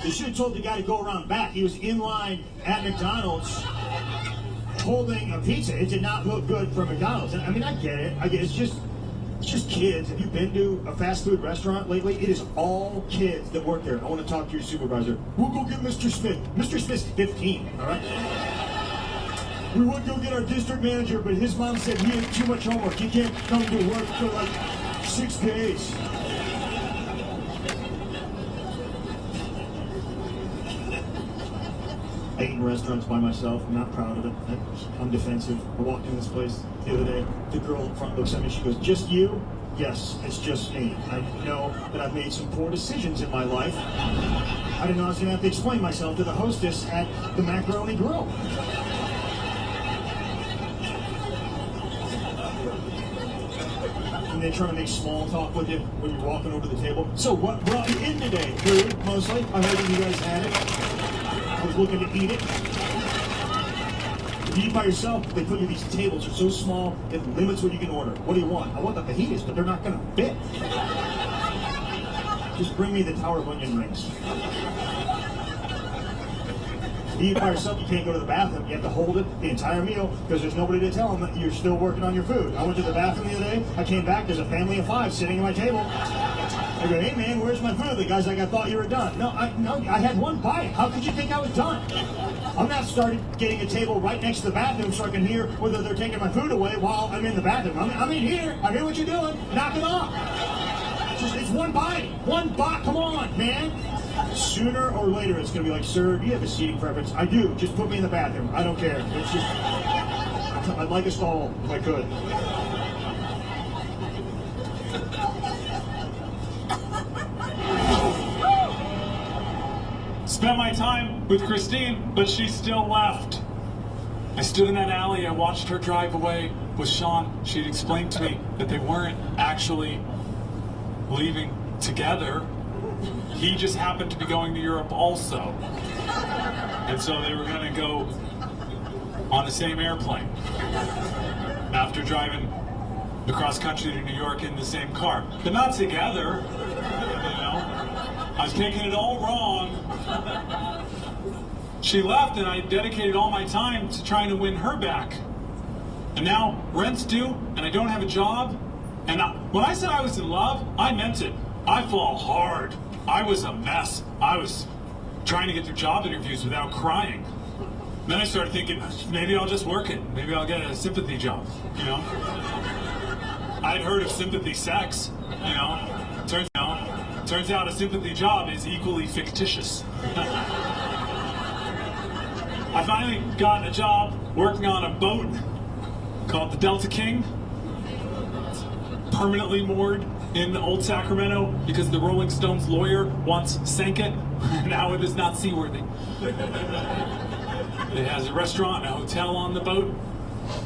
They should have told the guy to go around back. He was in line at McDonald's holding a pizza. It did not look good for McDonald's. I mean, I get it. It's just kids. Have you been to a fast food restaurant lately? It is all kids that work there. I want to talk to your supervisor. We'll go get Mr. Smith. Mr. Smith's 15, all right? We would go get our district manager, but his mom said he had too much homework. He can't come to work for like 6 days. I eat in restaurants by myself. I'm not proud of it. I'm defensive. I walked in this place the other day. The girl in front looks at me. She goes, just you? Yes, it's just me. I know that I've made some poor decisions in my life. I didn't know I was going to have to explain myself to the hostess at the Macaroni Grill. And they're trying to make small talk with you when you're walking over the table. So what brought you in today? Food, mostly. I heard that you guys had it. I was looking to eat it. If you eat by yourself, they put you these tables. They're so small, it limits what you can order. What do you want? I want the fajitas, but they're not going to fit. Just bring me the tower of onion rings. If you eat by yourself, you can't go to the bathroom. You have to hold it the entire meal because there's nobody to tell them that you're still working on your food. I went to the bathroom the other day. I came back. There's a family of 5 sitting at my table. I go, hey man, where's my food? The guy's like, I thought you were done. No, I had one bite. How could you think I was done? I'm not started getting a table right next to the bathroom so I can hear whether they're taking my food away while I'm in the bathroom. I'm in here. I hear what you're doing. Knock it off. It's one bite. One bite. Come on, man. Sooner or later, it's going to be like, sir, do you have a seating preference? I do. Just put me in the bathroom. I don't care. It's just, I'd like a stall if I could. Spent my time with Christine, but she still left. I stood in that alley. I watched her drive away with Sean. She'd explained to me that they weren't actually leaving together. He just happened to be going to Europe also. And so they were going to go on the same airplane after driving across country to New York in the same car. But not together, you know. I was taking it all wrong. She left and I dedicated all my time to trying to win her back. And now rent's due and I don't have a job. And when I said I was in love, I meant it. I fall hard. I was a mess. I was trying to get through job interviews without crying. Then I started thinking, maybe I'll just work it. Maybe I'll get a sympathy job, you know? I'd heard of sympathy sex, you know? Turns out a sympathy job is equally fictitious. I finally got a job working on a boat called the Delta King. Permanently moored in Old Sacramento because the Rolling Stones lawyer once sank it. Now it is not seaworthy. It has a restaurant and a hotel on the boat.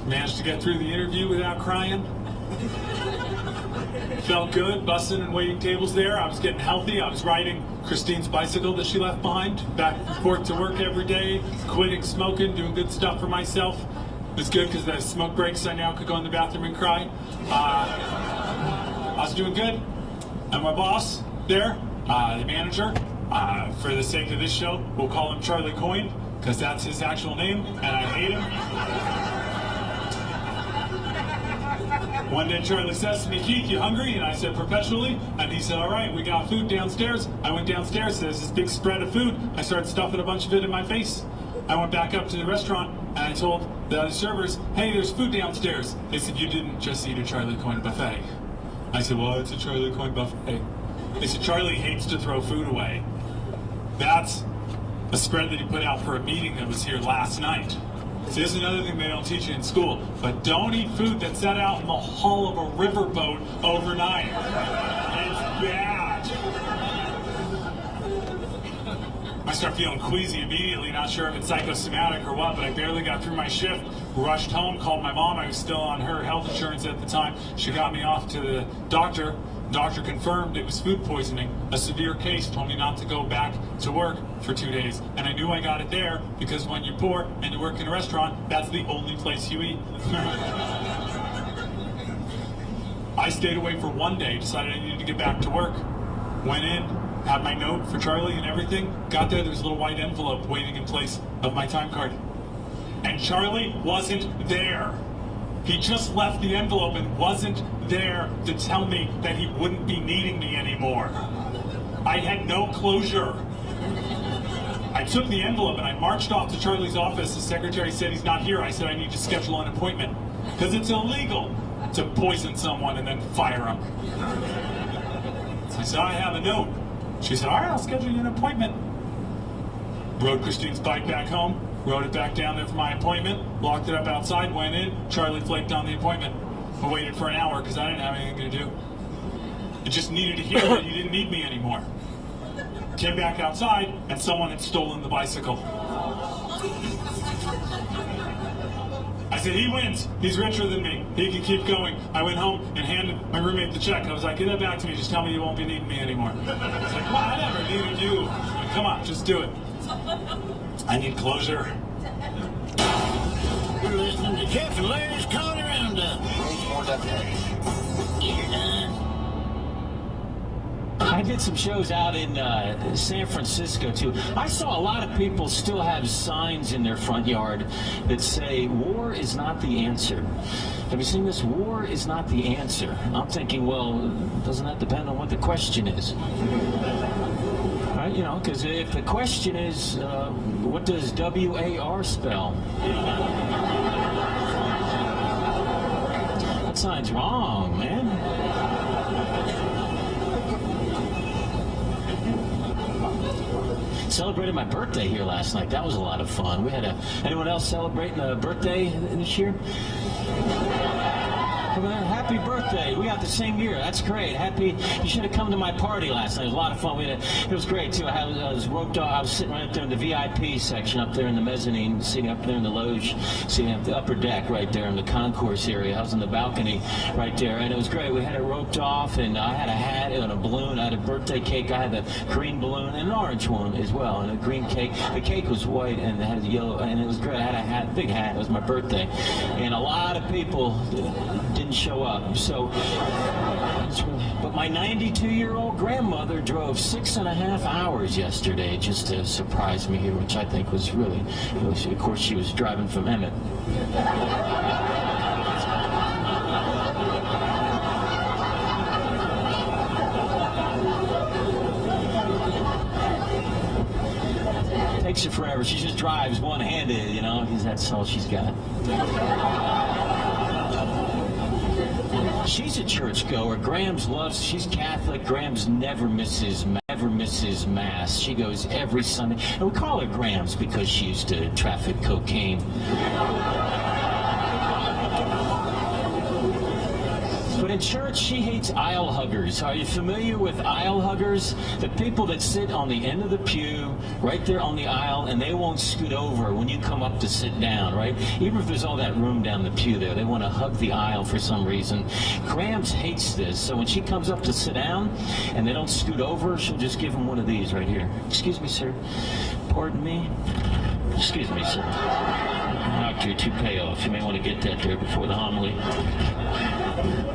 Managed to get through the interview without crying. Felt good, bussing and waiting tables there. I was getting healthy. I was riding Christine's bicycle that she left behind, back and forth to work every day, quitting smoking, doing good stuff for myself. It was good because the smoke breaks, I now could go in the bathroom and cry. I was doing good. And my boss there, the manager, for the sake of this show, we'll call him Charlie Coyne, because that's his actual name, and I hate him. One day Charlie says to me, Keith, you hungry? And I said, perpetually. And he said, all right, we got food downstairs. I went downstairs, there's this big spread of food. I started stuffing a bunch of it in my face. I went back up to the restaurant and I told the other servers, hey, there's food downstairs. They said, you didn't just eat a Charlie Coyne buffet. I said, well, it's a Charlie Coyne buffet. They said Charlie hates to throw food away. That's a spread that he put out for a meeting that was here last night. So this is another thing they don't teach you in school. But don't eat food that's set out in the hull of a riverboat overnight. It's bad. I start feeling queasy immediately, not sure if it's psychosomatic or what, but I barely got through my shift, rushed home, called my mom. I was still on her health insurance at the time. She got me off to the doctor. Doctor confirmed it was food poisoning. A severe case, told me not to go back to work for 2 days. And I knew I got it there because when you're poor and you work in a restaurant, that's the only place you eat. I stayed away for 1 day, decided I needed to get back to work. Went in, had my note for Charlie and everything. Got there was a little white envelope waiting in place of my time card. And Charlie wasn't there. He just left the envelope and wasn't there to tell me that he wouldn't be needing me anymore. I had no closure. I took the envelope and I marched off to Charlie's office. The secretary said he's not here. I said I need to schedule an appointment because it's illegal to poison someone and then fire him. I said, I have a note. She said, all right, I'll schedule you an appointment. Rode Christine's bike back home. Rode it back down there for my appointment, locked it up outside, went in, Charlie flaked on the appointment. I waited for an hour because I didn't have anything to do. I just needed to hear that you didn't need me anymore. Came back outside, and someone had stolen the bicycle. I said, he wins. He's richer than me. He can keep going. I went home and handed my roommate the check. I was like, give that back to me. Just tell me you won't be needing me anymore. He's like, come on, I never needed you. Like, come on, just do it. I need closure. You're listening to Jeff and Larry's Comedy Roundup. You're done. I did some shows out in San Francisco, too. I saw a lot of people still have signs in their front yard that say, war is not the answer. Have you seen this? War is not the answer. I'm thinking, well, doesn't that depend on what the question is? Right, you know, because if the question is, what does WAR spell? That sign's wrong, man. Celebrated my birthday here last night. That was a lot of fun. We had anyone else celebrating a birthday this year? Over there, happy birthday. We got the same year. That's great. Happy. You should have come to my party last night. It was a lot of fun. It was great, too. I was roped off. I was sitting right up there in the VIP section up there in the mezzanine, sitting up there in the loge, sitting up the upper deck right there in the concourse area. I was on the balcony right there, and it was great. We had it roped off, and I had a hat and a balloon. I had a birthday cake. I had a green balloon and an orange one as well, and a green cake. The cake was white, and it had a yellow, and it was great. I had a hat, big hat. It was my birthday. And a lot of people didn't show up. So, but my 92-year-old grandmother drove 6.5 hours yesterday just to surprise me here, which I think was really, of course, she was driving from Emmett. Takes her forever. She just drives one-handed, you know, because that's all she's got. She's a churchgoer. She's Catholic. Grams never misses Mass. She goes every Sunday. And we call her Grams because she used to traffic cocaine. But in church, she hates aisle huggers. Are you familiar with aisle huggers? The people that sit on the end of the pew, right there on the aisle, and they won't scoot over when you come up to sit down, right? Even if there's all that room down the pew there, they want to hug the aisle for some reason. Grams hates this, so when she comes up to sit down, and they don't scoot over, she'll just give them one of these right here. Excuse me, sir. Pardon me? Excuse me, sir. Knocked your toupee off. You may want to get that there before the homily.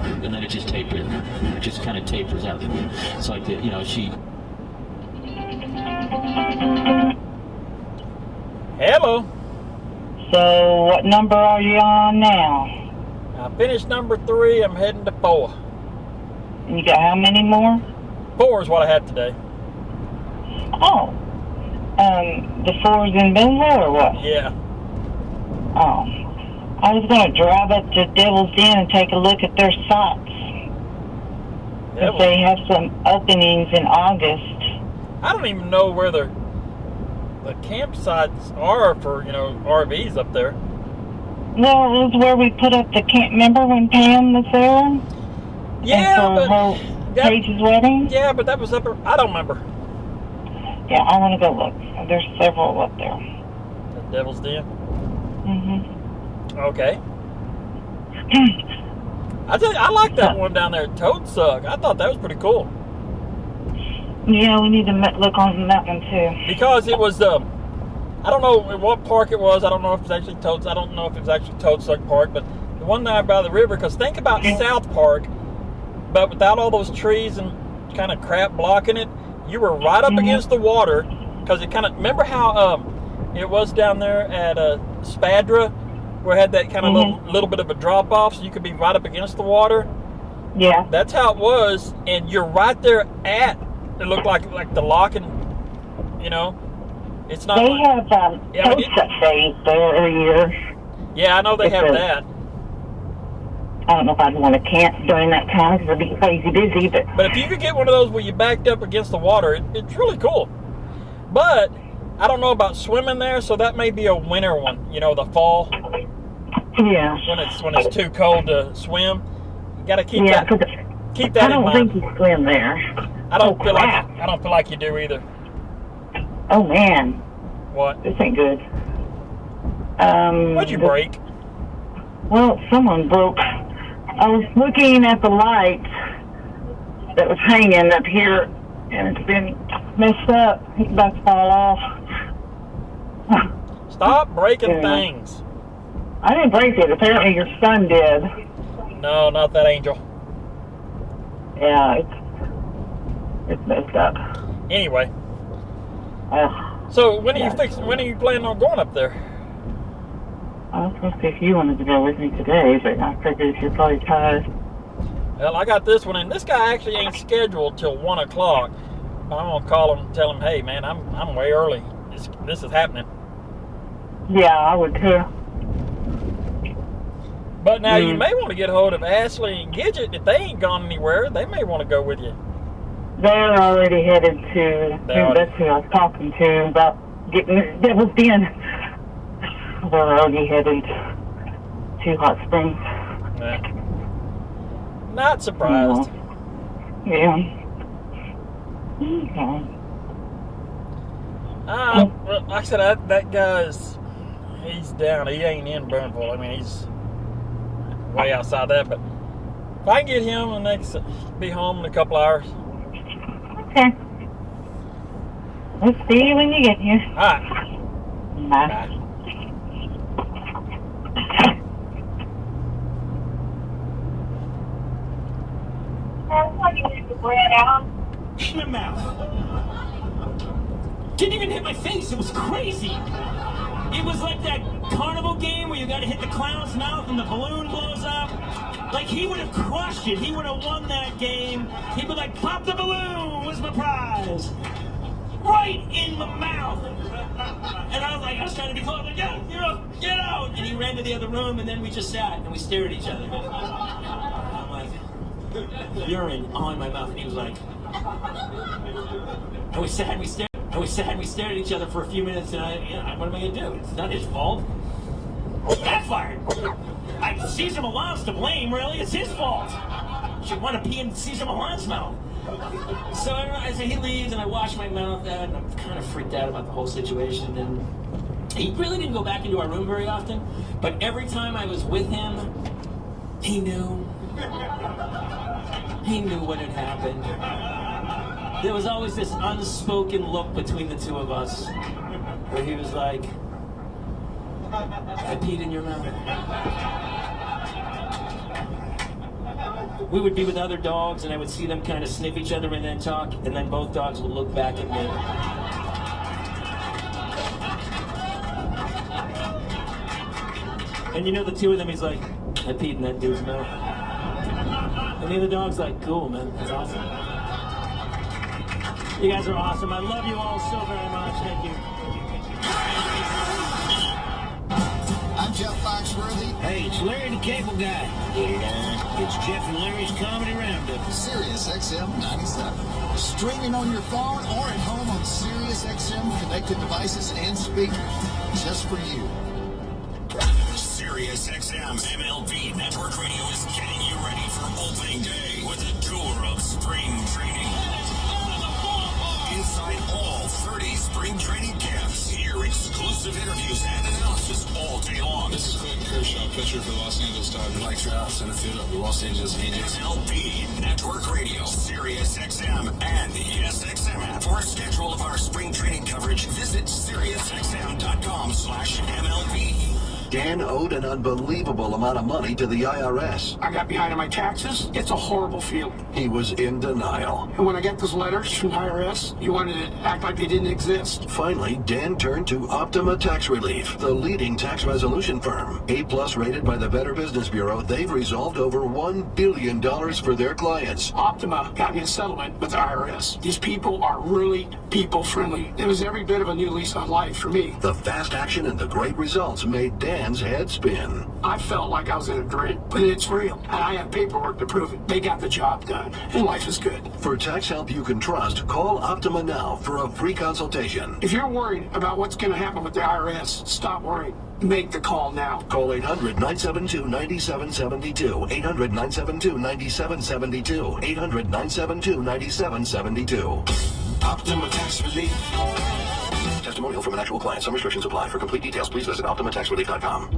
And then it just tapers. It just kind of tapers out. It's like, you know, she... Hello. So, what number are you on now? I finished number 3. I'm heading to 4. You got how many more? 4 is what I had today. Oh. The 4's in Benzo or what? Yeah. Oh. I was going to drive up to Devil's Den and take a look at their sites. Because they have some openings in August. I don't even know where the campsites are for, RVs up there. Well, it was where we put up the camp. Remember when Pam was there? Yeah, and for her Paige's wedding? Yeah, but that was up there. I don't remember. Yeah, I want to go look. There's several up there. The Devil's Den? Mm-hmm. Okay. I tell you, I like that one down there at Toad Suck. I thought that was pretty cool. Yeah, we need to look on that one too. Because it was, I don't know what park it was. I don't know if it's actually Toad. I don't know if it was actually Toad Suck Park, but the one down by the river. Because think about South Park, but without all those trees and kind of crap blocking it, you were right up against the water. Because it kind of, remember how it was down there at Spadra, where it had that kind of little bit of a drop off, so you could be right up against the water. Yeah. That's how it was, and you're right there at. It looked like the lock, and it's not. They have Toad Suck days there every year. Yeah, I know they have that. I don't know if I'd want to camp during that time because it'd be crazy busy, but if you could get one of those where you backed up against the water, it's really cool. But I don't know about swimming there, so that may be a winter one. The fall. Yeah. When it's too cold to swim, you got to keep that in mind. I don't think you swim there. I don't feel like you do either. Oh man. What? This ain't good. What'd you break? Well, someone broke. I was looking at the light that was hanging up here, and it's been messed up. It's about to fall off. Stop breaking things. I didn't break it. Apparently your son did. No, not that angel. Yeah, it's messed up. Anyway. So when are you planning on going up there? I was supposed to see if you wanted to go with me today, but I figured you're probably tired. Well, I got this one, and this guy actually ain't scheduled till 1 o'clock. But I'm gonna call him and tell him, hey man, I'm way early. This is happening. Yeah, I would too. But now you may want to get a hold of Ashley and Gidget. If they ain't gone anywhere, they may want to go with you. They're already headed to. That's who I was talking to about getting this Devil's Den. They're already headed to Hot Springs. Yeah. Not surprised. Yeah. Okay. Well, like I said, that guy's he's down. He ain't in Burnville. I mean, he's way outside that. But if I can get him, be home in a couple hours. Okay. We'll see you when you get here. All right. Bye. In the mouth. Didn't even hit my face. It was crazy. It was like that carnival game where you got to hit the clown's mouth and the balloon blows up. Like, he would have crushed it. He would have won that game. He'd be like, pop the balloon. Where's my prize? Right in the mouth. And I was trying to be close. Like, get out. And he ran to the other room, and then we just sat and we stared at each other. I'm like, urine on my mouth. And he was like, and we sat and we stared. And we stared at each other for a few minutes, and what am I going to do? It's not his fault. It backfired. Caesar Milan's to blame, really. It's his fault. Should want to pee in Caesar Milan's mouth. So he leaves, and I wash my mouth out, and I'm kind of freaked out about the whole situation. And he really didn't go back into our room very often, but every time I was with him, he knew. He knew what had happened. There was always this unspoken look between the two of us, where he was like, I peed in your mouth. We would be with other dogs, and I would see them kind of sniff each other and then talk, and then both dogs would look back at me. And the two of them, he's like, I peed in that dude's mouth. And the other dog's like, cool, man, that's awesome. You guys are awesome. I love you all so very much. Thank you. I'm Jeff Foxworthy. Hey, it's Larry the Cable Guy. It's Jeff and Larry's Comedy Roundup. Sirius XM 97. Streaming on your phone or at home on Sirius XM connected devices and speakers. Just for you. Sirius XM MLB Network Radio is getting you ready for opening day with a tour of spring training. Inside all 30 spring training camps, hear exclusive interviews and analysis all day long. This is Clayton Kershaw, pitcher for the Los Angeles Dodgers. Mike Trout, center fielder of the Los Angeles Angels. MLB Network Radio, Sirius XM, and the SXM app. For a schedule of our spring training coverage, visit SiriusXM.com/MLB. Dan owed an unbelievable amount of money to the IRS. I got behind on my taxes. It's a horrible feeling. He was in denial. And when I get those letters from the IRS, you wanted to act like they didn't exist. Finally, Dan turned to Optima Tax Relief, the leading tax resolution firm. A+ rated by the Better Business Bureau, they've resolved over $1 billion for their clients. Optima got me a settlement with the IRS. These people are really people-friendly. It was every bit of a new lease on life for me. The fast action and the great results made Dan's head spin. I felt like I was in a dream, but it's real, and I have paperwork to prove it. They got the job done, and life is good. For tax help you can trust, call Optima now for a free consultation. If you're worried about what's going to happen with the IRS, stop worrying. Make the call now. Call 800-972-9772. 800-972-9772. 800-972-9772. Optima Tax Relief. Testimonial from an actual client. Some restrictions apply. For complete details, please visit OptimaTaxRelief.com.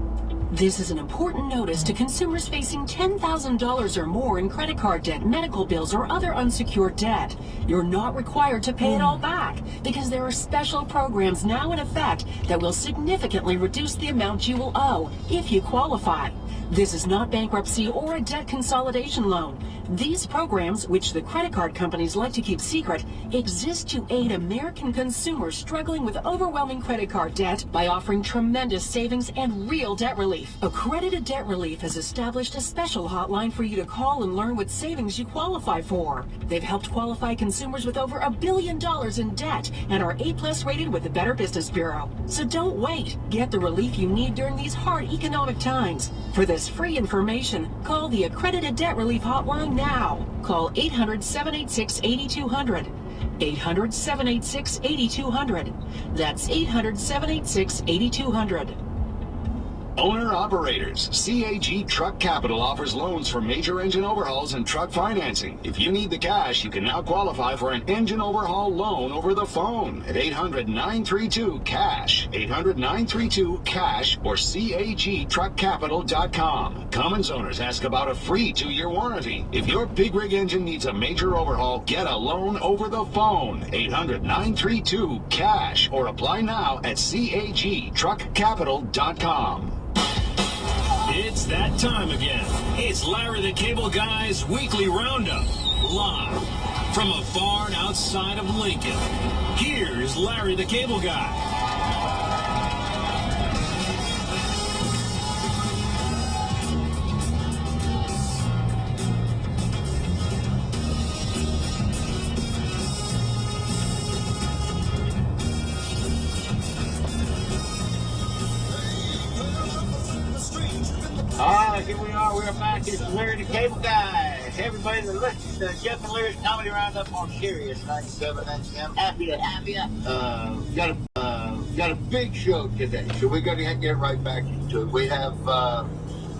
This is an important notice to consumers facing $10,000 or more in credit card debt, medical bills, or other unsecured debt. You're not required to pay it all back because there are special programs now in effect that will significantly reduce the amount you will owe if you qualify. This is not bankruptcy or a debt consolidation loan. These programs, which the credit card companies like to keep secret, exist to aid American consumers struggling with overwhelming credit card debt by offering tremendous savings and real debt relief. Accredited Debt Relief has established a special hotline for you to call and learn what savings you qualify for. They've helped qualify consumers with over $1 billion in debt and are A+ rated with the Better Business Bureau. So don't wait. Get the relief you need during these hard economic times. For this free information, call the Accredited Debt Relief hotline now. Call 800-786-8200. 800-786-8200. That's 800-786-8200. Owner-operators, CAG Truck Capital offers loans for major engine overhauls and truck financing. If you need the cash, you can now qualify for an engine overhaul loan over the phone at 800-932-CASH, 800-932-CASH, or CAGTruckCapital.com. Cummins owners ask about a free 2-year warranty. If your big rig engine needs a major overhaul, get a loan over the phone, 800-932-CASH, or apply now at CAGTruckCapital.com. It's that time again. It's Larry the Cable Guy's weekly roundup, live from a barn outside of Lincoln. Here's Larry the Cable Guy. Here we are. We're back. It's Larry the Cable Guy. Hey, everybody that listens to Jeff and Larry's Comedy Roundup on Sirius 97 XM. Happy to have you. Got a big show today, so we're going to get right back into it. We have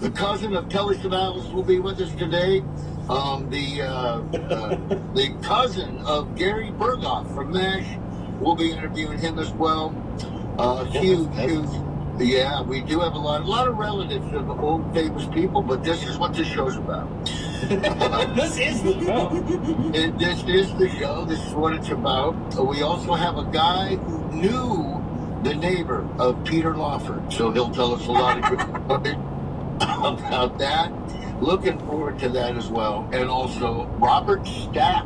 the cousin of Telly Savalas will be with us today. The cousin of Gary Berghoff from MASH. We'll be interviewing him as well. Huge. Yeah, we do have a lot of relatives of old famous people, but this is what this show's about. This is the show. This is the show. This is what it's about. We also have a guy who knew the neighbor of Peter Lawford, so he'll tell us a lot of good about that. Looking forward to that as well. And also Robert Stack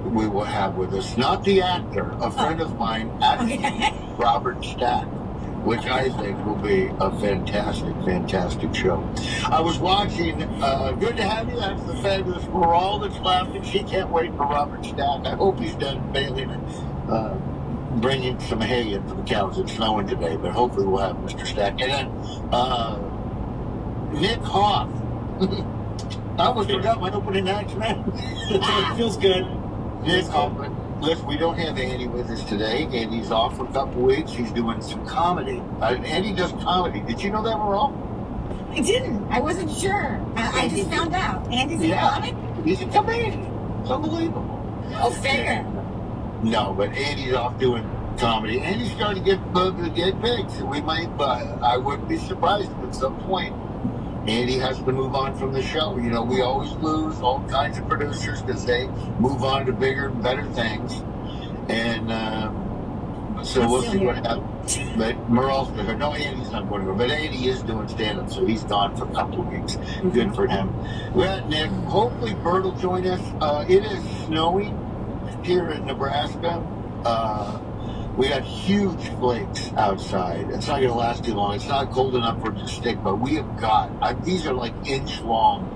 we will have with us. Not the actor, a friend of mine, Robert Stack, which I think will be a fantastic show. I was watching, good to have you. That's the fabulous Moral that's laughing. She can't wait for Robert Stack. I hope he's done bailing bringing some hay in for the cows. It's snowing today, but hopefully we'll have Mr. Stack. And then Nick Hoff. I almost forgot my opening act, man. Feels good. Nick Hoff. Listen, we don't have Andy with us today. Andy's off for a couple weeks. He's doing some comedy. Andy does comedy. Did you know that, Merle? I didn't. I wasn't sure. I just found out. Andy's a comic? He's a comedian. It's unbelievable. Oh, fair. No, but Andy's off doing comedy. Andy's starting to get big. So we might, I wouldn't be surprised if at some point Andy has to move on from the show. You know, we always lose all kinds of producers because they move on to bigger and better things. And so we'll see what happens. But Merle's no, Andy's not going to go. But Andy is doing stand-up, so he's gone for a couple of weeks. Good for him. Well, Nick, hopefully Bert will join us. It is snowing here in Nebraska. We got huge flakes outside. It's not going to last too long. It's not cold enough for it to stick, but we have got, these are like inch-long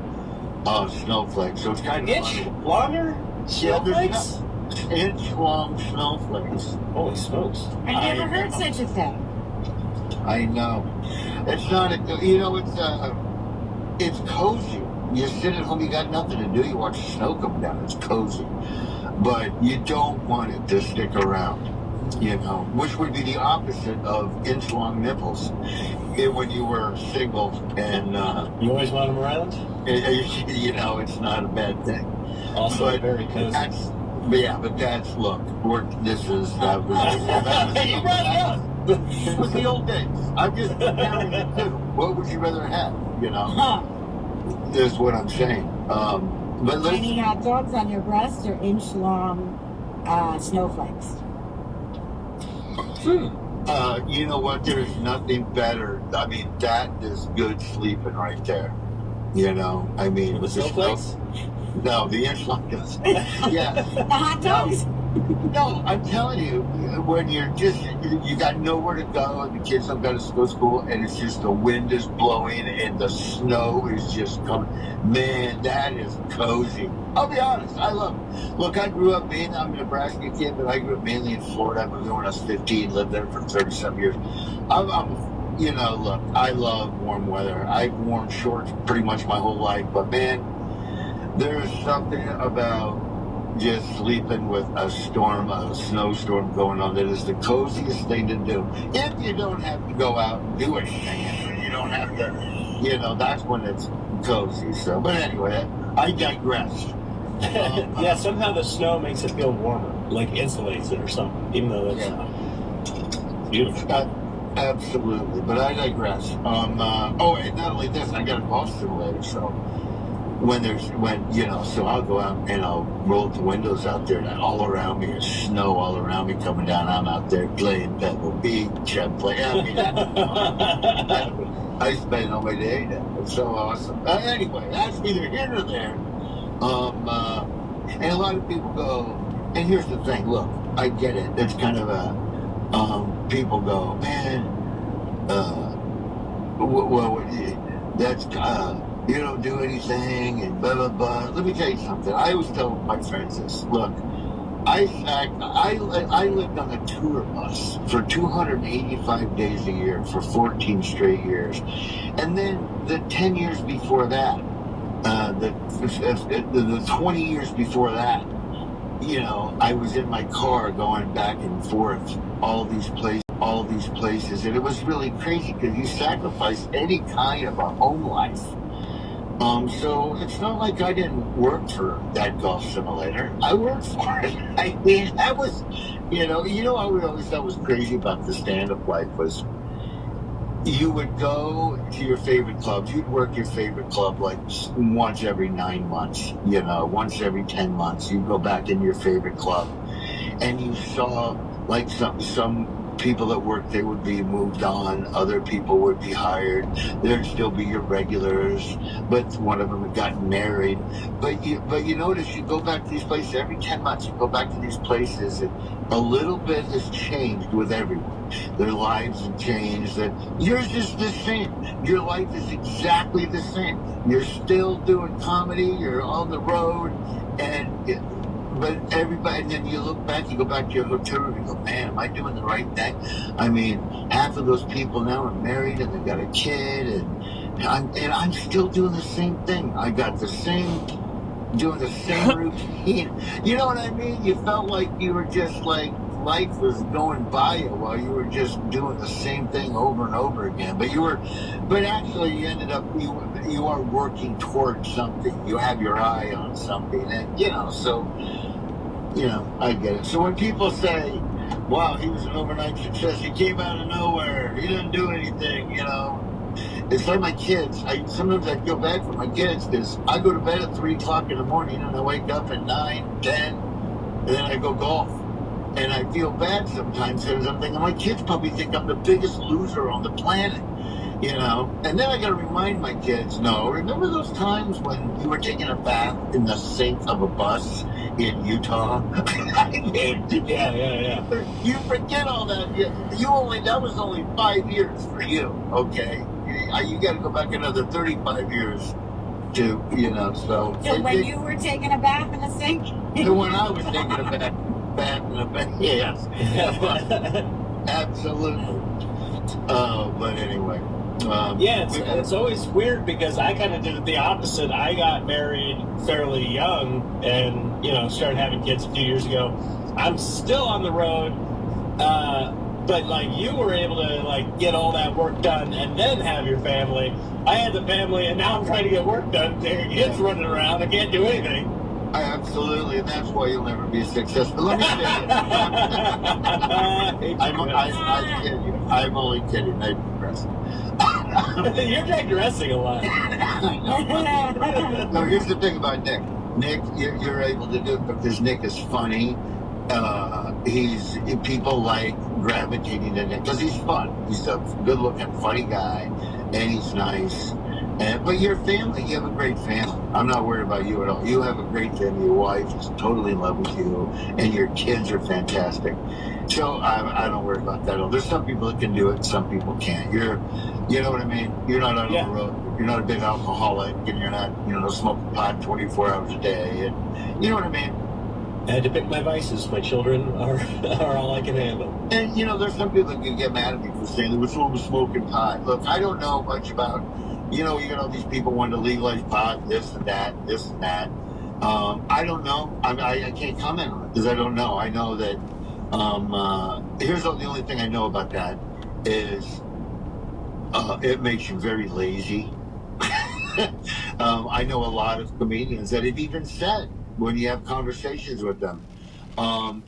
snowflakes. So it's kind of inch longer snowflakes? Yeah, inch-long snowflakes. Holy smokes. I never heard such a thing. I know. It's not it's cozy. You sit at home, you got nothing to do. You watch the snow come down. It's cozy. But you don't want it to stick around. You know, which would be the opposite of inch-long nipples when you were single and you always wanted them around. You know, it's not a bad thing. Also, but very cozy. But that's look. That was the old days. I'm just comparing it to what would you rather have? You know, is what I'm saying. But Any hot dogs on your breast or inch-long snowflakes? You know what? There's nothing better. I mean, that is good sleeping right there. You know, I mean, the snowflakes? No, the inch-long does. Yeah. The hot dogs? No, I'm telling you, when you got nowhere to go and the kids don't go to school and it's just the wind is blowing and the snow is just coming. Man, that is cozy. I'll be honest, I love it. Look, I'm a Nebraska kid, but I grew up mainly in Florida. I moved there when I was 15, lived there for 30-some years. You know, look, I love warm weather. I've worn shorts pretty much my whole life, but man, there's something about just sleeping with a snowstorm going on that is the coziest thing to do. If you don't have to go out and do anything, you don't have to, you know, that's when it's cozy. So, but anyway, I digress. Yeah, somehow the snow makes it feel warmer, like insulates it or something, even though it's beautiful. Absolutely, but I digress. And not only this, I got a golf simulator, so so I'll go out and I'll roll the windows out there, and all around me is snow all around me coming down. I'm out there playing Pebble Beach. I'm playing. I spend all my day there. It's so awesome. Anyway, that's neither here nor there. And a lot of people go, and here's the thing. Look, I get it. It's kind of people go, man. That's. You don't do anything and blah, blah, blah. Let me tell you something. I always tell my friends this. Look, I lived on a tour bus for 285 days a year for 14 straight years. And then the 10 years before that, the 20 years before that, you know, I was in my car going back and forth all these places. And it was really crazy because you sacrifice any kind of a home life. So it's not like I didn't work for that golf simulator. I worked for it. I mean, that was, you know, I always thought was crazy about the stand-up life was you would go to your favorite clubs. You'd work your favorite club like once every 9 months, you know, once every 10 months. You'd go back in your favorite club and you saw like some people that worked there would be moved on, other people would be hired, there'd still be your regulars, but one of them had gotten married. But you notice you go back to these places every 10 months, you go back to these places and a little bit has changed with everyone. Their lives have changed. That yours is the same. Your life is exactly the same. You're still doing comedy, you're on the road, but everybody, and then you look back, you go back to your hotel room, and you go, man, am I doing the right thing? I mean, half of those people now are married and they got a kid, and I'm still doing the same thing. I got doing the same routine. You know what I mean? You felt like you were just like life was going by you while you were just doing the same thing over and over again. But actually you ended up, you are working towards something. You have your eye on something, and so, I get it. So when people say, wow, he was an overnight success, he came out of nowhere, he didn't do anything, it's like my kids. Sometimes I feel bad for my kids because I go to bed at 3 o'clock in the morning and I wake up at 9, 10, and then I go golf. And I feel bad sometimes because I'm thinking my kids probably think I'm the biggest loser on the planet, And then I got to remind my kids, no, remember those times when you were taking a bath in the sink of a bus in Utah? Yeah. You forget all that. That was only 5 years for you, okay? You got to go back another 35 years to, so. So when you were taking a bath in the sink? When I was taking a bath in the bath, yes. Absolutely. But anyway. It's always weird because I kind of did it the opposite. I got married fairly young and, started having kids a few years ago. I'm still on the road, but like you were able to like get all that work done and then have your family. I had the family and now I'm trying to get work done. There are kids running around. I can't do anything. Absolutely, and that's why you'll never be successful. Let me say it. I kid you. I'm only kidding. I digress. You're digressing a lot. No, here's the thing about Nick. Nick, you're able to do it because Nick is funny. People like gravitating to Nick because he's fun. He's a good-looking, funny guy, and he's nice. But your family, you have a great family. I'm not worried about you at all. You have a great family. Your wife is totally in love with you, and your kids are fantastic. So I don't worry about that at all. There's some people that can do it, some people can't. You know what I mean? You're not on the road. You're not a big alcoholic, and you're not, smoking pot 24 hours a day. And you know what I mean? I had to pick my vices. My children are all I can handle. And, there's some people that can get mad at me for saying they were smoking pot. Look, I don't know much about... you got all these people wanting to legalize pot, this and that. I don't know. I can't comment on it because I don't know. I know that here's the only thing I know about that is it makes you very lazy. I know a lot of comedians that have even said when you have conversations with them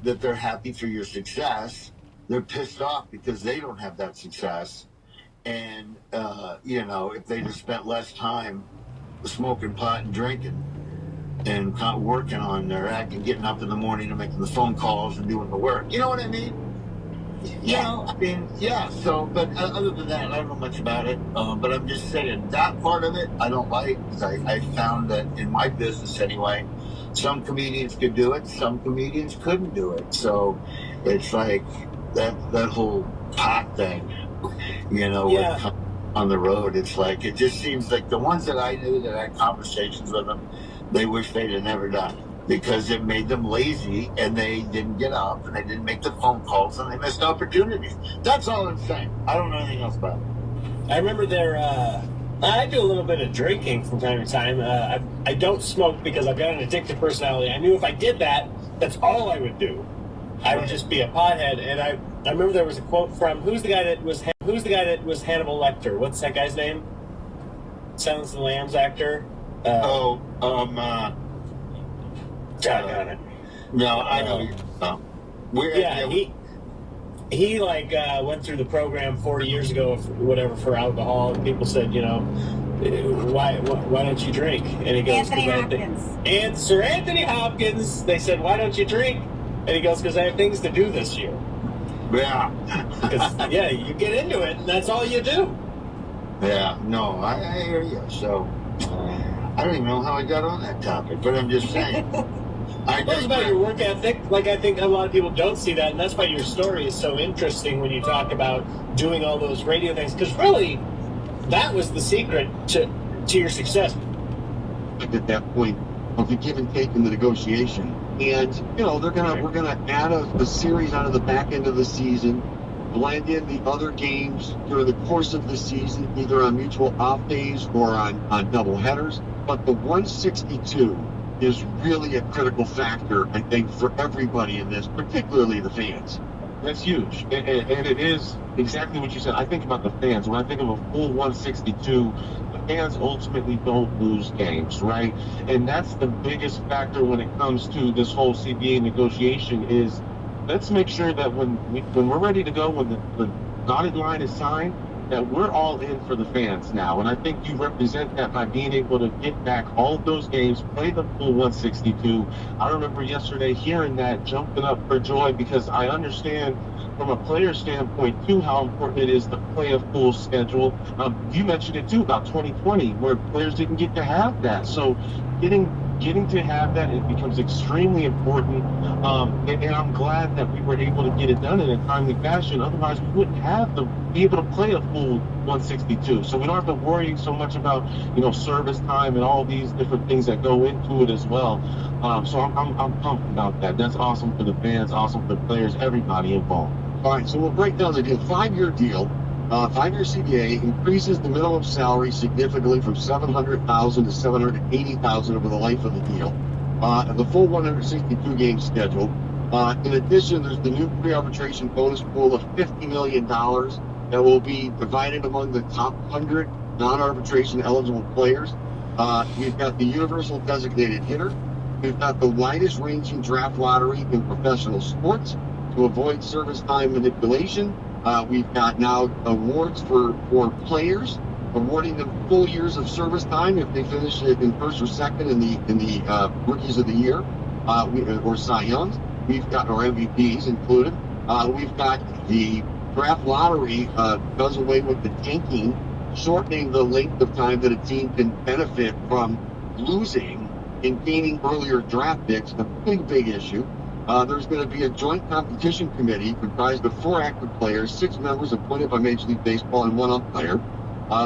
that they're happy for your success. They're pissed off because they don't have that success. And, if they just spent less time smoking pot and drinking and working on their act and getting up in the morning and making the phone calls and doing the work. You know what I mean? So, but other than that, I don't know much about it. But I'm just saying that part of it I don't like because I found that in my business anyway, some comedians could do it, some comedians couldn't do it. So it's like that whole pot thing. On the road, it's like it just seems like the ones that I knew that I had conversations with them, they wish they'd have never done because it made them lazy and they didn't get up and they didn't make the phone calls and they missed opportunities. That's all I'm saying. I don't know anything else about it. I remember I do a little bit of drinking from time to time. I don't smoke because I've got an addictive personality. I knew if I did that, that's all I would do. I would just be a pothead. And I remember there was a quote from who's the guy that was Hannibal Lecter? What's that guy's name? Silence of the Lambs actor. God got it. No, I know. He went through the program 40 years ago, for alcohol, and people said, why don't you drink? And he goes, Anthony Hopkins. And Sir Anthony Hopkins. They said, why don't you drink? And he goes, because I have things to do this year. Yeah. You get into it, and that's all you do. Yeah, no, I hear you. So, I don't even know how I got on that topic, but I'm just saying. It's about your work ethic. Like, I think a lot of people don't see that, and that's why your story is so interesting when you talk about doing all those radio things, because really, that was the secret to your success. At that point, of the give and take in the negotiation. And we're gonna add a series out of the back end of the season, blend in the other games during the course of the season, either on mutual off days or on double headers. But the 162 is really a critical factor, I think, for everybody in this, particularly the fans. That's huge, and it is exactly what you said. I think about the fans. When I think of a full 162, the fans ultimately don't lose games, right? And that's the biggest factor when it comes to this whole CBA negotiation is let's make sure that when we're ready to go, when the dotted line is signed, that we're all in for the fans now. And I think you represent that by being able to get back all of those games, play the full 162. I remember yesterday hearing that, jumping up for joy, because I understand from a player standpoint too how important it is to play a full schedule. You mentioned it too about 2020, where players didn't get to have that. So getting to have that, it becomes extremely important. And I'm glad that we were able to get it done in a timely fashion. Otherwise, we wouldn't be able to play a full 162. So we don't have to worry so much about, service time and all these different things that go into it as well. So I'm pumped about that. That's awesome for the fans, awesome for the players, everybody involved. All right, so we'll break down the deal. 5-year deal. 5-year CBA increases the minimum salary significantly from $700,000 to $780,000 over the life of the deal. The full 162 game schedule. In addition, there's the new pre-arbitration bonus pool of $50 million that will be divided among the top 100 non-arbitration eligible players. We've got the universal designated hitter. We've got the widest ranging draft lottery in professional sports to avoid service time manipulation. We've got now awards for players, awarding them full years of service time if they finish it in first or second in the Rookies of the Year, or Cy Youngs. We've got our MVPs included. We've got the draft lottery does away with the tanking, shortening the length of time that a team can benefit from losing and gaining earlier draft picks. A big issue. There's going to be a joint competition committee comprised of 4 active players, 6 members appointed by Major League Baseball, and 1 umpire.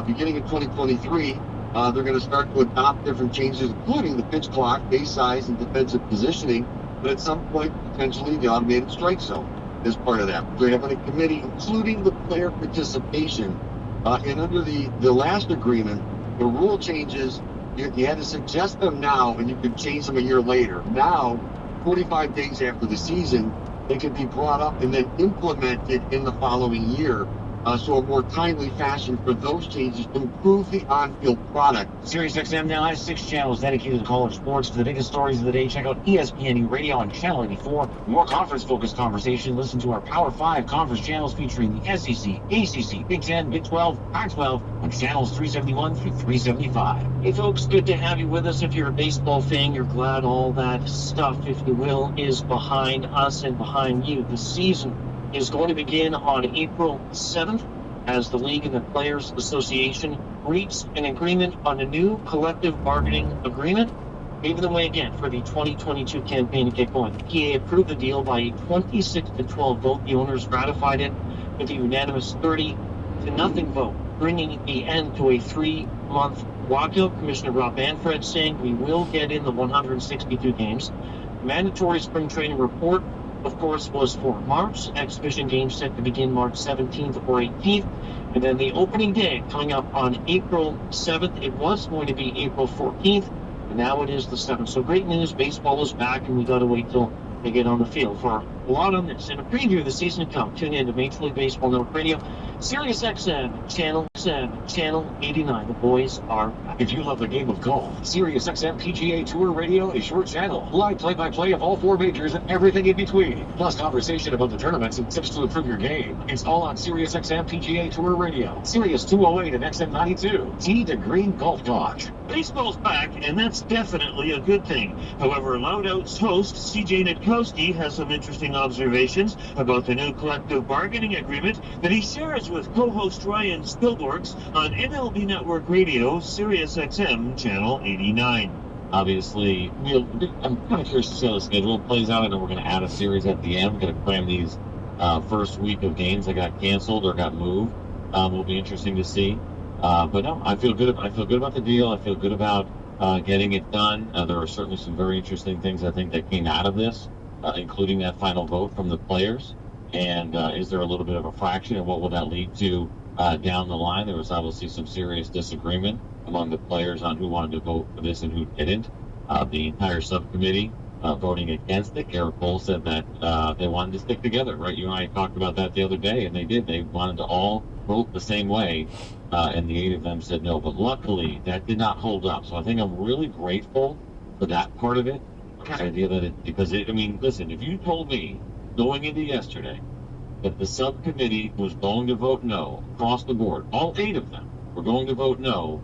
Beginning in 2023, they're going to start to adopt different changes, including the pitch clock, base size, and defensive positioning, but at some point, potentially, the automated strike zone is part of that. They're having a committee, including the player participation. And under the last agreement, the rule changes, you had to suggest them now, and you could change them a year later. Now, 45 days after the season, they can be brought up and then implemented in the following year. So a more timely fashion for those changes to improve the on-field product. SiriusXM now has 6 channels dedicated to college sports. For the biggest stories of the day, check out ESPN Radio on Channel 84. For more conference-focused conversation, listen to our Power 5 conference channels featuring the SEC, ACC, Big 10, Big 12, Pac-12 on channels 371 through 375. Hey folks, good to have you with us. If you're a baseball fan, you're glad all that stuff, if you will, is behind us and behind you. The season is going to begin on April 7th as the League and the Players Association reach an agreement on a new collective bargaining agreement, paving the way again for the 2022 campaign to get going. The PA approved the deal by a 26-12 vote. The owners ratified it with a unanimous 30-0 vote, bringing the end to a 3-month walkout. Commissioner Rob Manfred saying we will get in the 162 games. Mandatory spring training report, of course, was for March. Exhibition games set to begin March 17th or 18th. And then the opening day coming up on April 7th. It was going to be April 14th, and now it is the 7th. So great news. Baseball is back, and we got to wait till they get on the field. For a lot on this and a preview of the season to come, tune in to Major League Baseball Network Radio, SiriusXM, Channel 89. The boys are back. If you love the game of golf, SiriusXM PGA Tour Radio is your channel. Live play-by-play of all 4 majors and everything in between. Plus conversation about the tournaments and tips to improve your game. It's all on SiriusXM PGA Tour Radio. Sirius 208 and XM 92. Tee to Green Golf Talk. Baseball's back, and that's definitely a good thing. However, Loud Out's host, CJ Nitkowski, has some interesting observations about the new collective bargaining agreement that he shares with co-host Ryan Spilborgs on MLB Network Radio, SiriusXM, Channel 89. Obviously, I'm kind of curious to see how the schedule plays out. I know we're going to add a series at the end. We're going to cram these first week of games that got canceled or got moved. Will be interesting to see. But no, I feel good about the deal. I feel good about getting it done. There are certainly some very interesting things I think that came out of this, including that final vote from the players. And is there a little bit of a fraction, and what will that lead to down the line? There was obviously some serious disagreement among the players on who wanted to vote for this and who didn't. The entire subcommittee voting against it. Garrett Cole said that they wanted to stick together, right? You and I talked about that the other day, and they did. They wanted to all vote the same way, and the 8 of them said no. But luckily, that did not hold up. So I think I'm really grateful for that part of it. The idea that I mean, listen, if you told me going into yesterday that the subcommittee was going to vote no across the board, all 8 of them were going to vote no,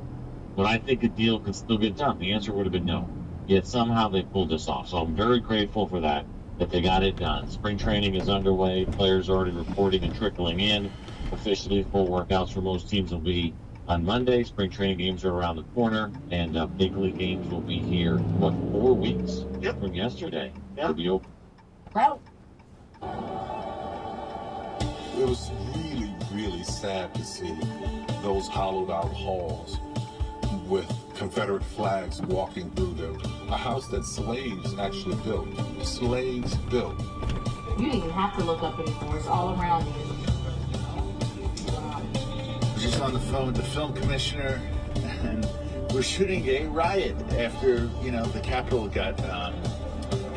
but I think a deal could still get done, the answer would have been no. Yet somehow they pulled this off. So I'm very grateful for that they got it done. Spring training is underway. Players are already reporting and trickling in. Officially, full workouts for most teams will be on Monday. Spring training games are around the corner, and big league games will be here, 4 weeks from yesterday? It'll be open. Well, it was really, really sad to see those hollowed out halls with Confederate flags walking through them. A house that slaves actually built. Slaves built. you didn't even have to look up anymore. It's all around you. I was just on the phone with the film commissioner, and we're shooting a riot after, the Capitol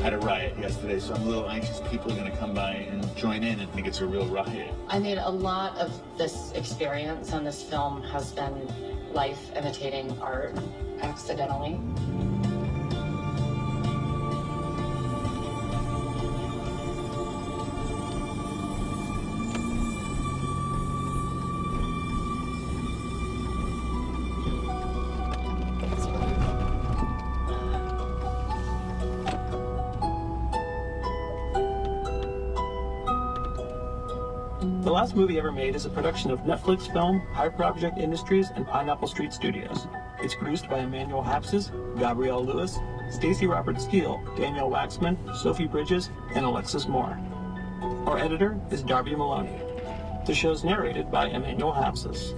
had a riot yesterday, so I'm a little anxious people are going to come by and join in and think it's a real riot. I mean, a lot of this experience and this film has been life imitating art accidentally. The last movie ever made is a production of Netflix Film, High Project Industries, and Pineapple Street Studios. It's produced by Emmanuel Hapses, Gabrielle Lewis, Stacey Roberts-Gill, Danielle Waxman, Sophie Bridges, and Alexis Moore. Our editor is Darby Maloney. The show's narrated by Emmanuel Hapses.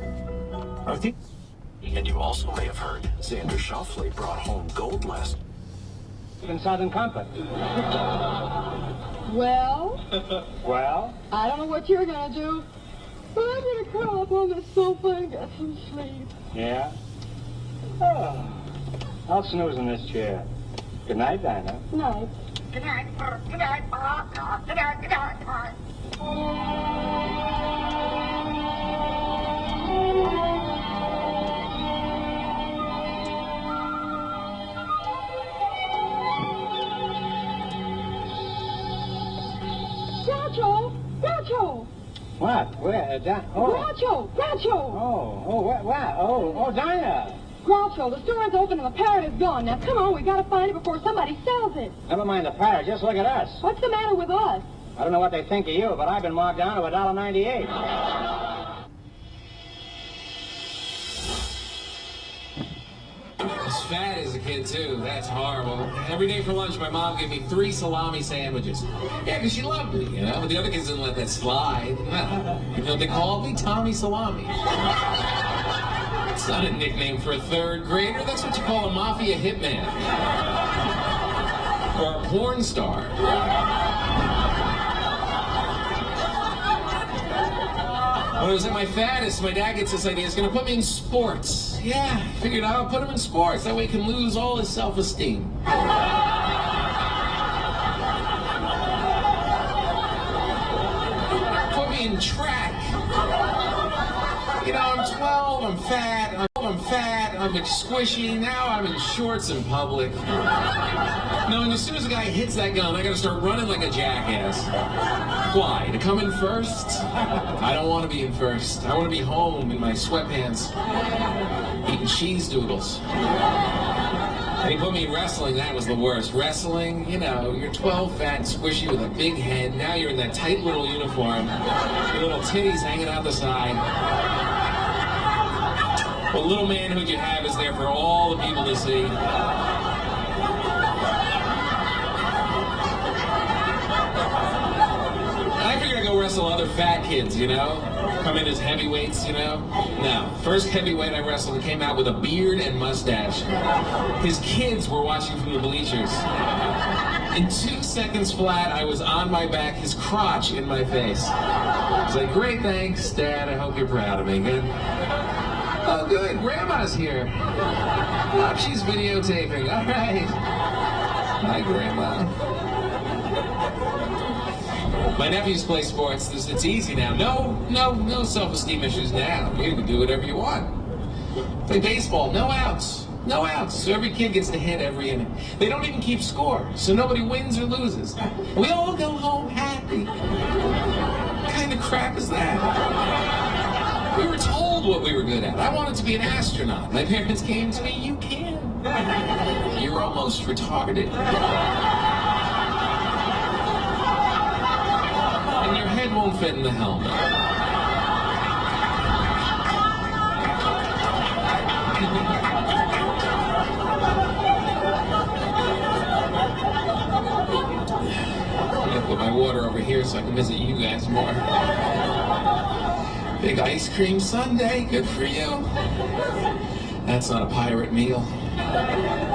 And you also may have heard Xander Schauffele brought home gold last in Southern Comfort. Well? Well? I don't know what you're gonna do, but I'm gonna curl up on this sofa and get some sleep. Yeah? Oh, I'll snooze in this chair. Good night, Dinah. Night. Good night. Good night. Good night. Good night. Groucho! What? Where? Groucho! Oh, Dinah! Groucho, the store is open and the parrot is gone. Now, come on, we gotta find it before somebody sells it. Never mind the parrot, just look at us. What's the matter with us? I don't know what they think of you, but I've been marked down to $1.98. As fat as a kid, too. That's horrible. Every day for lunch, my mom gave me 3 salami sandwiches. Yeah, because she loved me, But the other kids didn't let that slide. They called me Tommy Salami. It's not a nickname for a 3rd grader. That's what you call a mafia hitman. Or a porn star. When I was at my fattest, my dad gets this idea, he's going to put me in sports. Yeah, I figured I'll put him in sports. That way he can lose all his self-esteem. Put me in track. I'm 12, I'm fat, I'm squishy. Now I'm in shorts in public. No, and as soon as a guy hits that gun, I gotta start running like a jackass. Why? To come in first? I don't want to be in first. I want to be home in my sweatpants, eating cheese doodles. And he put me in wrestling. That was the worst. Wrestling, you're 12, fat, and squishy with a big head. Now you're in that tight little uniform, your little titties hanging out the side. What little manhood you have is there for all the people to see. I figured I'd go wrestle wrestle other fat kids, you know? Come in as heavyweights, you know? No. First heavyweight I wrestled came out with a beard and mustache. His kids were watching from the bleachers. In 2 seconds flat, I was on my back, his crotch in my face. I was like, great, thanks, Dad. I hope you're proud of me. Good. Oh, good. Grandma's here. Oh, she's videotaping. All right. Hi, Grandma. My nephews play sports. It's easy now. No self-esteem issues now. You can do whatever you want. Play baseball. No outs. No outs. So every kid gets to hit every inning. They don't even keep score, so nobody wins or loses. We all go home happy. What kind of crap is that? We were told what we were good at. I wanted to be an astronaut. My parents came to me, you can. You're almost retarded. And your head won't fit in the helmet. I'm gonna put my water over here so I can visit you guys more. Big ice cream sundae, good for you. That's not a pirate meal.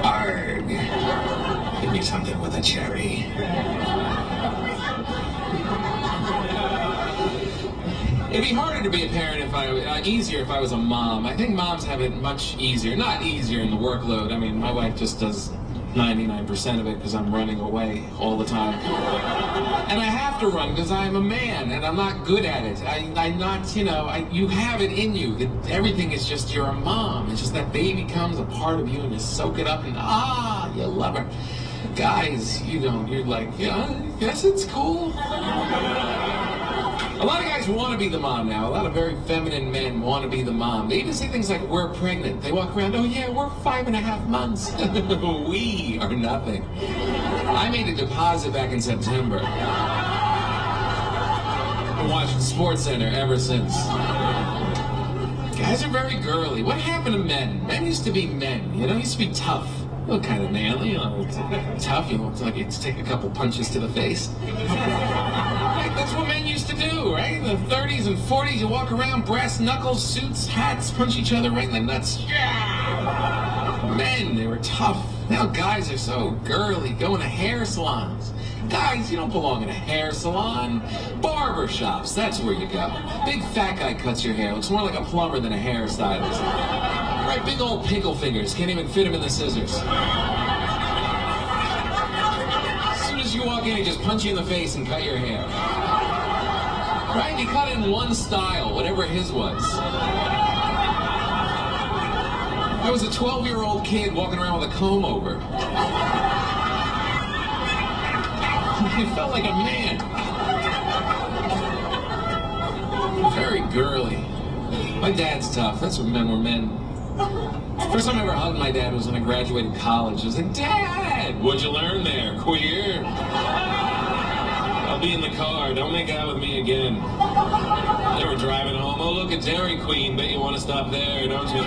Arrgh. Give me something with a cherry. It'd be harder to be a parent if easier if I was a mom. I think moms have it much easier. Not easier in the workload. I mean, my wife just does 99% of it because I'm running away all the time. And I have to run because I'm a man and I'm not good at it. I'm not, you have it in you. Everything is just, you're a mom. It's just that baby comes a part of you and you soak it up and you love her. Guys, you don't. You're like, yeah, I guess it's cool. A lot of guys want to be the mom now. A lot of very feminine men want to be the mom. They even say things like, we're pregnant. They walk around, oh yeah, we're 5.5 months. We are nothing. I made a deposit back in September. Been watching SportsCenter ever since. Guys are very girly. What happened to men? Men used to be men, used to be tough. Look kind of manly, tough, like you take a couple punches to the face. Right, that's what men used to do, right? In the 30s and 40s, you walk around, brass knuckles, suits, hats, punch each other right in the nuts. Yeah! Men, they were tough. Now guys are so girly, going to hair salons. Guys, you don't belong in a hair salon. Barber shops, that's where you go. Big fat guy cuts your hair. Looks more like a plumber than a hairstylist. Right, big old pickle fingers. Can't even fit him in the scissors. As soon as you walk in, he just punch you in the face and cut your hair. Right? He cut it in one style, whatever his was. I was a 12-year-old kid walking around with a comb over. I felt like a man. Very girly. My dad's tough. That's what men were men. First time I ever hugged my dad was when I graduated college. I was like, Dad! What'd you learn there? Queer? I'll be in the car. Don't make out with me again. They were driving home. Oh, look, a Dairy Queen. Bet you want to stop there, don't you?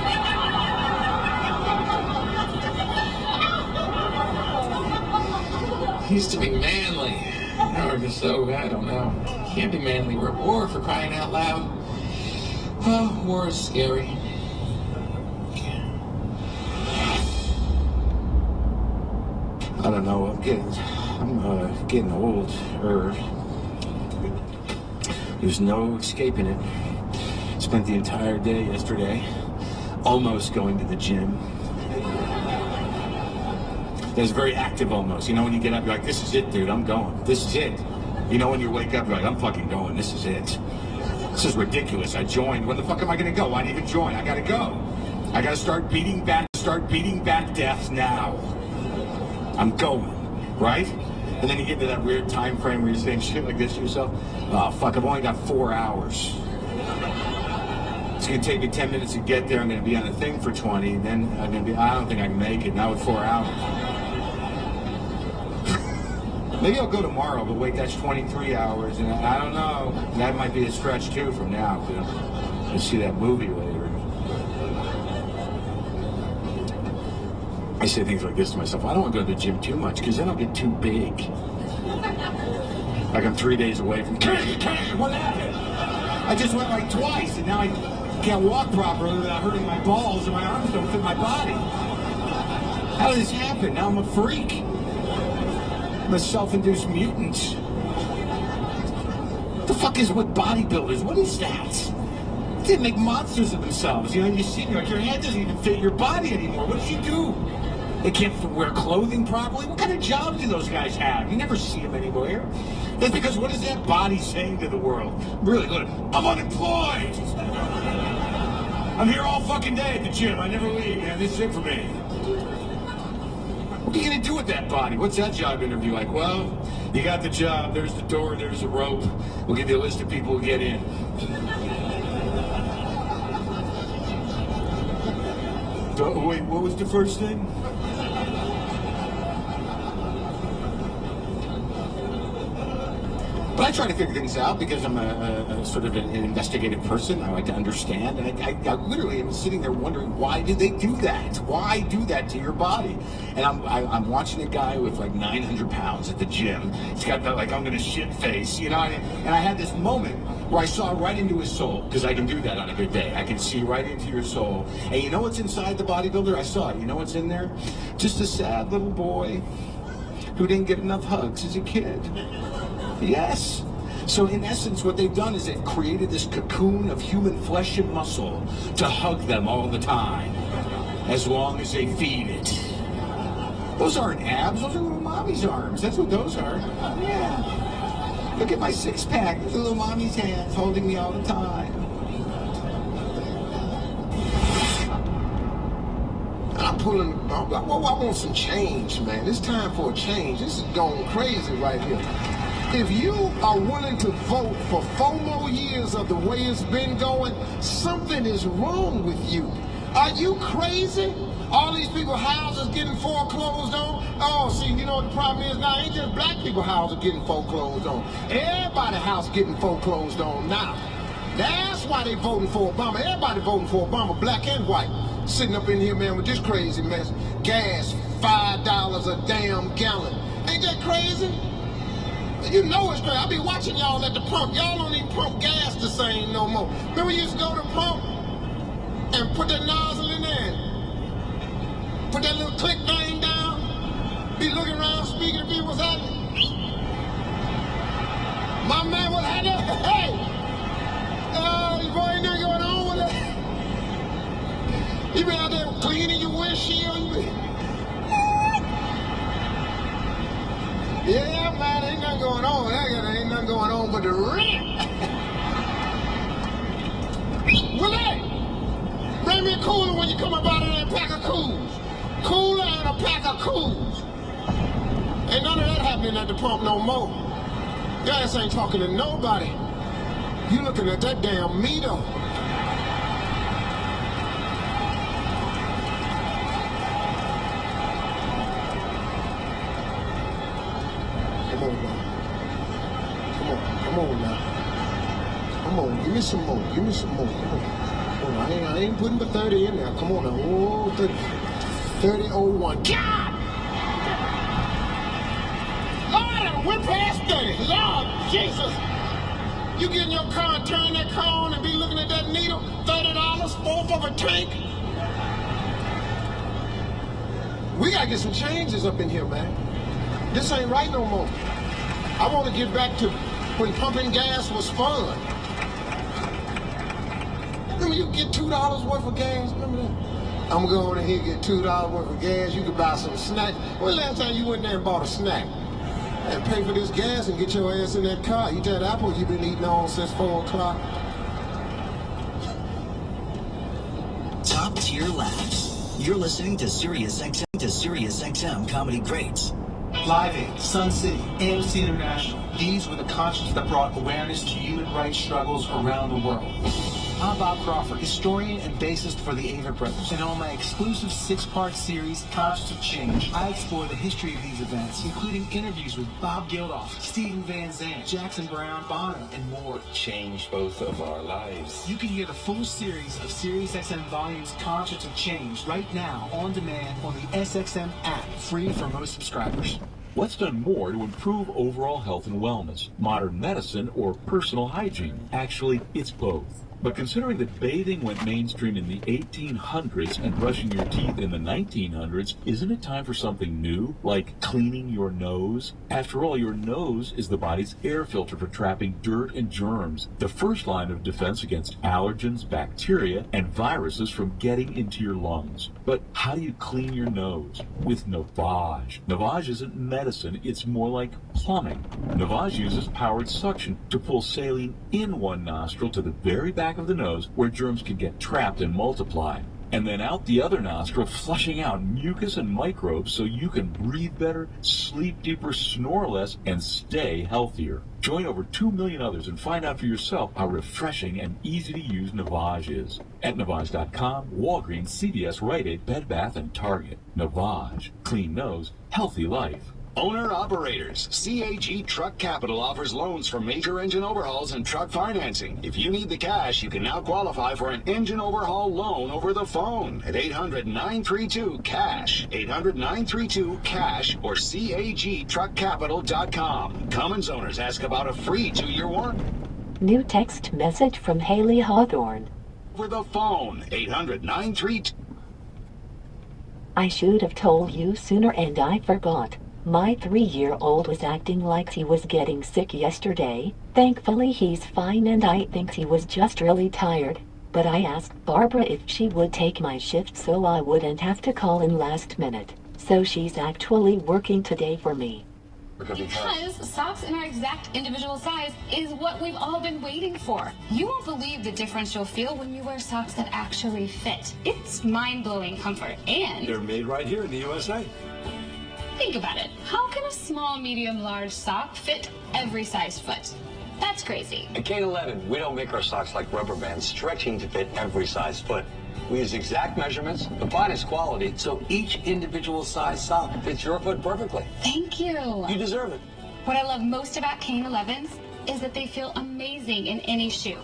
Used to be manly. Now we're just so, I don't know. Can't be manly. We're at war, for crying out loud. Oh, war is scary. I don't know. I'm getting old. There's no escaping it. Spent the entire day yesterday almost going to the gym. It was very active almost. When you get up, you're like, this is it, dude. I'm going. This is it. When you wake up, you're like, I'm fucking going. This is it. This is ridiculous. I joined. When the fuck am I going to go? Why didn't even join? I got to go. I got to start beating back death now. I'm going, right? And then you get to that weird time frame where you're saying shit like this to yourself. Oh, fuck, I've only got 4 hours. It's going to take me 10 minutes to get there. I'm going to be on the thing for 20. And then I don't think I can make it. Now with 4 hours. Maybe I'll go tomorrow, but wait, that's 23 hours. And I don't know. That might be a stretch, too, from now. I'll see that movie later. I say things like this to myself. I don't want to go to the gym too much because then I'll get too big. Like I'm 3 days away from what happened? I just went like twice, and now I can't walk properly without hurting my balls, and my arms don't fit my body. How did this happen? Now I'm a freak. I'm a self-induced mutant. What the fuck is with bodybuilders? What is that? They make monsters of themselves. You know, you see me like your head doesn't even fit your body anymore. What did you do? They can't wear clothing properly? What kind of jobs do those guys have? You never see them anywhere. That's because what is that body saying to the world? Really good. I'm unemployed! I'm here all fucking day at the gym. I never leave, man. This is it for me. What are you gonna do with that body? What's that job interview like? Well, you got the job. There's the door. There's a rope. We'll give you a list of people who get in. Wait, what was the first thing? But I try to figure things out because I'm a sort of an investigative person. I like to understand. And I literally am sitting there wondering, why did they do that? Why do that to your body? And I'm watching a guy with like 900 pounds at the gym. He's got that like, I'm going to shit face, you know? And I had this moment where I saw right into his soul, because I can do that on a good day. I can see right into your soul. And you know what's inside the bodybuilder? I saw it. You know what's in there? Just a sad little boy who didn't get enough hugs as a kid. Yes. So in essence, what they've done is they've created this cocoon of human flesh and muscle to hug them all the time, as long as they feed it. Those aren't abs, those are little mommy's arms. That's what those are. Yeah. Look at my six-pack. There's a little mommy's hands holding me all the time. I'm pulling, I want some change, man. It's time for a change. This is going crazy right here. If you are willing to vote for 4 more years of the way it's been going, something is wrong with you. Are you crazy? All these people's houses getting foreclosed on. Oh, see, you know what the problem is now? Ain't just black people's houses getting foreclosed on. Everybody's house getting foreclosed on now. That's why they voting for Obama. Everybody voting for Obama, black and white. Sitting up in here, man, with this crazy mess. Gas, $5 a damn gallon. Ain't that crazy? You know it's crazy. I be watching y'all at the pump. Y'all don't even pump gas the same no more. Remember you used to go to the pump and put that nozzle in there? Put that little click thing down? Be looking around, speaking to people, what's happening? My man, what happened? Hey! Oh, boy, ain't nothing going on with it. You been out there cleaning your windshield? You been... Yeah, man, ain't nothing going on. Ain't nothing going on but the rent. Willie, bring me a cooler when you come up out of that pack of cools. Cooler and a pack of cools. Ain't none of that happening at the pump no more. Gas ain't talking to nobody. You looking at that damn meter. Come on now. Come on, give me some more. Give me some more. Come on. Come on. I ain't putting the 30 in there. Come on now. Oh, 30. 3001. God! Lord, I went past 30. Lord Jesus. You get in your car and turn that car on and be looking at that needle. $30, fourth of a tank. We gotta get some changes up in here, man. This ain't right no more. I want to get back to when pumping gas was fun. Remember you get $2 worth of gas? Remember that? I'm going in here and get $2 worth of gas. You could buy some snacks. When last time you went there and bought a snack? And pay for this gas and get your ass in that car. Eat that apple you've been eating on since 4 o'clock. Top tier laughs. You're listening to SiriusXM Comedy Greats. Live Aid, Sun City, AMC International. These were the concerts that brought awareness to human rights struggles around the world. I'm Bob Crawford, historian and bassist for the Avett Brothers. And on my exclusive 6-part series, Concerts of Change, I explore the history of these events, including interviews with Bob Geldof, Stephen Van Zandt, Jackson Brown, Bono, and more. Change both of our lives. You can hear the full series of SiriusXM Volumes Concerts of Change right now on demand on the SXM app, free for most subscribers. What's done more to improve overall health and wellness? Modern medicine or personal hygiene? Actually, it's both. But considering that bathing went mainstream in the 1800s and brushing your teeth in the 1900s, isn't it time for something new, like cleaning your nose? After all, your nose is the body's air filter for trapping dirt and germs, the first line of defense against allergens, bacteria, and viruses from getting into your lungs. But how do you clean your nose? With Navage. Navage isn't medicine, it's more like plumbing. Navage uses powered suction to pull saline in one nostril to the very back of the nose where germs can get trapped and multiply. And then out the other nostril, flushing out mucus and microbes so you can breathe better, sleep deeper, snore less, and stay healthier. Join over 2 million others and find out for yourself how refreshing and easy to use Navage is. At Navage.com, Walgreens, CVS, Rite Aid, Bed Bath, and Target. Navage. Clean nose, healthy life. Owner-operators, CAG Truck Capital offers loans for major engine overhauls and truck financing. If you need the cash, you can now qualify for an engine overhaul loan over the phone at 800-932-CASH, 800-932-CASH, or CAGTruckCapital.com. Cummins owners ask about a free 2-year warranty. New text message from Haley Hawthorne. Over the phone, 800-932. I should have told you sooner and I forgot. My 3-year-old was acting like he was getting sick yesterday. Thankfully he's fine and I think he was just really tired. But I asked Barbara if she would take my shift so I wouldn't have to call in last minute. So she's actually working today for me. Because socks in our exact individual size is what we've all been waiting for. You won't believe the difference you'll feel when you wear socks that actually fit. It's mind-blowing comfort and... They're made right here in the USA. Think about it. How can a small, medium, large sock fit every size foot? That's crazy. At Kane 11, we don't make our socks like rubber bands stretching to fit every size foot. We use exact measurements, the finest quality, so each individual size sock fits your foot perfectly. Thank you. You deserve it. What I love most about Kane 11s is that they feel amazing in any shoe.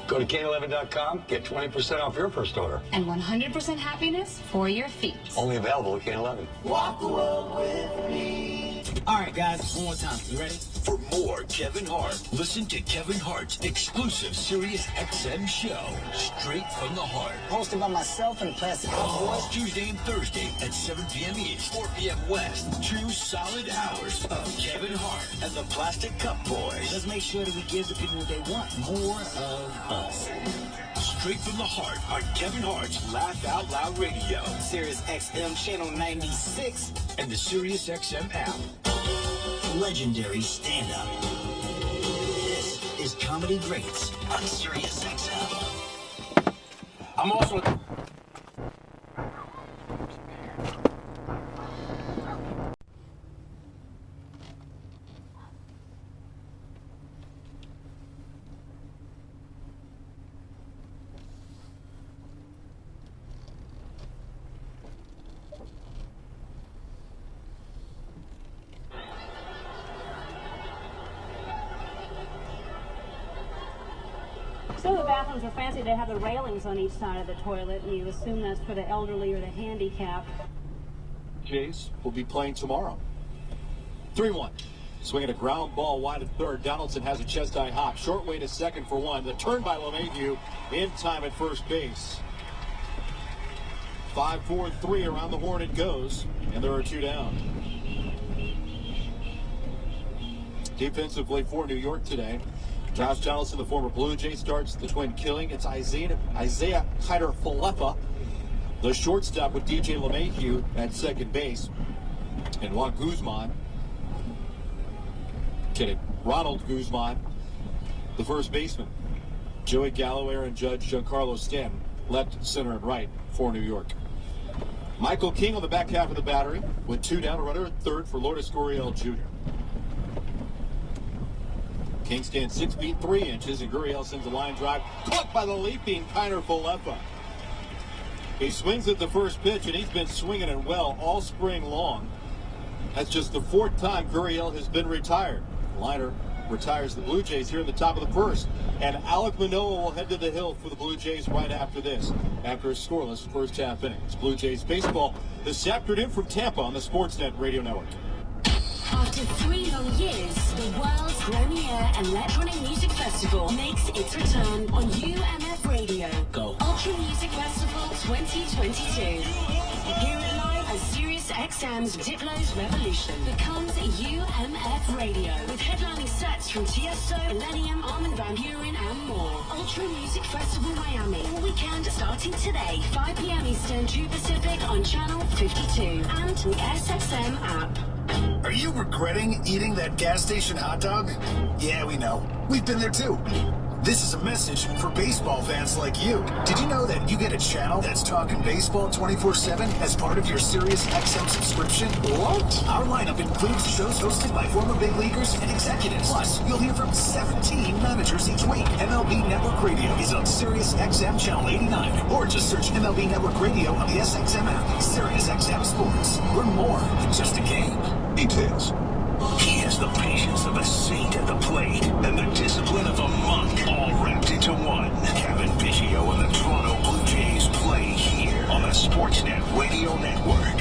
Go to Kane11.com, get 20% off your first order. And 100% happiness for your feet. Only available at Kane 11. Walk the world with me. All right, guys, one more time. You ready? For more Kevin Hart, listen to Kevin Hart's exclusive Sirius XM show, Straight from the Heart. Hosted by myself and Plastic Cup Boys. Tuesday and Thursday at 7 p.m. East, 4 p.m. West. 2 solid hours of Kevin Hart and the Plastic Cup Boys. Let's make sure that we give the people what they want. More of us. Straight from the Heart on Kevin Hart's Laugh Out Loud Radio. Sirius XM Channel 96. And the Sirius XM app. Legendary stand-up. This is Comedy Greats on Sirius XM. I'm also... Some of the bathrooms are fancy. They have the railings on each side of the toilet, and you assume that's for the elderly or the handicapped. Jays will be playing tomorrow. 3-1. Swinging a ground ball wide at third. Donaldson has a chest-high hop. Short way to second for one. The turn by LeMahieu in time at first base. 5-4-3 around the horn it goes, and there are 2 down. Defensively for New York today, Josh Donaldson, the former Blue Jay, starts the twin killing. It's Isaiah Kiner-Falefa, the shortstop, with DJ LeMahieu at second base. And Ronald Guzman, the first baseman. Joey Galloway and Judge Giancarlo Stanton, left, center, and right for New York. Michael King on the back half of the battery with 2 down, a runner at third for Lourdes Gurriel Jr. King stands 6 feet 3 inches, and Gurriel sends a line drive caught by the leaping Kiner-Falefa. He swings at the first pitch, and he's been swinging it well all spring long. That's just the 4th time Gurriel has been retired. Liner retires the Blue Jays here in the top of the first, and Alek Manoah will head to the hill for the Blue Jays right after this, after a scoreless first half inning. It's Blue Jays baseball this afternoon from Tampa on the Sportsnet Radio Network. The world's premier electronic music festival makes its return on UMF Radio. Go. Ultra Music Festival 2022. Hear it live as Sirius XM's Diplo's Revolution becomes UMF Radio with headlining sets from Tiesto, Millennium, Armin van Buuren, and more. Ultra Music Festival Miami, all weekend starting today, 5 p.m. Eastern, 2 Pacific on Channel 52 and the SXM app. Are you regretting eating that gas station hot dog? Yeah, we know. We've been there too. This is a message for baseball fans like you. Did you know that you get a channel that's talking baseball 24/7 as part of your Sirius XM subscription? What? Our lineup includes shows hosted by former big leaguers and executives. Plus, you'll hear from 17 managers each week. MLB Network Radio is on Sirius XM Channel 89. Or just search MLB Network Radio on the SXM app. Sirius XM Sports. We're more than just a game. Details. He has the patience of a saint at the plate and the discipline of a monk, all wrapped into one. Kevin Biggio and the Toronto Blue Jays play here on the Sportsnet Radio Network.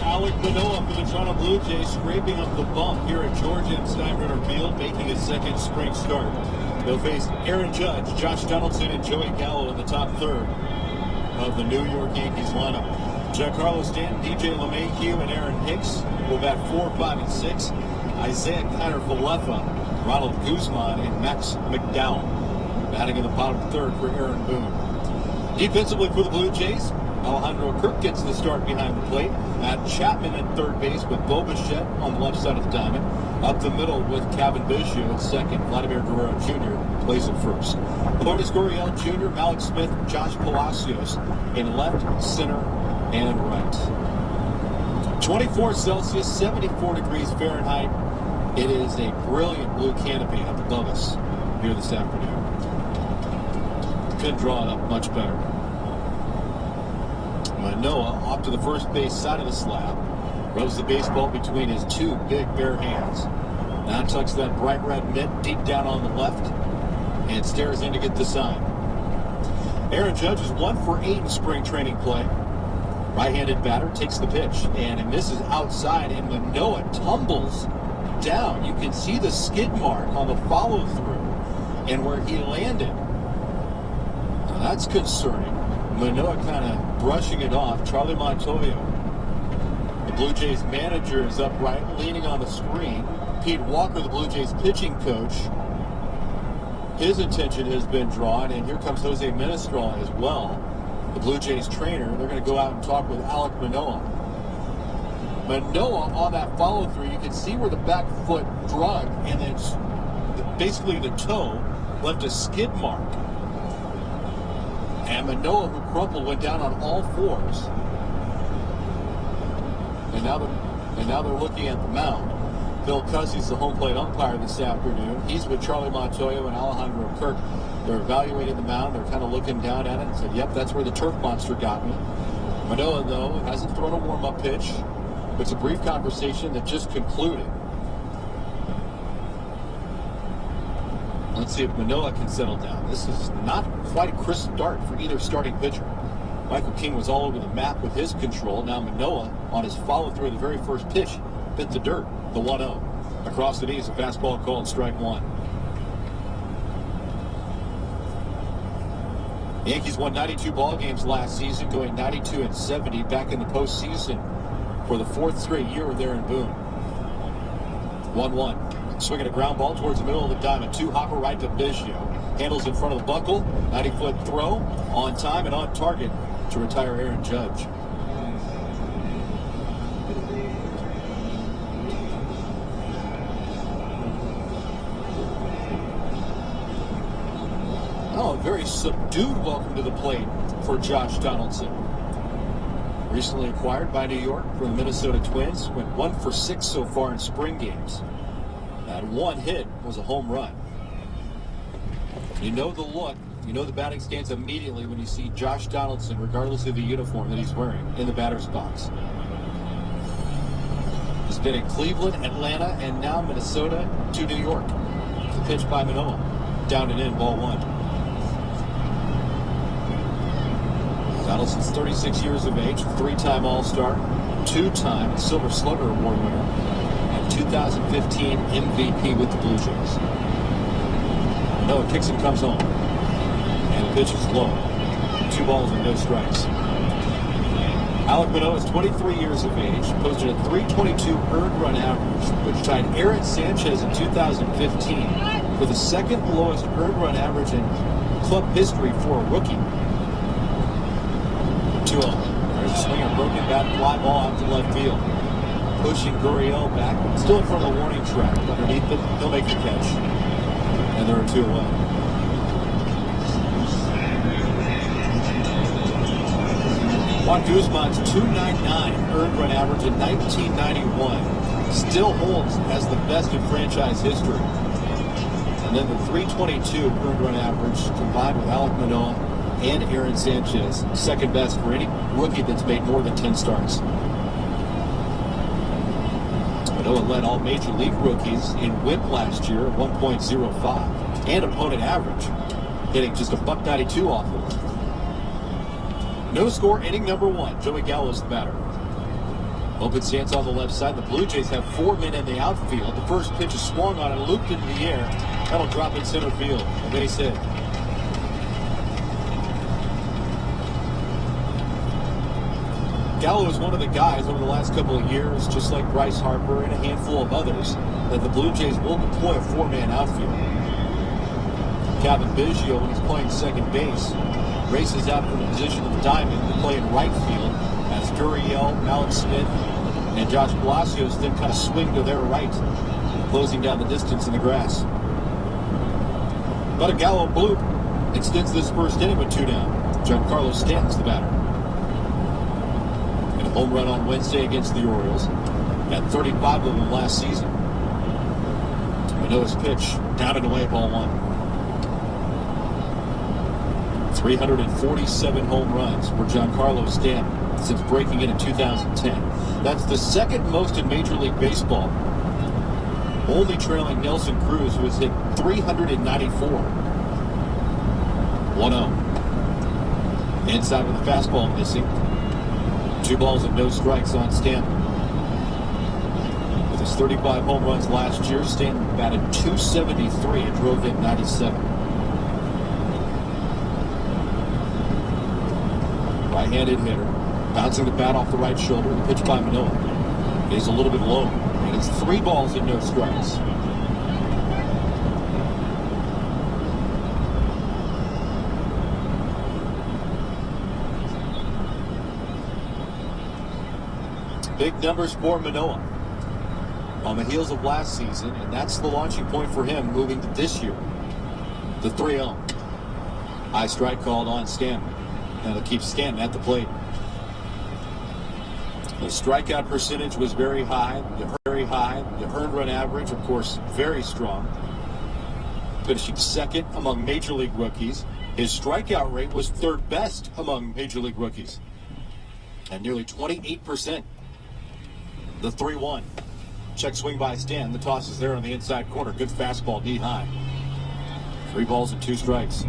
Alek Manoah for the Toronto Blue Jays scraping up the bump here at Georgia and Steinbrenner Field, making his second spring start. They'll face Aaron Judge, Josh Donaldson, and Joey Gallo in the top third of the New York Yankees lineup. Giancarlo Stanton, DJ LeMahieu, and Aaron Hicks will bat 4, 5, and 6. Isaiah Kiner-Falefa, Ronald Guzman, and Max McDowell batting in the bottom third for Aaron Boone. Defensively for the Blue Jays, Alejandro Kirk gets the start behind the plate. Matt Chapman at third base with Bo Bichette on the left side of the diamond. Up the middle with Kevin Biggio at second. Vladimir Guerrero Jr. plays at first. Lourdes Gurriel Jr., Malik Smith, Josh Palacios in left, center, and right. 24 Celsius, 74 degrees Fahrenheit. It is a brilliant blue canopy up above us here this afternoon. Couldn't draw it up much better. Manoah off to the first base side of the slab. Rubs the baseball between his two big bare hands. Now tucks that bright red mitt deep down on the left and stares in to get the sign. Aaron Judge is 1 for 8 in spring training play. Right-handed batter takes the pitch and misses outside, and Manoah tumbles down. You can see the skid mark on the follow-through and where he landed. Now that's concerning. Manoah kind of brushing it off. Charlie Montoyo, the Blue Jays manager, is upright, leaning on the screen. Pete Walker, the Blue Jays pitching coach, his attention has been drawn, and here comes Jose Menestral as well, the Blue Jays trainer. They're going to go out and talk with Alek Manoah. Manoah on that follow-through, you can see where the back foot drug, and then basically the toe left a skid mark. And Manoah, who crumpled, went down on all fours. And now they're looking at the mound. Bill Cosby's the home plate umpire this afternoon. He's with Charlie Montoyo and Alejandro Kirk. They're evaluating the mound. They're kind of looking down at it and said, yep, that's where the turf monster got me. Manoah, though, hasn't thrown a warm-up pitch. It's a brief conversation that just concluded. Let's see if Manoah can settle down. This is not quite a crisp start for either starting pitcher. Michael King was all over the map with his control. Now Manoah, on his follow-through of the very first pitch, bit the dirt, the 1-0. Across the knees, a fastball called strike one. The Yankees won 92 ball games last season, going 92-70 back in the postseason for the fourth straight year there in Boone. 1-1. Swinging a ground ball towards the middle of the diamond. Two-hopper right to Biggio. Handles in front of the buckle. 90-foot throw. On time and on target to retire Aaron Judge. Oh, a very subdued welcome to the plate for Josh Donaldson. Recently acquired by New York from the Minnesota Twins. Went 1 for 6 so far in spring games. That one hit was a home run. You know the look, you know the batting stance immediately when you see Josh Donaldson, regardless of the uniform that he's wearing, in the batter's box. He's been in Cleveland, Atlanta, and now Minnesota to New York. The pitch by Manoah. Down and in, ball one. Donaldson's 36 years of age, 3-time All-Star, 2-time Silver Slugger Award winner. 2015 MVP with the Blue Jays. Manoah kicks and comes home. And the pitch is low. 2 balls and no strikes. Alek Manoah is 23 years of age, posted a .322 earned run average, which tied Aaron Sanchez in 2015 for the second lowest earned run average in club history for a rookie. 2-0. There's a swing, a broken bat, fly ball out to left field. Pushing Gurriel back, still in front of the warning track. Underneath it, he'll make the catch. And there are 2 away. Juan Guzman's .299 earned run average in 1991 still holds as the best in franchise history. And then the .322 earned run average combined with Alek Manoah and Aaron Sanchez, second best for any rookie that's made more than 10 starts. Manoah led all major league rookies in WHIP last year at 1.05 and opponent average, hitting just a .192 off of it. No score, inning number 1. Joey Gallo's the batter. Open stance on the left side. The Blue Jays have 4 men in the outfield. The first pitch is swung on and looped into the air. That'll drop in center field. A base hit. Gallo is one of the guys over the last couple of years, just like Bryce Harper and a handful of others, that the Blue Jays will deploy a 4-man outfield. Kevin Biggio, when he's playing second base, races out from the position of the diamond to play in right field as Gurriel, Alex Smith, and Josh Palacios then kind of swing to their right, closing down the distance in the grass. But a Gallo bloop extends this first inning with 2 down. Giancarlo Stanton's the batter. And a home run on Wednesday against the Orioles. Had 35 of them last season. Manoah's pitch down and away, ball 1. 347 home runs for Giancarlo Stanton since breaking in 2010. That's the second most in Major League Baseball, only trailing Nelson Cruz, who has hit 394. 1-0. Inside with a fastball missing. 2 balls and no strikes on Stanton. With his 35 home runs last year, Stanton batted .273 and drove in 97. Right-handed hitter, bouncing the bat off the right shoulder. The pitch by Manoah is a little bit low, and it's 3 balls and no strikes. Big numbers for Manoah on the heels of last season, and that's the launching point for him moving to this year. The 3-0. High strike called on Stanton. That'll keep Stanton at the plate. The strikeout percentage was very high. The earned run average, of course, very strong. Finishing second among Major League rookies. His strikeout rate was 3rd best among Major League rookies at nearly 28%. The 3-1. Check swing by Stanton. The toss is there on the inside corner. Good fastball, knee high. 3 balls and 2 strikes.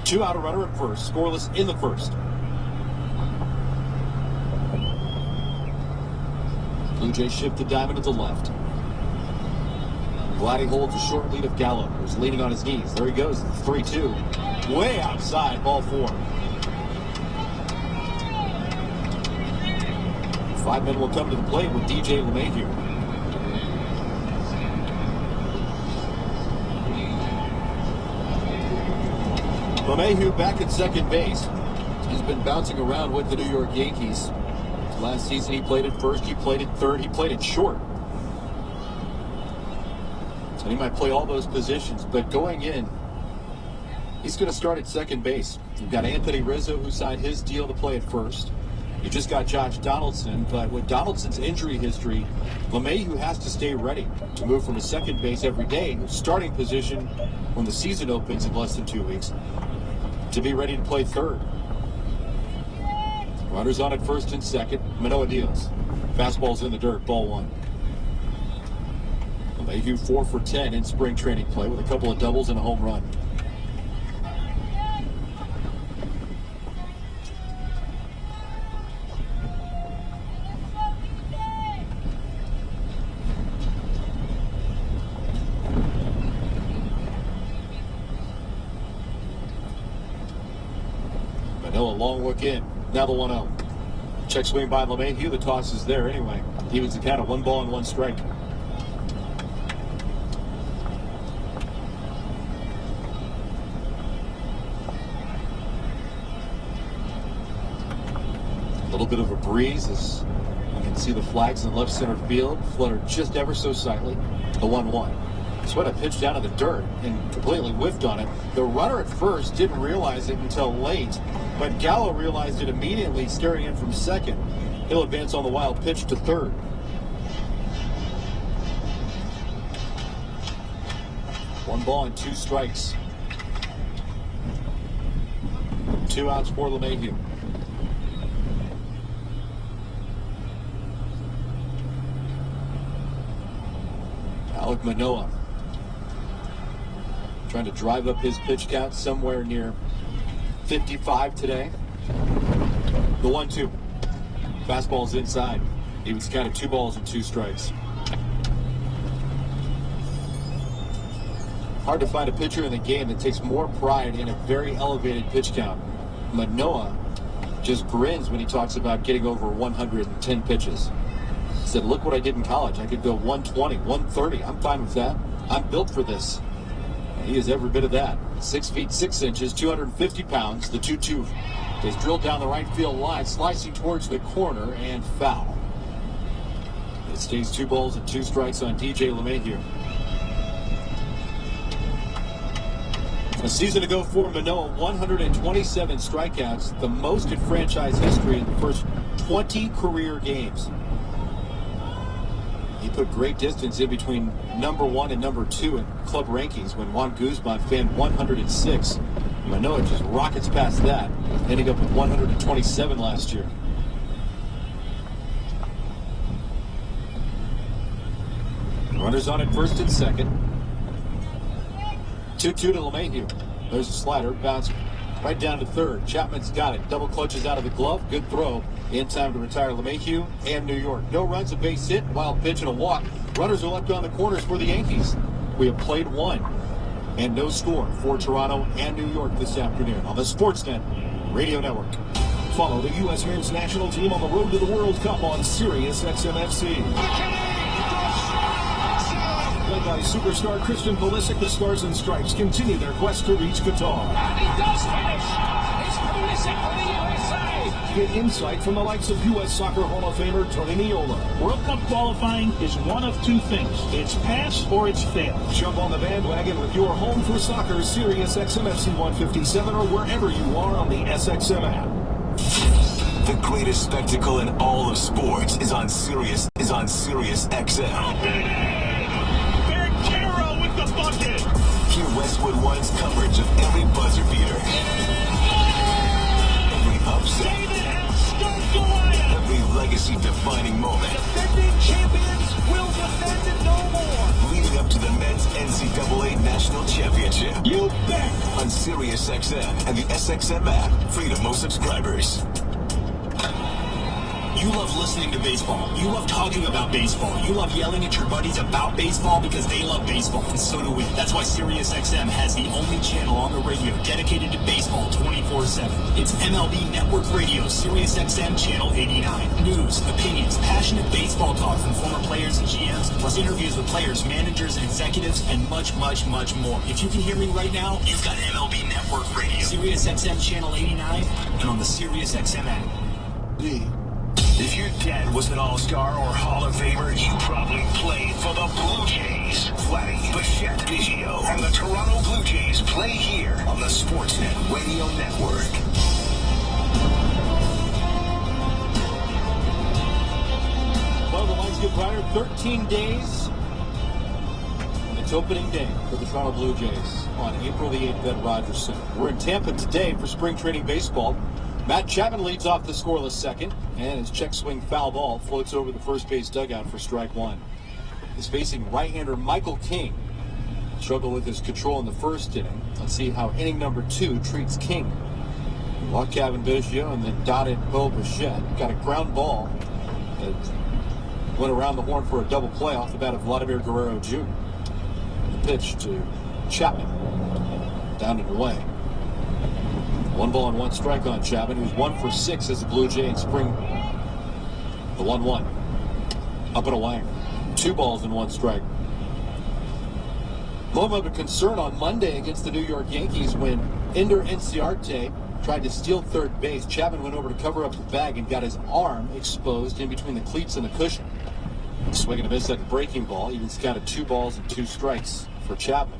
2 out, a runner at first. Scoreless in the first. Blue Jays shift the diamond to the left. Gliding holds a short lead of Gallo, who's leaning on his knees. There he goes. 3-2. Way outside, ball 4. 5 men will come to the plate with DJ LeMahieu. LeMahieu back at second base. He's been bouncing around with the New York Yankees. Last season he played at first, he played at third, he played at short. So he might play all those positions, but going in, he's going to start at second base. You've got Anthony Rizzo, who signed his deal to play at first. You just got Josh Donaldson, but with Donaldson's injury history, LeMahieu has to stay ready to move from a second base every day, starting position when the season opens in less than 2 weeks, to be ready to play third. Runners on at first and second. Manoah deals. Fastball's in the dirt, ball 1. LeMahieu 4 for 10 in spring training play with a couple of doubles and a home run. Manoah, long look in. Now the 1-0. Check swing by LeMahieu. The toss is there anyway. Evens the count at 1 ball and 1 strike. A little bit of a breeze as you can see the flags in left center field flutter just ever so slightly. The 1-1. Sweat a pitch down to the dirt and completely whiffed on it. The runner at first didn't realize it until late, but Gallo realized it immediately, staring in from second. He'll advance on the wild pitch to third. One ball and 2 strikes. 2 outs for LeMahieu. Alek Manoah trying to drive up his pitch count somewhere near 55 today. The 1-2. Fastball's inside. He was counted 2 balls and 2 strikes. Hard to find a pitcher in the game that takes more pride in a very elevated pitch count. Manoah just grins when he talks about getting over 110 pitches. He said, look what I did in college. I could go 120, 130. I'm fine with that. I'm built for this. And he is every bit of that. 6 feet 6 inches, 250 pounds. The 2-2 is drilled down the right field line, slicing towards the corner, and foul. It stays 2 balls and 2 strikes on DJ LeMahieu. A season ago for Manoah, 127 strikeouts, the most in franchise history in the first 20 career games. He put great distance in between number 1 and number 2 in club rankings when Juan Guzman fanned 106. Manoah just rockets past that, ending up with 127 last year. Runners on at first and second. 2-2 to LeMahieu. There's a slider, bounce right down to third. Chapman's got it. Double clutches out of the glove. Good throw. In time to retire LeMahieu and New York. No runs, a base hit, wild pitch, and a walk. Runners are left on the corners for the Yankees. We have played 1. And no score for Toronto and New York this afternoon on the Sportsnet Radio Network. Follow the U.S. men's national team on the road to the World Cup on Sirius XM-FC. Led by superstar Christian Pulisic, the Stars and Stripes continue their quest to reach Qatar. And he does finish! It's Pulisic for the USA! Get insight from the likes of U.S. Soccer Hall of Famer Tony Meola. World Cup qualifying is one of 2 things. It's pass or it's fail. Jump on the bandwagon with your home for soccer, Sirius XM-FC 157, or wherever you are on the SXM app. The greatest spectacle in all of sports is on Sirius XM. Hear Westwood One's coverage of every buzzer beater, every upset, every legacy-defining moment. Defending champions will defend it no more. Leading up to the men's NCAA National Championship. You bet. On Sirius XM and the SXM app, free to most subscribers. You love listening to baseball. You love talking about baseball. You love yelling at your buddies about baseball because they love baseball, and so do we. That's why SiriusXM has the only channel on the radio dedicated to baseball 24/7. It's MLB Network Radio, SiriusXM Channel 89. News, opinions, passionate baseball talk from former players and GMs, plus interviews with players, managers, and executives, and much, much, much more. If you can hear me right now, you've got MLB Network Radio, SiriusXM Channel 89, and on the SiriusXM app. If your dad was an All-Star or Hall of Famer, you probably played for the Blue Jays. Vladdy, Bichette, Biggio, and the Toronto Blue Jays play here on the Sportsnet Radio Network. Well, the lines get brighter. 13 days. And it's opening day for the Toronto Blue Jays on April the 8th at Rogers Center. We're in Tampa today for spring training baseball. Matt Chapman leads off the scoreless second, and his check swing foul ball floats over the first base dugout for strike 1. He's facing right-hander Michael King. Struggled with his control in the first inning. Let's see how inning number 2 treats King. Walked Kevin Biggio and then dotted Bo Bichette. Got a ground ball that went around the horn for a double play off the bat of Vladimir Guerrero Jr. The pitch to Chapman. Down and away. 1 ball and 1 strike on Chapman, who's 1 for 6 as a Blue Jay in spring. The 1-1. Up and away. 2 balls and 1 strike. Moment of concern on Monday against the New York Yankees when Ender Inciarte tried to steal third base. Chapman went over to cover up the bag and got his arm exposed in between the cleats and the cushion. Swing and a miss at the breaking ball. Even counted 2 balls and 2 strikes for Chapman.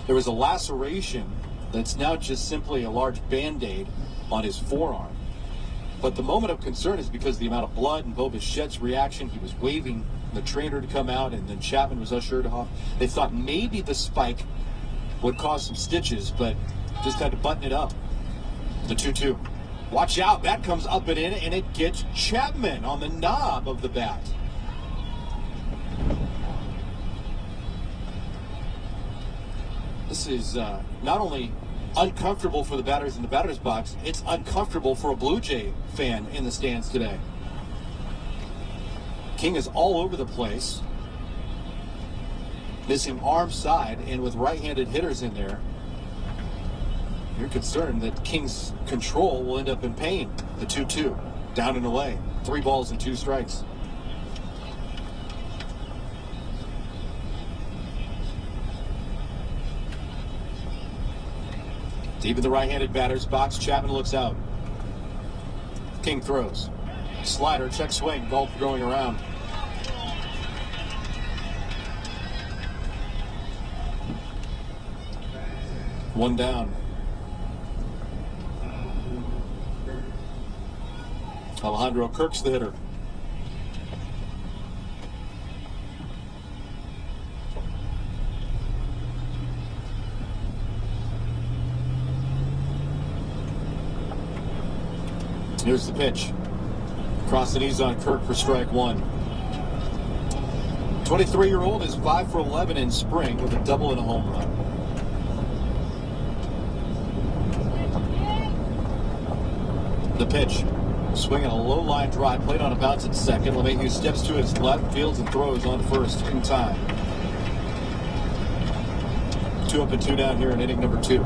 There was a laceration that's now just simply a large Band-Aid on his forearm. But the moment of concern is because of the amount of blood and Bo Bichette's reaction. He was waving the trainer to come out, and then Chapman was ushered off. They thought maybe the spike would cause some stitches, but just had to button it up. The 2-2. Watch out. That comes up and in, and it gets Chapman on the knob of the bat. This is not only uncomfortable for the batters in the batter's box, it's uncomfortable for a Blue Jay fan in the stands today. King is all over the place, missing arm side, and with right-handed hitters in there, you're concerned that King's control will end up in pain. The 2-2, down and away, 3 balls and 2 strikes. Deep in the right-handed batter's box, Chapman looks out. King throws. Slider, check swing, ball going around. One down. Alejandro Kirk's the hitter. Here's the pitch. Cross the knees on Kirk for strike 1. 23-year-old is 5 for 11 in spring with a double and a home run. The pitch. Swinging a low line drive, played on a bounce at second. LeMahieu steps to his left, fields and throws on first in time. 2 up and 2 down here in inning number 2.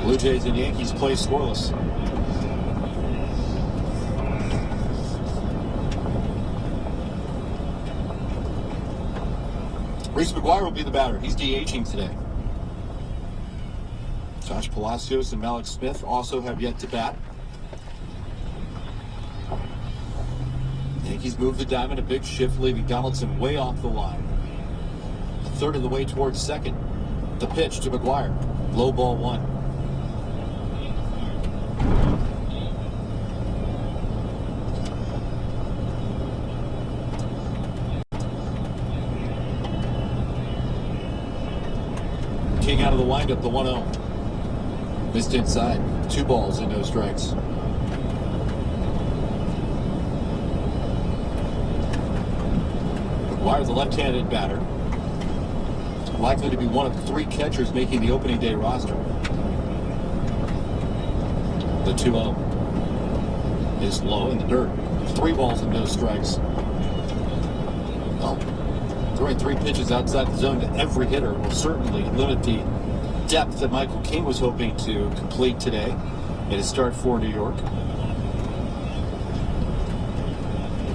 Blue Jays and Yankees play scoreless. Reese McGuire will be the batter. He's DHing today. Josh Palacios and Malik Smith also have yet to bat. Yankees move the diamond, a big shift, leaving Donaldson way off the line. A third of the way towards second. The pitch to McGuire. Low ball 1. King out of the windup, the 1-0. Missed inside. 2 balls and no strikes. McGuire, the left-handed batter. Likely to be one of 3 catchers making the opening day roster. The 2-0 is low in the dirt. 3 balls and no strikes. Well, throwing 3 pitches outside the zone to every hitter will certainly limit the depth that Michael King was hoping to complete today in his start for New York.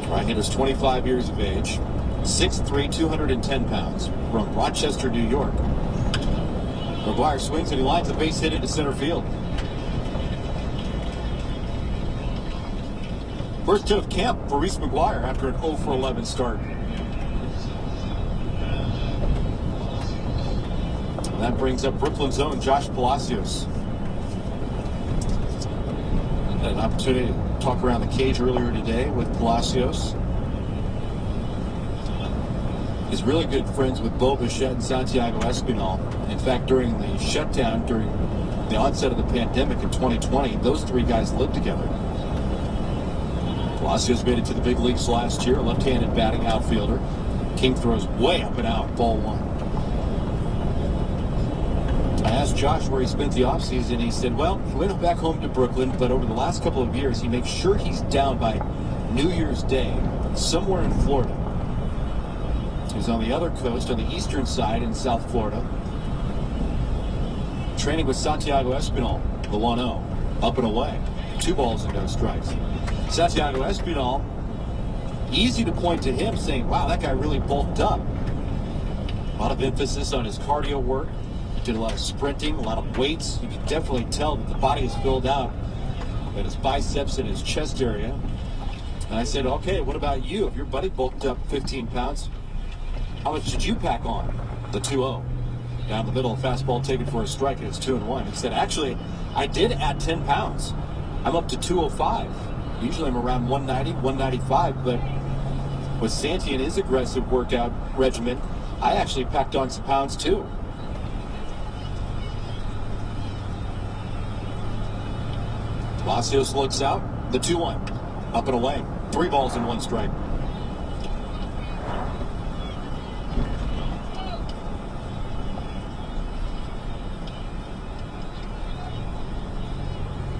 Right-hander's 25 years of age, 6'3", 210 pounds, from Rochester, New York. McGuire swings and he lines a base hit into center field. First hit of camp for Reese McGuire after an 0 for 11 start. And that brings up Brooklyn's own Josh Palacios. Had an opportunity to talk around the cage earlier today with Palacios. He's really good friends with Bo Bichette and Santiago Espinal. In fact, during the shutdown, during the onset of the pandemic in 2020, those 3 guys lived together. Palacios made it to the big leagues last year, left-handed batting outfielder. King throws way up and out, ball 1. I asked Josh where he spent the offseason. He said, well, he went back home to Brooklyn, but over the last couple of years, he makes sure he's down by New Year's Day, somewhere in Florida. He's on the other coast, on the eastern side in South Florida, training with Santiago Espinal. The 1-0. Up and away. 2 balls and no strikes. Santiago Espinal, easy to point to him saying, wow, that guy really bulked up. A lot of emphasis on his cardio work. Did a lot of sprinting, a lot of weights. You can definitely tell that the body is filled out at his biceps and his chest area. And I said, okay, what about you? If your buddy bulked up 15 pounds, how much did you pack on? The 2-0. Down the middle, fastball taken for a strike, and it's 2-1. He said, actually, I did add 10 pounds. I'm up to 205. Usually I'm around 190, 195, but with Santi and his aggressive workout regimen, I actually packed on some pounds too. Palacios looks out, the 2-1. Up and away. 3 balls and 1 strike.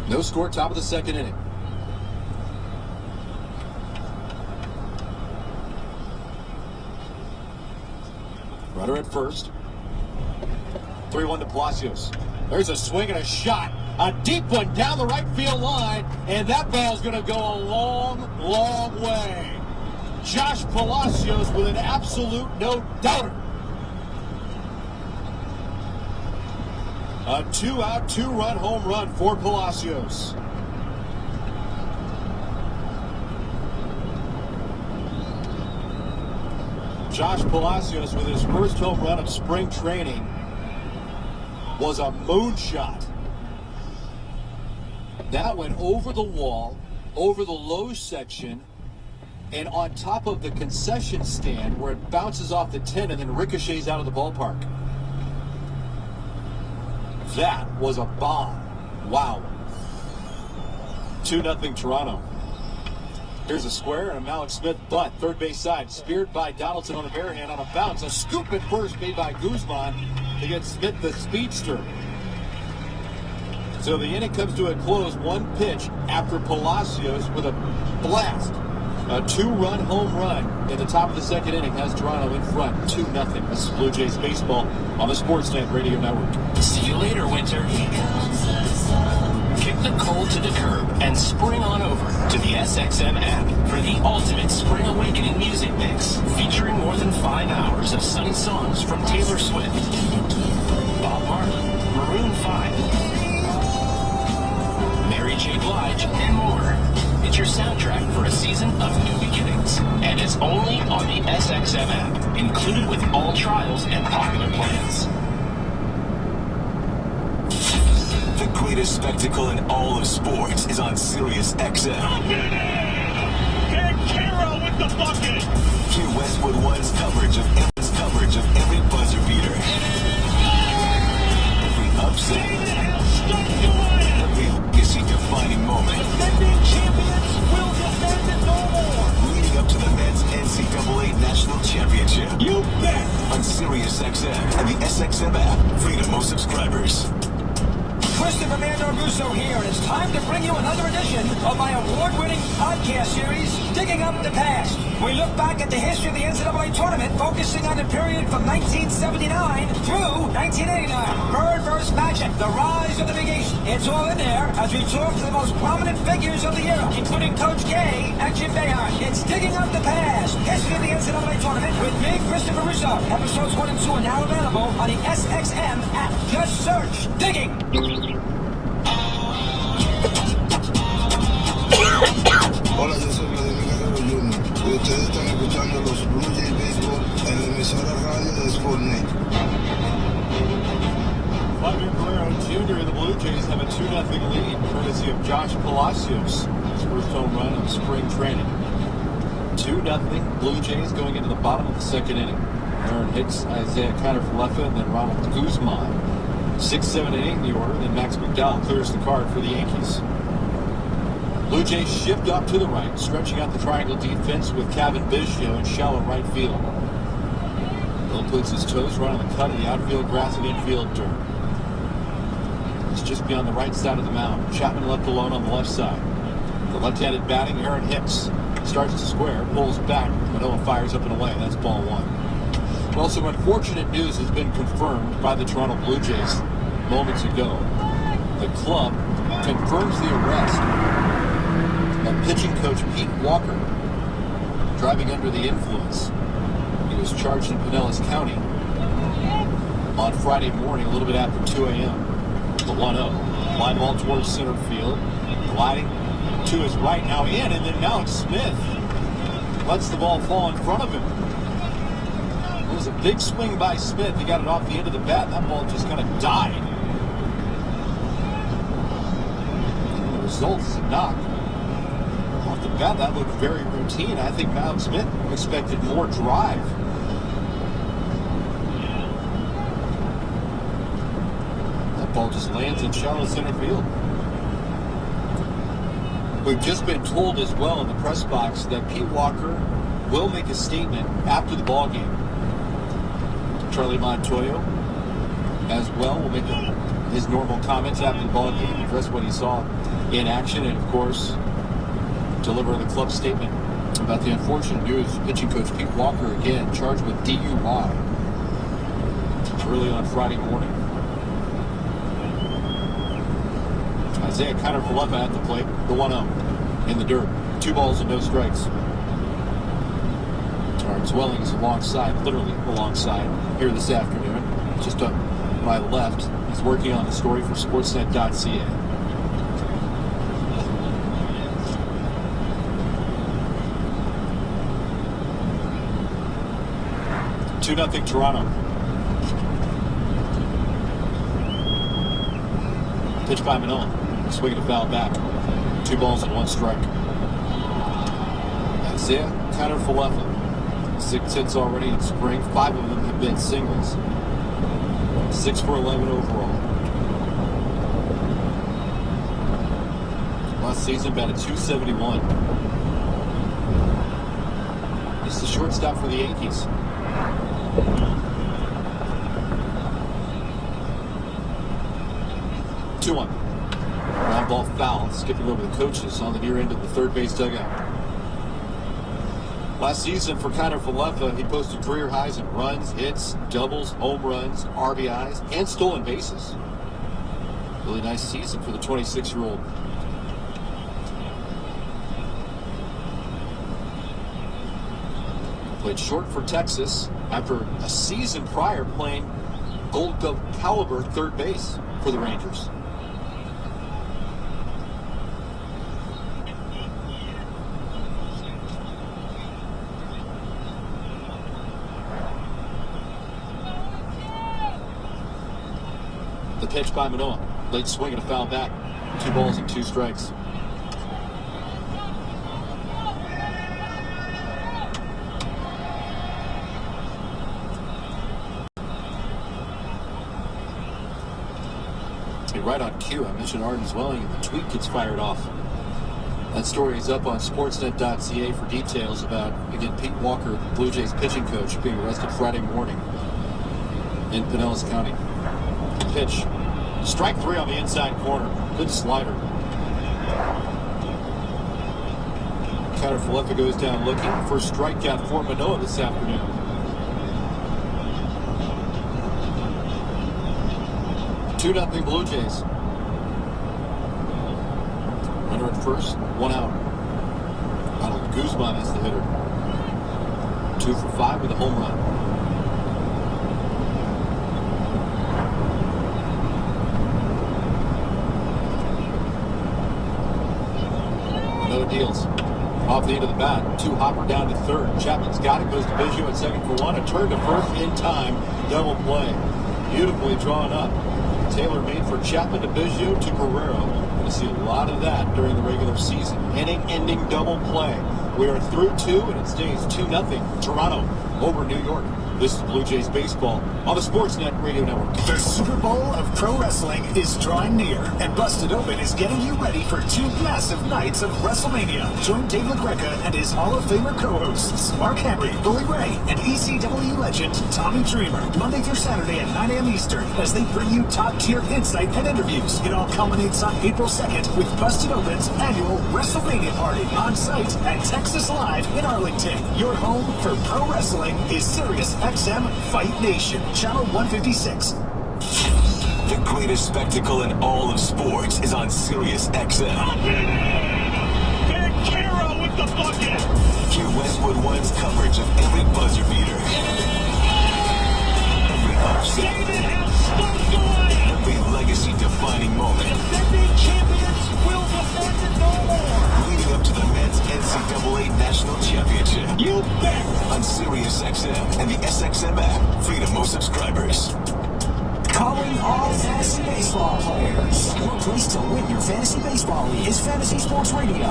No score, top of the 2nd inning. Runner at first. 3-1 to Palacios. There's a swing and a shot. A deep one down the right field line, and that ball's going to go a long, long way. Josh Palacios with an absolute no-doubter. A 2-out, 2-run home run for Palacios. Josh Palacios with his first home run of spring training was a moonshot. That went over the wall, over the low section, and on top of the concession stand where it bounces off the 10 and then ricochets out of the ballpark. That was a bomb. Wow. 2-0 Toronto. Here's a square and a Malik Smith bunt, third base side, speared by Donaldson on the bare hand on a bounce. A scoop at first made by Guzman to get Smith the speedster. So the inning comes to a close, 1 pitch after Palacios with a blast. A 2-run home run in the top of the 2nd inning has Toronto in front, 2-0. This is Blue Jays baseball on the Sportsnet Radio Network. See you later, winter. Kick the cold to the curb and spring on over to the SXM app for the ultimate spring awakening music mix, featuring more than 5 hours of sunny songs from Taylor Swift, Bob Marley, Maroon 5, Mary J. Blige, and more. It's your soundtrack for a season of new beginnings. And it's only on the SXM app, included with all trials and popular plans. The greatest spectacle in all of sports is on Sirius XM. Carroll with the bucket. Hear Westwood One's coverage of every buzzer beater. Every upset. Every kissing defining moment. Defending champions will defend it no more. Leading up to the men's NCAA National Championship. You bet. On Sirius XM and the SXM app, free to most subscribers. Christopher Russo here, and it's time to bring you another edition of my award-winning podcast series, Digging Up the Past. We look back at the history of the NCAA tournament, focusing on the period from 1979 through 1989. Bird versus Magic, the rise of the Big East. It's all in there as we talk to the most prominent figures of the era, including Coach K and Jim Boeheim. It's Digging Up the Past, history of the NCAA tournament with me, Christopher Russo. Episodes 1 and 2 are now available on the SXM app. Just search Digging. Hola, yo soy Vladimir Guerrero Jr. y ustedes están escuchando los Blue Jays Baseball en la emisora radio de Sportsnet. Vladimir Guerrero Jr. and the Blue Jays have a 2-0 lead, courtesy of Josh Palacios. His first home run of spring training. 2-0 Blue Jays going into the bottom of the 2nd inning. Aaron Hicks, Isaiah Kiner-Falefa, and then Ronald Guzman. 6, 7, and 8 in the order, then Max McDowell clears the card for the Yankees. Blue Jays shift up to the right, stretching out the triangle defense with Kevin Biggio in shallow right field. Bill puts his toes right on the cut of the outfield grass and infield dirt. It's just beyond the right side of the mound. Chapman left alone on the left side. The left-handed batting, Aaron Hicks starts to square, pulls back. Manoah fires up and away. That's ball 1. Well, some unfortunate news has been confirmed by the Toronto Blue Jays moments ago. The the club confirms the arrest of pitching coach Pete Walker, driving under the influence. He was charged in Pinellas County on Friday morning, a little bit after 2 a.m. The 1-0. Line ball towards center field. Gliding to his right, now in, and then now it's Smith. Lets the ball fall in front of him. It was a big swing by Smith. He got it off the end of the bat. That ball just kind of died. And the result is a knock. Off the bat, that looked very routine. I think Malcolm Smith expected more drive. That ball just lands in shallow center field. We've just been told as well in the press box that Pete Walker will make a statement after the ball game. Charlie Montoyo as well will make his normal comments after the ball game, address what he saw in action, and of course deliver the club statement about the unfortunate news. Pitching coach Pete Walker again charged with DUI early on Friday morning. Isaiah Kiner-Falefa at the plate, the 1-0 in the dirt. 2 balls and no strikes. Terrence Welling is alongside, literally alongside, here this afternoon. Just to my left, he's working on the story for Sportsnet.ca. 2-0 Toronto. Pitch by Manoah. Swinging a foul back. 2 balls and 1 strike. Isaiah Kiner-Falefa. 6 hits already in spring. 5 of them have been singles. 6 for 11 overall. Last season batted .271. This is the shortstop for the Yankees. One. Ground ball foul, skipping over the coaches on the near end of the third base dugout. Last season for Kiner-Falefa, he posted career highs in runs, hits, doubles, home runs, RBIs, and stolen bases. Really nice season for the 26-year-old. Played short for Texas after a season prior playing Gold Glove caliber third base for the Rangers. The pitch by Manoah. Late swing and a foul back. 2 balls and 2 strikes. Right on cue, I mentioned Arden's Welling, and the tweet gets fired off. That story is up on Sportsnet.ca for details about, again, Pete Walker, Blue Jays pitching coach, being arrested Friday morning in Pinellas County. Pitch. Strike 3 on the inside corner. Good slider. Kiner-Falefa goes down looking. First strikeout for Manoah this afternoon. 2-0 Blue Jays. Runner at first, 1 out. Ronald Guzman is the hitter. 2 for 5 with a home run. No deals. Off the end of the bat, 2 hopper down to third. Chapman's got it, goes to Biggio at second for 1. A turn to first in time. Double play. Beautifully drawn up. Taylor made for Chapman to Biggio to Guerrero. Going to see a lot of that during the regular season. Inning-ending double play. We are through 2, and it stays 2-0 Toronto over New York. This is Blue Jays baseball on the Sportsnet Radio Network. The Super Bowl of Pro Wrestling is drawing near, and Busted Open is getting you ready for 2 massive nights of WrestleMania. Join Dave LaGreca and his Hall of Famer co-hosts, Mark Henry, Bully Ray, and ECW legend Tommy Dreamer, Monday through Saturday at 9 a.m. Eastern, as they bring you top-tier insight and interviews. It all culminates on April 2nd with Busted Open's annual WrestleMania party on site at Texas Live in Arlington. Your home for pro wrestling is Sirius XM Fight Nation, Channel 156. The greatest spectacle in all of sports is on Sirius XM. Big Hero with the bucket. Hear Westwood One's coverage of every buzzer beater. Every upset. Every legacy-defining moment. Defending champions will defend it no more. Leading up to the men's NCAA National Championship. You bet. On Sirius XM and the SXM app. Free to most subscribers. Calling all fantasy baseball players. Your place to win your fantasy baseball league is Fantasy Sports Radio.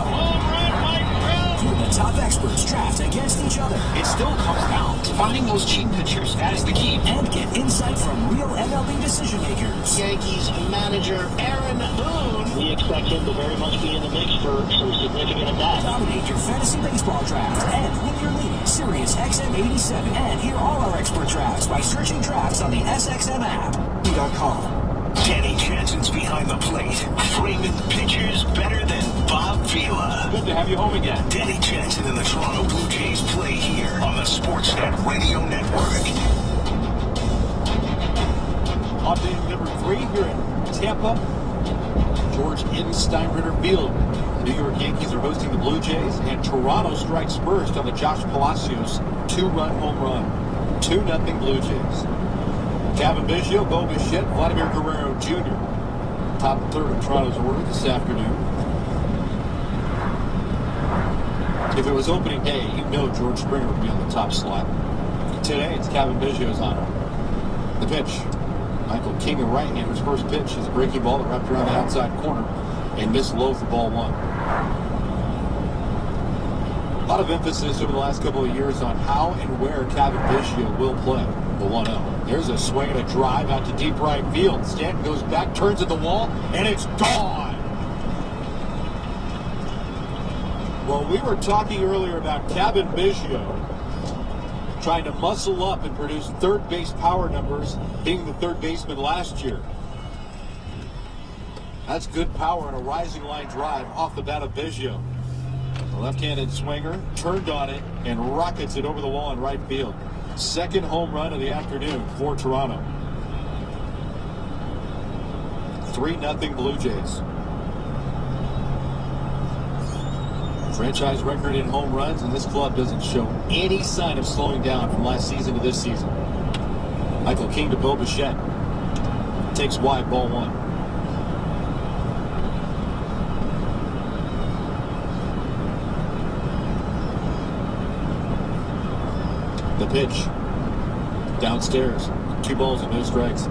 Where the top experts draft against each other. It still comes down to finding those cheap pitchers. That is the key. And get insight from real MLB decision makers. Yankees manager Aaron Boone. We expect him to very much be in the mix for some significant at-bats. Dominate your fantasy baseball draft and win your league. Sirius XM 87. And hear all our expert drafts by searching drafts on the SXM app. Danny Jansen's behind the plate, framing pitchers better than Bob Vila. Good to have you home again. Danny Jansen and the Toronto Blue Jays play here on the Sportsnet Radio Network. On day number 3 here in Tampa, George in Steinbrenner Field. The New York Yankees are hosting the Blue Jays, and Toronto strikes first on the Josh Palacios 2-run home run. 2-0 Blue Jays. Kevin Biggio, Bo Bichette, Vladimir Guerrero Jr. Top third of Toronto's order this afternoon. If it was opening day, you know George Springer would be on the top slot. Today, it's Kevin Biggio's honor. The pitch. Michael King, a right-hander's first pitch, is a breaking ball that wrapped around the outside corner and missed low for ball 1. A lot of emphasis over the last couple of years on how and where Kevin Biggio will play. The 1-0. There's a swing and a drive out to deep right field. Stanton goes back, turns at the wall, and it's gone. Well, we were talking earlier about Kevin Biggio trying to muscle up and produce third base power numbers, being the third baseman last year. That's good power and a rising line drive off the bat of Biggio. The left-handed swinger turned on it and rockets it over the wall in right field. Second home run of the afternoon for Toronto. 3-0 Blue Jays. Franchise record in home runs, and this club doesn't show any sign of slowing down from last season to this season. Michael King to Bo Bichette. Takes wide, ball 1. The pitch. Downstairs. 2 balls and no strikes.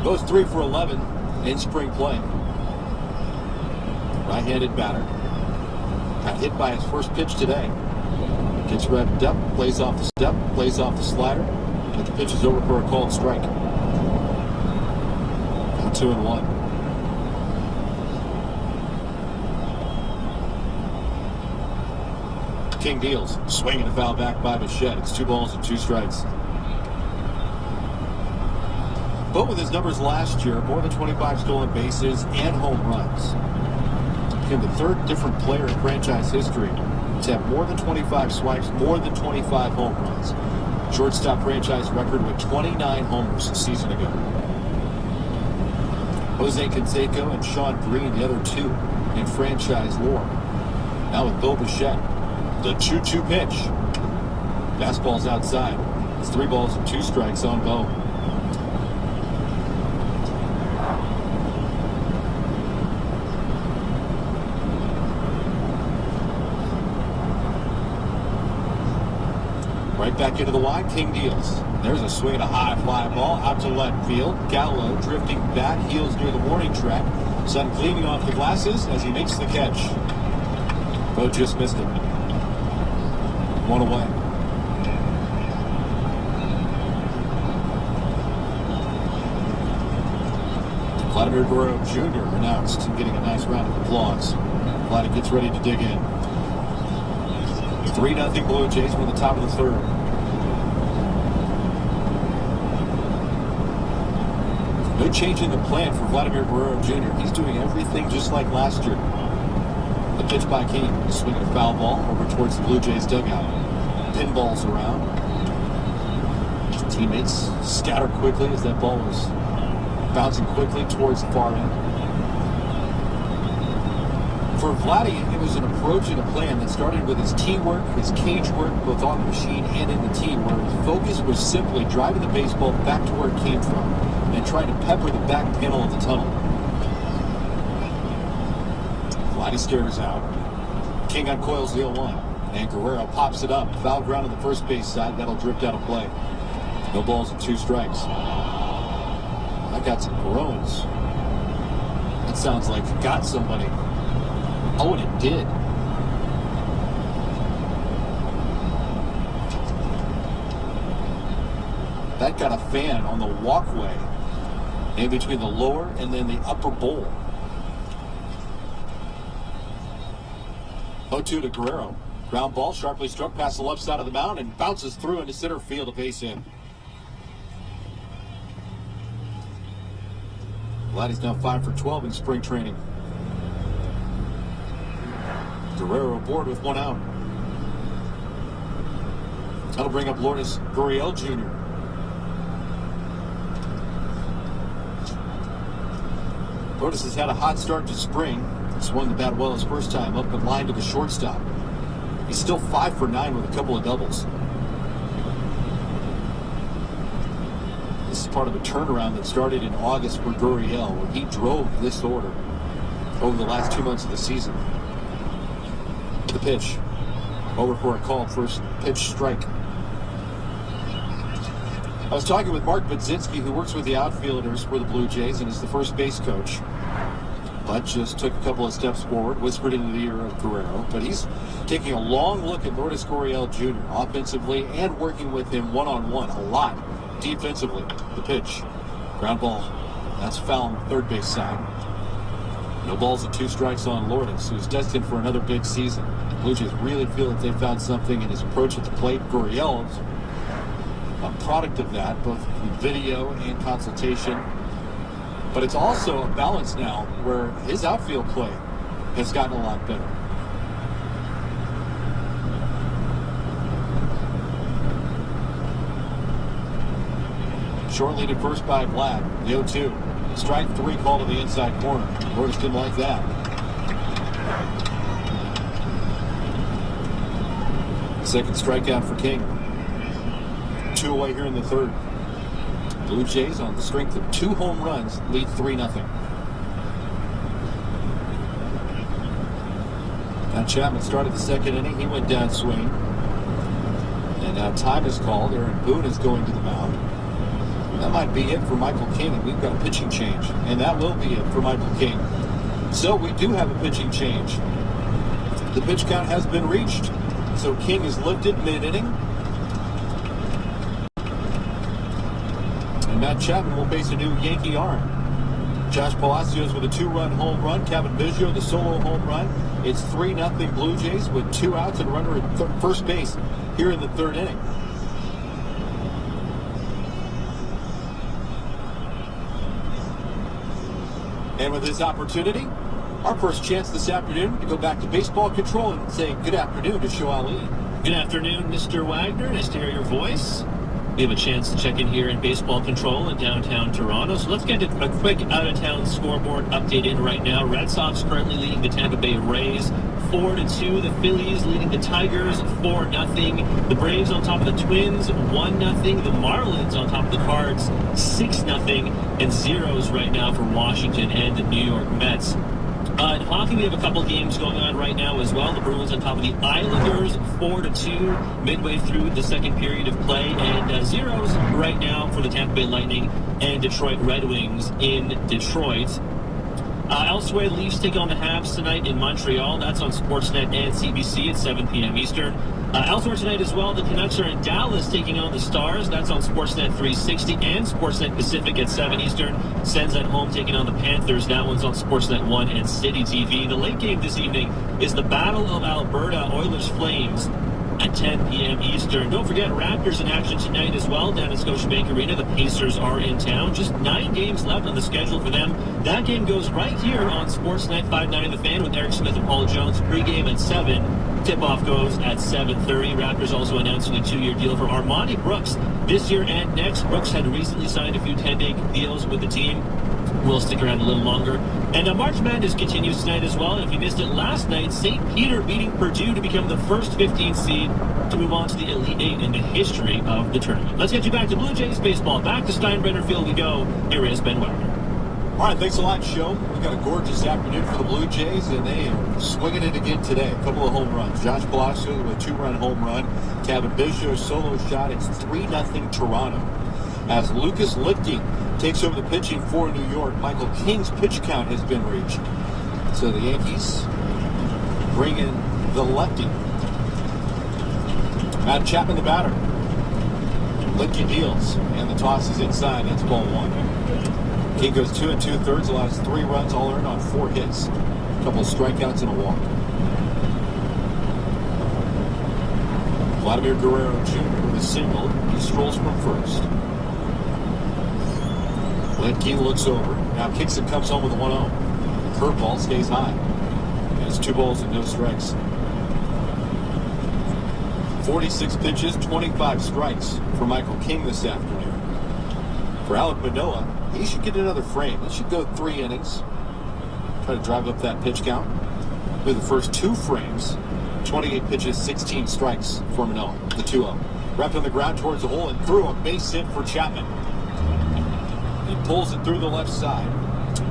Goes 3 for 11 in spring play. Right-handed batter. Got hit by his first pitch today. Gets revved up, plays off the step, plays off the slider, but the pitch is over for a called strike. 2-1. King deals. Swinging a foul back by Bichette. It's 2 balls and 2 strikes. But with his numbers last year, more than 25 stolen bases and home runs. Became the third different player in franchise history to have more than 25 swipes, more than 25 home runs. Shortstop franchise record with 29 homers a season ago. Jose Canseco and Sean Green, the other 2 in franchise lore. Now with Bo Bichette. The 2-2 pitch. Fastball's outside. It's 3 balls and 2 strikes on Bo. Right back into the wide. King deals. There's a swing, a high fly ball out to left field. Gallo drifting back, heels near the warning track. Sun gleaming off the glasses as he makes the catch. Bo just missed it. 1 away. Vladimir Guerrero Jr. announced and getting a nice round of applause. Vladdy gets ready to dig in. 3-0 Blue Jays from the top of the third. No change in the plan for Vladimir Guerrero Jr. He's doing everything just like last year. The pitch by King, swinging a foul ball over towards the Blue Jays dugout. Pinballs around. Teammates scatter quickly as that ball was bouncing quickly towards the far end. For Vladdy, it was an approach and a plan that started with his tee work, his cage work, both on the machine and in the tee, where his focus was simply driving the baseball back to where it came from and trying to pepper the back panel of the tunnel. Vladdy stares out. King uncoils the 0-1, and Guerrero pops it up. Foul ground on the first base side. That'll drift out of play. No balls and 2 strikes. I got some groans. That sounds like it got somebody. Oh, and it did. That got a fan on the walkway in between the lower and then the upper bowl. 0-2 to Guerrero. Ground ball sharply struck past the left side of the mound and bounces through into center field, a base hit. Vladdy's now 5 for 12 in spring training. Guerrero aboard with 1 out. That'll bring up Lourdes Gurriel Jr. Lourdes has had a hot start to spring. Swung the bat well his first time up and line to the shortstop. He's still 5 for 9 with a couple of doubles. This is part of a turnaround that started in August for Gurriel, where he drove this order over the last 2 months of the season. The pitch. Over for a called first pitch strike. I was talking with Mark Budzinski, who works with the outfielders for the Blue Jays and is the first base coach. But just took a couple of steps forward, whispered into the ear of Guerrero. But he's taking a long look at Lourdes Gurriel Jr. offensively and working with him one-on-one a lot defensively. The pitch. Ground ball. That's foul on the third base side. No balls and 2 strikes on Lourdes, who's destined for another big season. The Blue Jays really feel that they found something in his approach at the plate. Gurriel is a product of that, both in video and consultation. But it's also a balance now where his outfield play has gotten a lot better. Short lead at first by Vlad. The 0-2. Strike 3 call to the inside corner. Lourdes didn't like that. Second strikeout for King. 2 away here in the third. Blue Jays, on the strength of 2 home runs, lead 3-0. Now Chapman started the second inning. He went down swing. And now time is called. Aaron Boone is going to the mound. That might be it for Michael King, and we've got a pitching change. And that will be it for Michael King. So we do have a pitching change. The pitch count has been reached. So King is lifted mid-inning. And Matt Chapman will face a new Yankee arm. Josh Palacios with a 2-run home run. Kevin Biggio, the solo home run. It's 3-0 Blue Jays with 2 outs and a runner at first base here in the third inning. And with this opportunity, our first chance this afternoon to go back to baseball control and say good afternoon to Show Ali. Good afternoon, Mr. Wagner. Nice to hear your voice. We have a chance to check in here in baseball control in downtown Toronto. So let's get a quick out-of-town scoreboard update in right now. Red Sox currently leading the Tampa Bay Rays 4-2. The Phillies leading the Tigers 4-0. The Braves on top of the Twins 1-0. The Marlins on top of the Cards 6-0. And zeros right now for Washington and the New York Mets. In hockey, we have a couple games going on right now as well. The Bruins on top of the Islanders, 4-2, midway through the second period of play, and zeros right now for the Tampa Bay Lightning and Detroit Red Wings in Detroit. Elsewhere, the Leafs take on the Habs tonight in Montreal. That's on Sportsnet and CBC at 7 p.m. Eastern. Elsewhere tonight as well, the Canucks are in Dallas taking on the Stars. That's on Sportsnet 360 and Sportsnet Pacific at 7 Eastern. Sens at home taking on the Panthers. That one's on Sportsnet 1 and City TV. The late game this evening is the Battle of Alberta Oilers Flames at 10 p.m. Eastern. Don't forget, Raptors in action tonight as well down at Scotiabank Arena. The Pacers are in town. Just 9 games left on the schedule for them. That game goes right here on Sportsnet 590 The Fan with Eric Smith and Paul Jones pregame at 7. Tip-off goes at 7:30. Raptors also announcing a 2-year deal for Armani Brooks this year and next. Brooks had recently signed a few 10-day deals with the team. Will stick around a little longer. And March Madness continues tonight as well. And if you missed it last night, St. Peter beating Purdue to become the first 15 seed to move on to the Elite Eight in the history of the tournament. Let's get you back to Blue Jays baseball. Back to Steinbrenner Field we go. Here is Ben Wagner. All right, thanks a lot, Show. We've got a gorgeous afternoon for the Blue Jays, and they are swinging it again today. A couple of home runs. Josh Palacio with a 2-run home run. Kevin Bishop solo shot. It's 3-0 Toronto. As Lucas Lichty takes over the pitching for New York, Michael King's pitch count has been reached. So the Yankees bring in the lefty. Matt Chapman, the batter. Lichty deals, and the toss is inside. That's ball 1. King goes 2 2/3, allows 3 runs, all earned on 4 hits. A couple of strikeouts and a walk. Vladimir Guerrero Jr. with a single. He strolls from first. King looks over. Now kicks and comes home with a 1-0. Curveball stays high. And it's 2 balls and no strikes. 46 pitches, 25 strikes for Michael King this afternoon. For Alek Manoah, he should get another frame. He should go 3 innings. Try to drive up that pitch count. With the first 2 frames, 28 pitches, 16 strikes for Manoah, the 2-0. Wrapped on the ground towards the hole and threw a base hit for Chapman. He pulls it through the left side.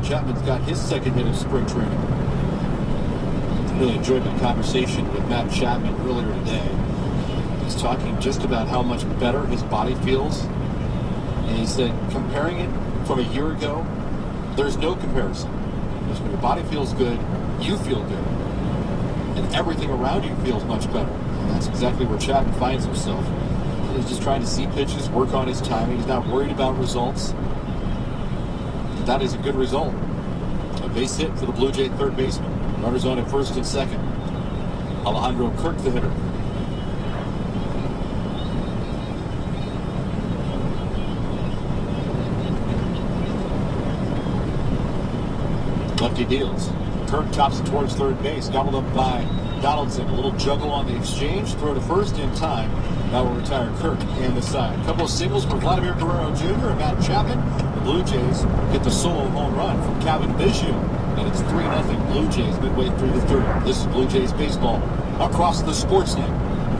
Chapman's got his second hit of spring training. Really enjoyed my conversation with Matt Chapman earlier today. He's talking just about how much better his body feels. And he said, comparing it from a year ago, there's no comparison. Because when your body feels good, you feel good. And everything around you feels much better. And that's exactly where Chapman finds himself. He's just trying to see pitches, work on his timing. He's not worried about results. That is a good result. A base hit for the Blue Jay third baseman. Runners on at first and second. Alejandro Kirk, the hitter. Lefty deals. Kirk chops it towards third base. Gobbled up by Donaldson. A little juggle on the exchange. Throw to first in time. That will retire Kirk and the side. A couple of singles for Vladimir Guerrero Jr. and Matt Chapman. The Blue Jays get the solo home run from Kevin Bishop. And it's 3-0 Blue Jays midway through the third. This is Blue Jays baseball across the Sportsnet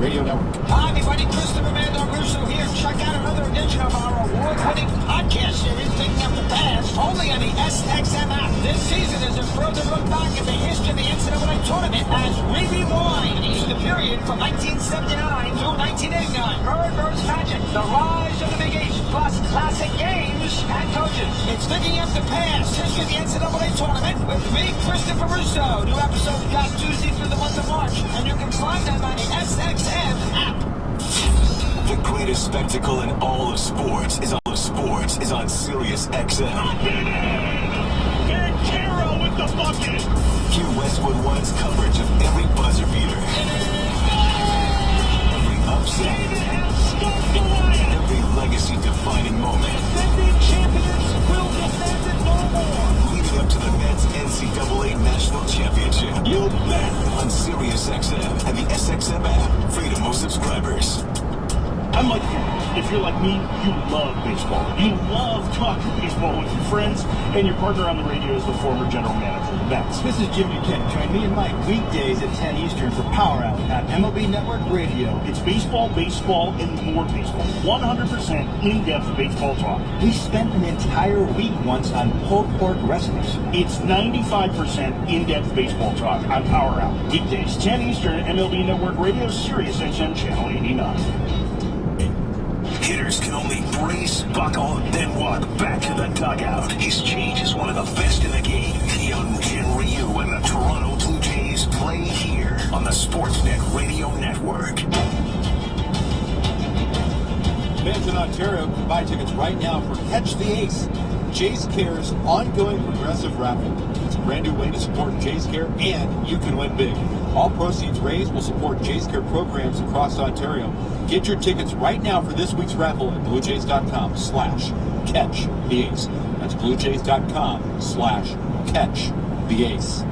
Radio Network. Hi, everybody. Christopher Russo here. Check out another edition of our award-winning podcast series, Taking Up the Past, only on the SXM app. This season is a further look back at the history of the NCAA tournament as we rewind to the period from 1979 through 1989. Bird vs. Magic, the rise of the Big East, plus classic games and coaches. It's Taking Up the Past, history of the NCAA tournament with me, Christopher Russo. New episodes got Tuesday through the month of March, and you can find them on the SXM app. The greatest spectacle in all of sports is on Sirius XM. Carroll with the bucket. Hear Westwood One's coverage of every buzzer beater, every upset, every legacy-defining moment. Will defend it no more. Leading up to the men's NCAA National Championship. You bet. On Sirius XM and the SXM app. Free to most subscribers. I'm like you. If you're like me, you love baseball. You love talking baseball with your friends, and your partner on the radio is the former general manager of the Mets. This is Jim Buchanan. Join me and Mike weekdays at 10 Eastern for Power Hour at MLB Network Radio. It's baseball, and more baseball. 100% in-depth baseball talk. We spent an entire week once on pulled pork recipes. It's 95% in-depth baseball talk on Power Hour. Weekdays, 10 Eastern, MLB Network Radio, Sirius XM Channel 89. Hitters can only brace, buckle, then walk back to the dugout. His change is one of the best in the game. Hyun-Jin Ryu and the Toronto Blue Jays play here on the Sportsnet Radio Network. Fans in Ontario can buy tickets right now for Catch the Ace, Jays Care's ongoing progressive raffle. It's a brand new way to support Jays Care, and you can win big. All proceeds raised will support Jays Care programs across Ontario. Get your tickets right now for this week's raffle at bluejays.com/catch-the-ace. That's bluejays.com/catch-the-ace.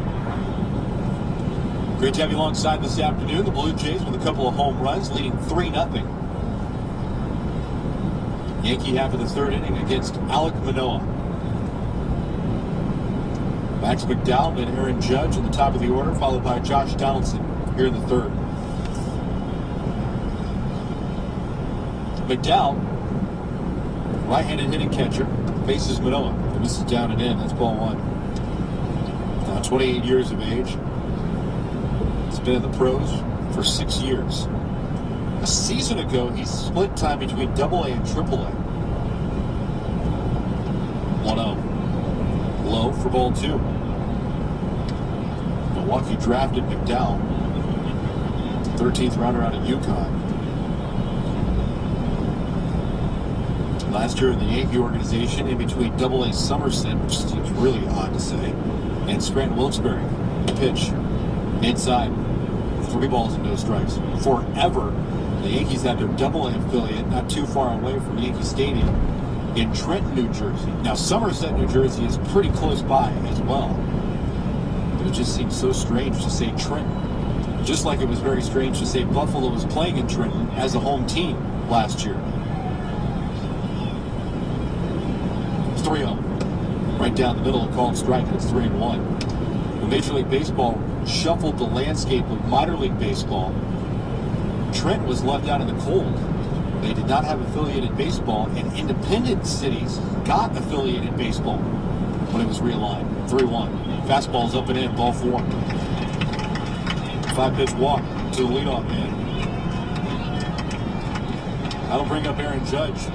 Great to have you alongside this afternoon. The Blue Jays with a couple of home runs, leading 3-0. Yankee half of the third inning against Alek Manoah. Max McDowell and Aaron Judge in the top of the order, followed by Josh Donaldson here in the third. McDowell, right-handed hitting catcher, faces Manoah. This is down and in. That's ball one. Now 28 years of age. He's been in the pros for 6 years. A season ago, he split time between AA and AAA. 1-0. Low for ball two. Milwaukee drafted McDowell, 13th rounder out of UConn. Last year in the Yankee organization, in between AA Somerset, which seems really odd to say, and Scranton Wilkes-Barre. Pitch inside, 3 balls and no strikes. Forever, the Yankees had their AA affiliate not too far away from Yankee Stadium in Trenton, New Jersey. Now, Somerset, New Jersey is pretty close by as well. But it just seems so strange to say Trenton. Just like it was very strange to say Buffalo was playing in Trenton as a home team last year. 3-0. Right down the middle, a called strike, and it's 3-1. When Major League Baseball shuffled the landscape of minor league baseball, Trenton was left out in the cold. They did not have affiliated baseball, and independent cities got affiliated baseball when it was realigned. 3-1. Fastball's up and in, ball 4. 5-pitch walk to the leadoff man. That'll bring up Aaron Judge.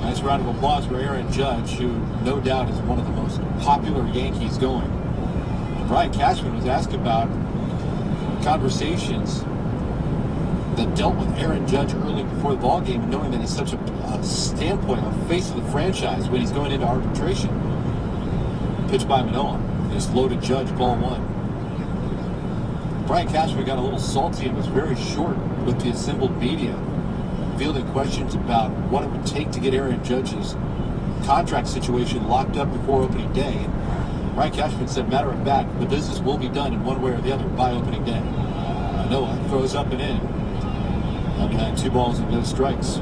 Nice round of applause for Aaron Judge, who no doubt is one of the most popular Yankees going. Brian Cashman was asked about conversations that dealt with Aaron Judge early before the ballgame, knowing that he's such a standpoint, a face of the franchise when he's going into arbitration. Pitch by Manoah. This loaded Judge, ball 1. Brian Cashman got a little salty and was very short with the assembled media, fielding questions about what it would take to get Aaron Judge's contract situation locked up before opening day. And Brian Cashman said, matter of fact, the business will be done in one way or the other by opening day. Manoah throws up and in. Now behind 2 balls and no strikes.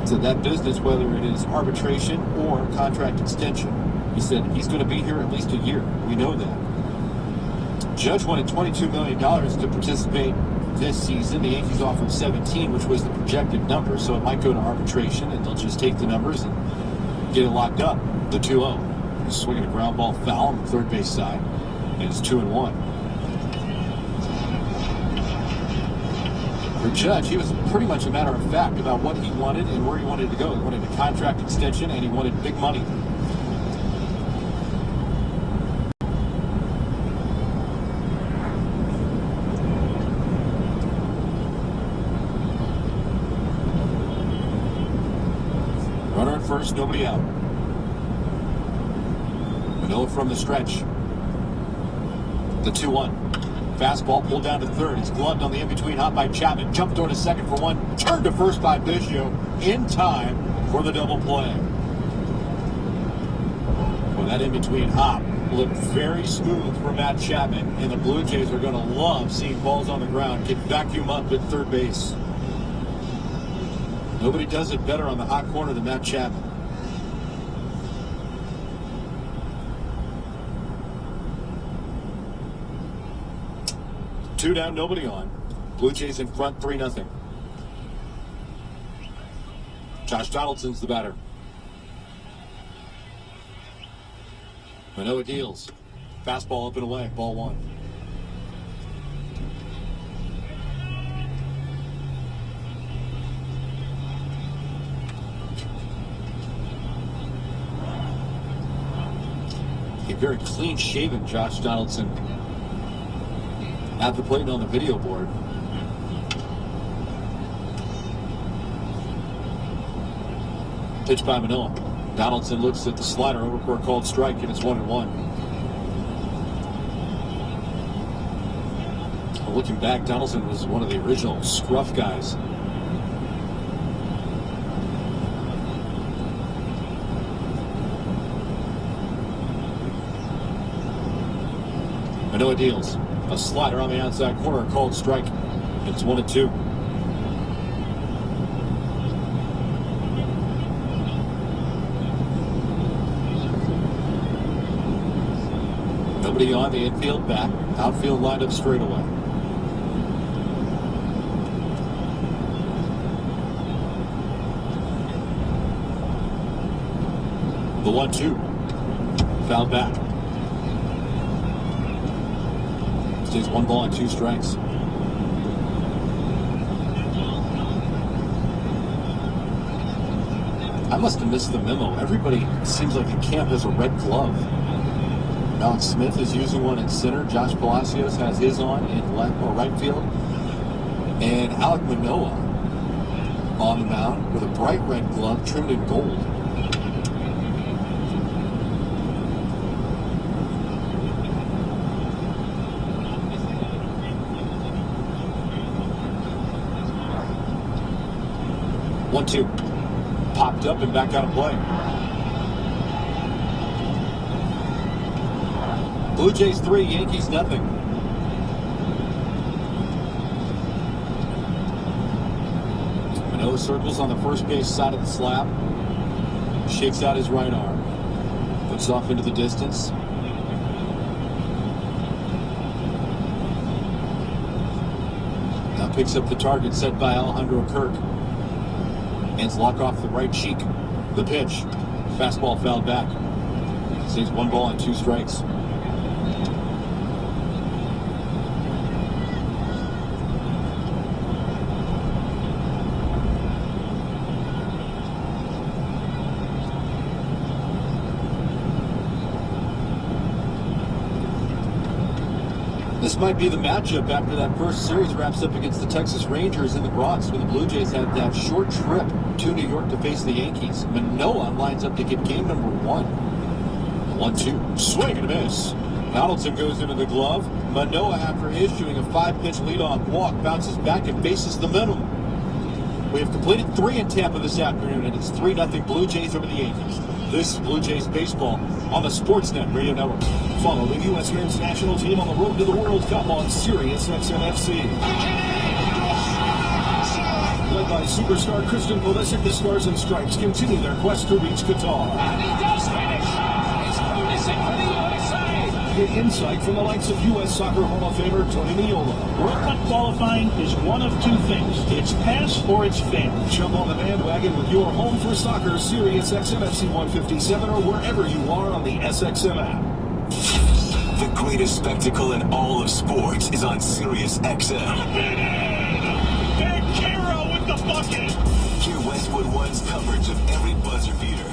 So that business, whether it is arbitration or contract extension, he said he's going to be here at least a year. We know that. Judge wanted $22 million to participate this season. The Yankees offered 17, which was the projected number, so it might go to arbitration, and they'll just take the numbers and get it locked up. The 2-0. He's swinging a ground ball foul on the third base side, and it's 2-1. For Judge, he was pretty much a matter of fact about what he wanted and where he wanted to go. He wanted a contract extension, and he wanted big money. Runner at first, nobody out. Manoah from the stretch. The 2-1. Fastball pulled down to third. It's gloved on the in-between hop by Chapman. Jumped toward to second for 1. Turned to first by Biggio in time for the double play. Well, that in-between hop looked very smooth for Matt Chapman, and the Blue Jays are going to love seeing balls on the ground get vacuum up at third base. Nobody does it better on the hot corner than Matt Chapman. Two down, nobody on. Blue Jays in front, 3-0. Josh Donaldson's the batter. Manoah deals. Fastball up and away, ball 1. A very clean-shaven Josh Donaldson at the plate and on the video board. Pitch by Manoah. Donaldson looks at the slider over for a called strike, and it's 1-1. Looking back, Donaldson was one of the original scruff guys. Manoa deals. A slider on the outside corner, called strike. It's 1-2. Nobody on the infield back. Outfield lined up straight away. The 1-2. Foul back. Stays 1 ball and 2 strikes. I must have missed the memo. Everybody seems like in camp has a red glove. Alex Smith is using one at center. Josh Palacios has his on in left or right field. And Alek Manoah on the mound with a bright red glove trimmed in gold. One-two. Popped up and back out of play. Blue Jays 3, Yankees nothing. Manoah circles on the first base side of the slab. Shakes out his right arm. Looks off into the distance. Now picks up the target set by Alejandro Kirk. Hands lock off the right cheek. The pitch. Fastball fouled back. Stays 1 ball and 2 strikes. This might be the matchup after that first series wraps up against the Texas Rangers in the Bronx when the Blue Jays had that short trip to New York to face the Yankees. Manoah lines up to get game number 1. 1-2. Swing and a miss. Donaldson goes into the glove. Manoah, after issuing a 5-pitch leadoff walk, bounces back and faces the middle. We have completed 3 in Tampa this afternoon, and it's 3-0 Blue Jays over the Yankees. This is Blue Jays baseball on the Sportsnet Radio Network. Follow the U.S. men's national team on the road to the World Cup on Sirius XM-FC. Led by superstar Christian Pulisic, the Stars and Stripes continue their quest to reach Qatar. And he does finish. It's Pulisic for the USA. Get insight from the likes of U.S. Soccer Hall of Famer Tony Meola. World Cup qualifying is one of 2 things. It's pass or it's fail. Jump on the bandwagon with your home for soccer, Sirius XM-FC 157, or wherever you are on the SXM app. The greatest spectacle in all of sports is on Sirius XM. Big Kiro with the bucket. Hear Westwood One's coverage of every buzzer beater.